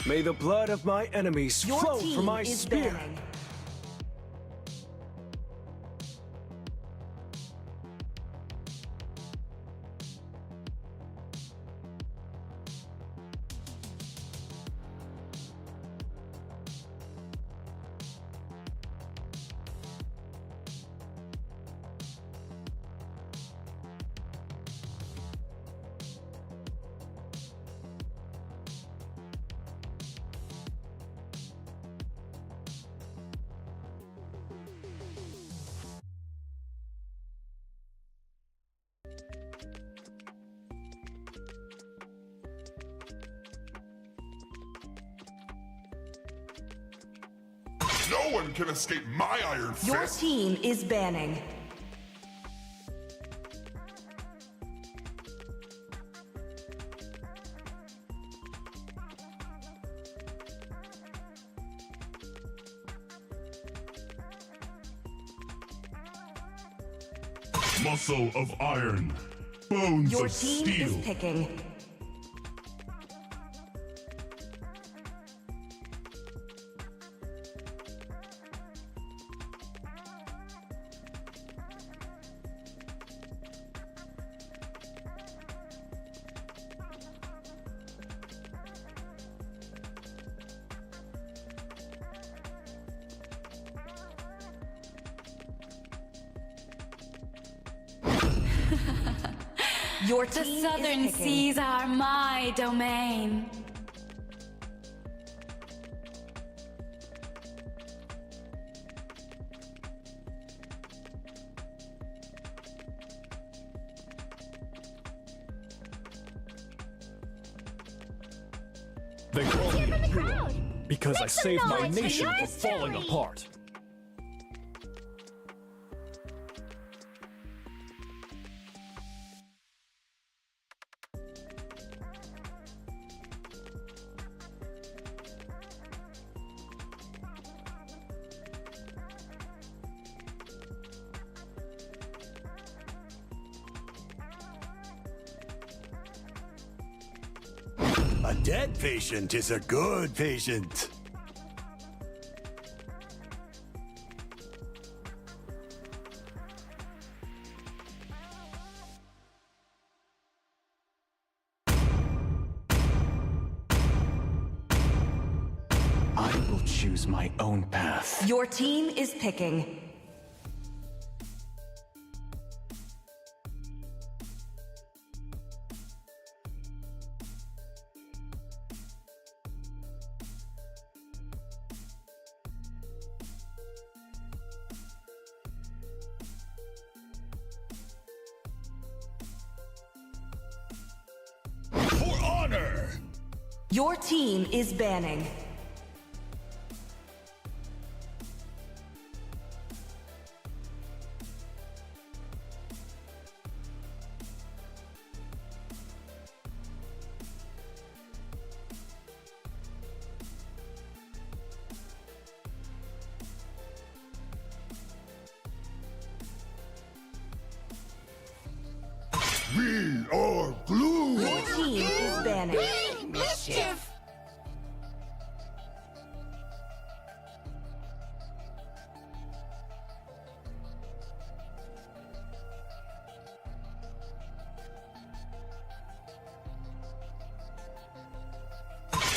May the blood of my enemies Your flow team from my is spear. banning. No one can escape my iron fist! Your team is banning. Muscle of iron, bones Your of team steel. is picking. Your The team southern is picking. seas are my domain. They call me a hero because I saved my noise for nation your from falling story. apart. A dead patient is a good patient. I will choose my own path. Your team is picking. For honor! Your team is banning. We are glue! Your team is banning. Mischief!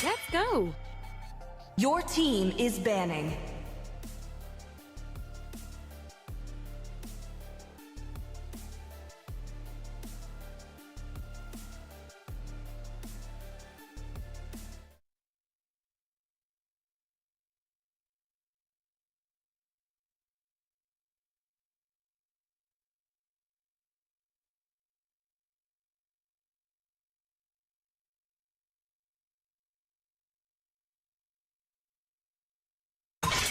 Let's go. Your team is banning.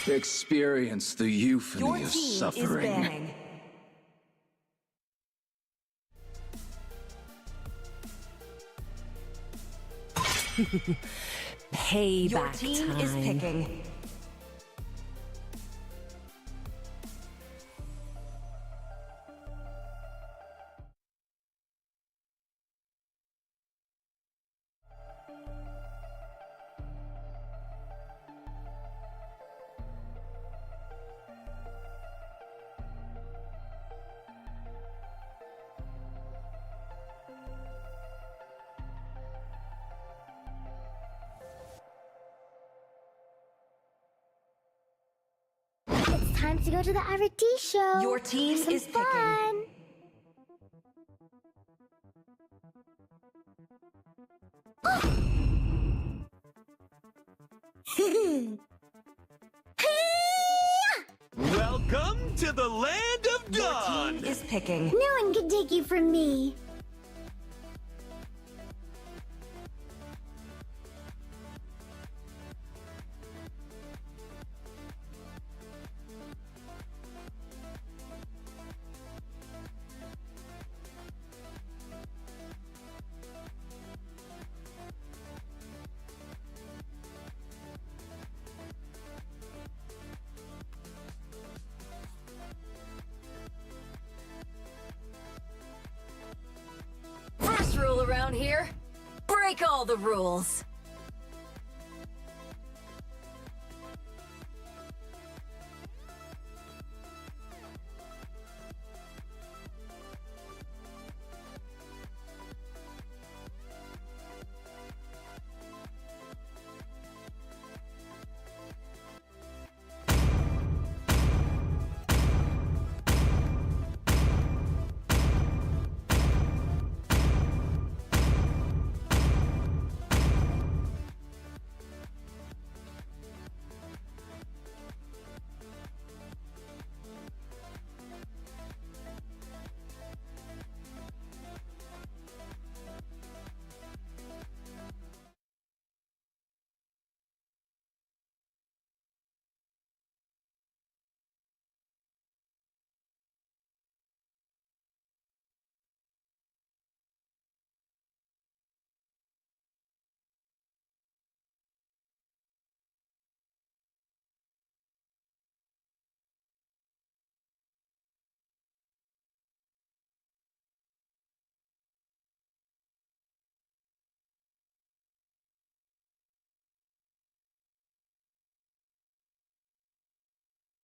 Experience the euphony Your of team is suffering. banning. Payback Your team time. is picking. It's time to go to the R&D show. Your team Have some is picking. fun. Welcome to the land of Your dawn! team is picking. No one can take you from me. First rule around here, break all the rules.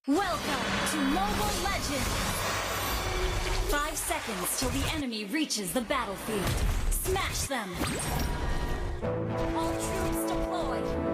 Welcome to Mobile Legends! 5 seconds till the enemy reaches the battlefield. Smash them! All troops deployed!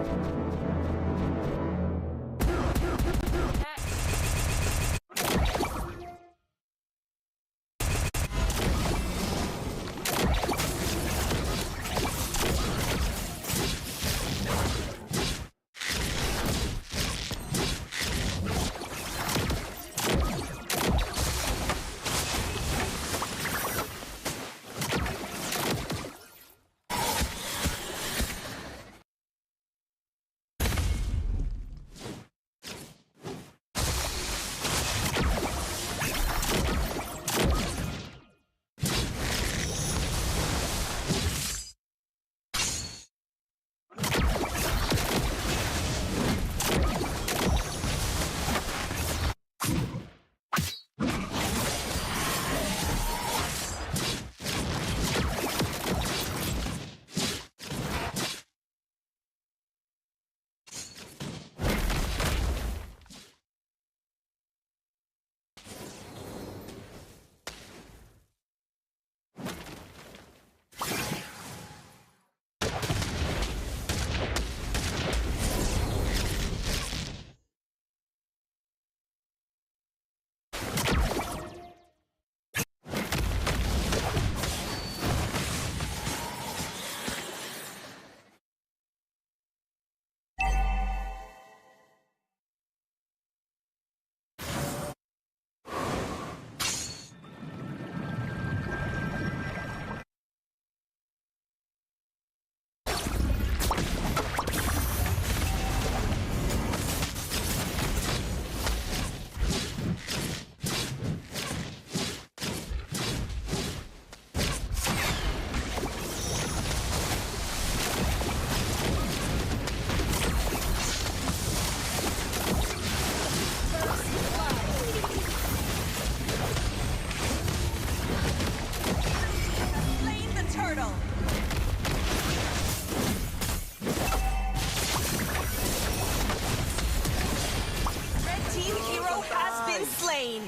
Slain.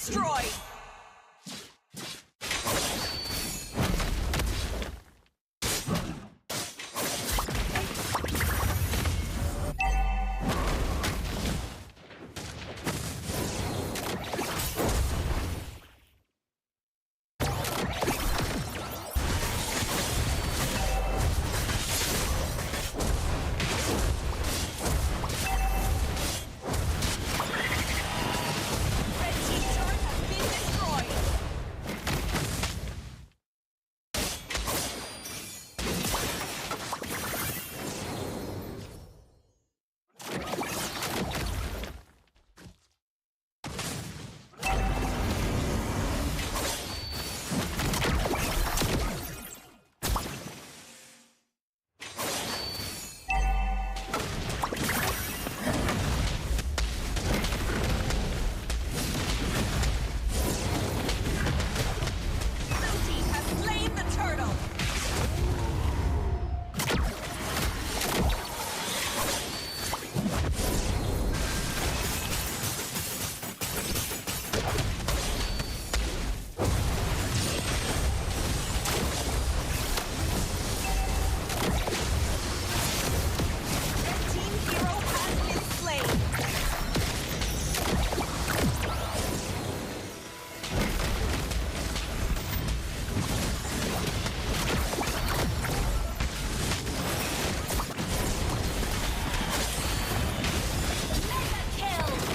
destroyed! Red team turret has been destroyed! Blue team has slain the turtle! Red team hero has been slain! Mega kill!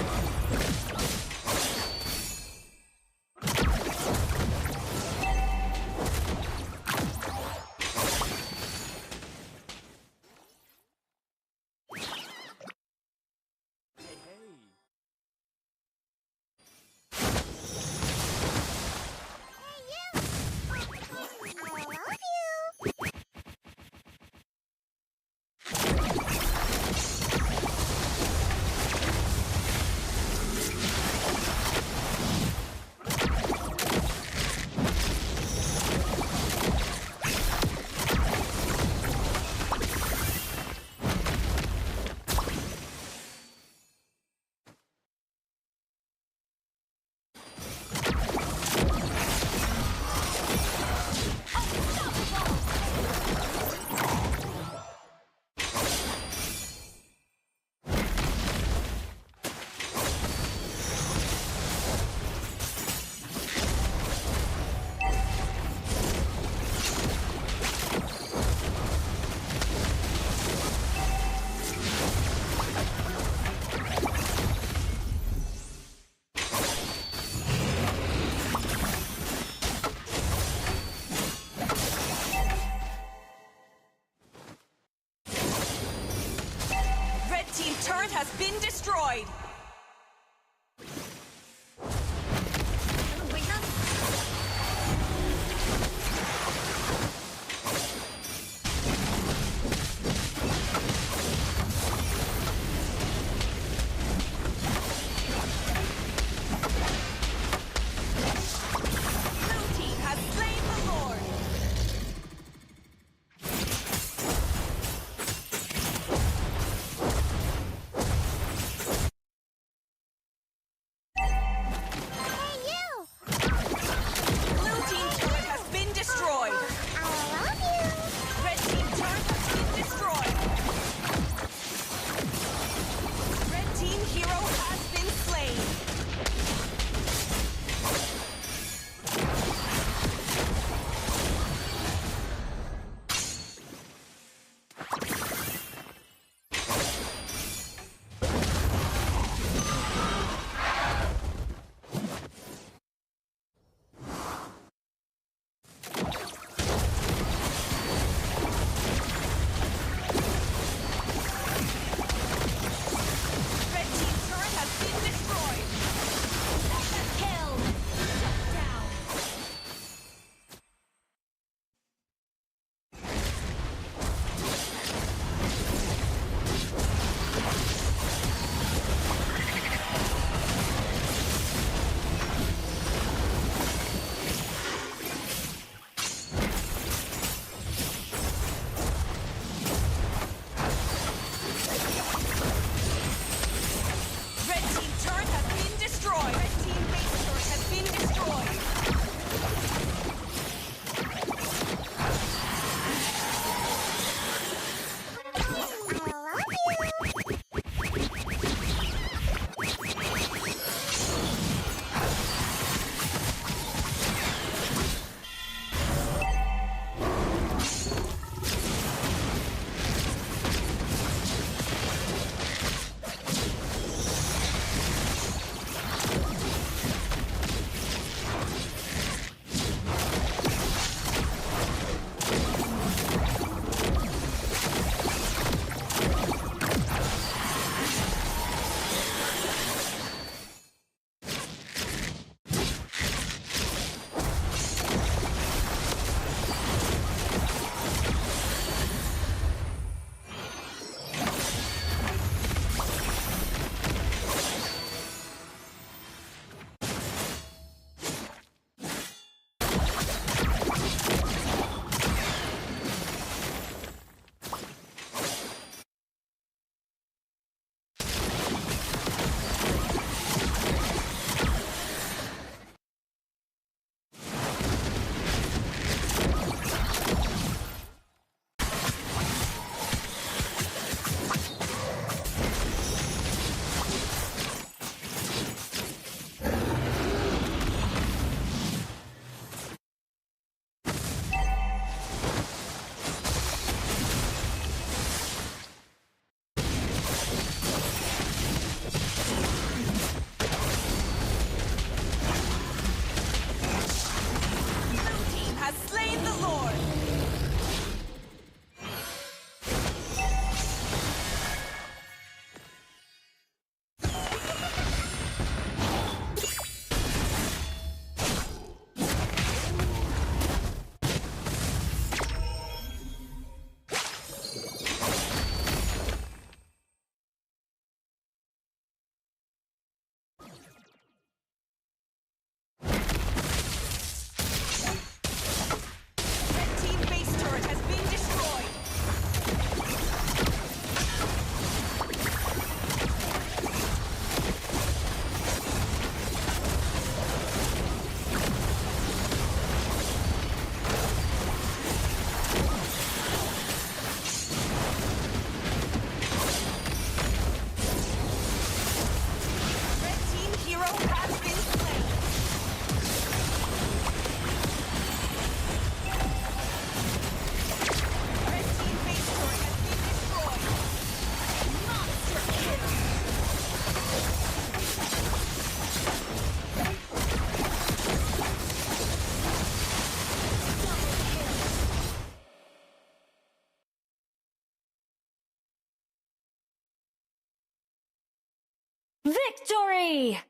Red team turret has been destroyed! Victory!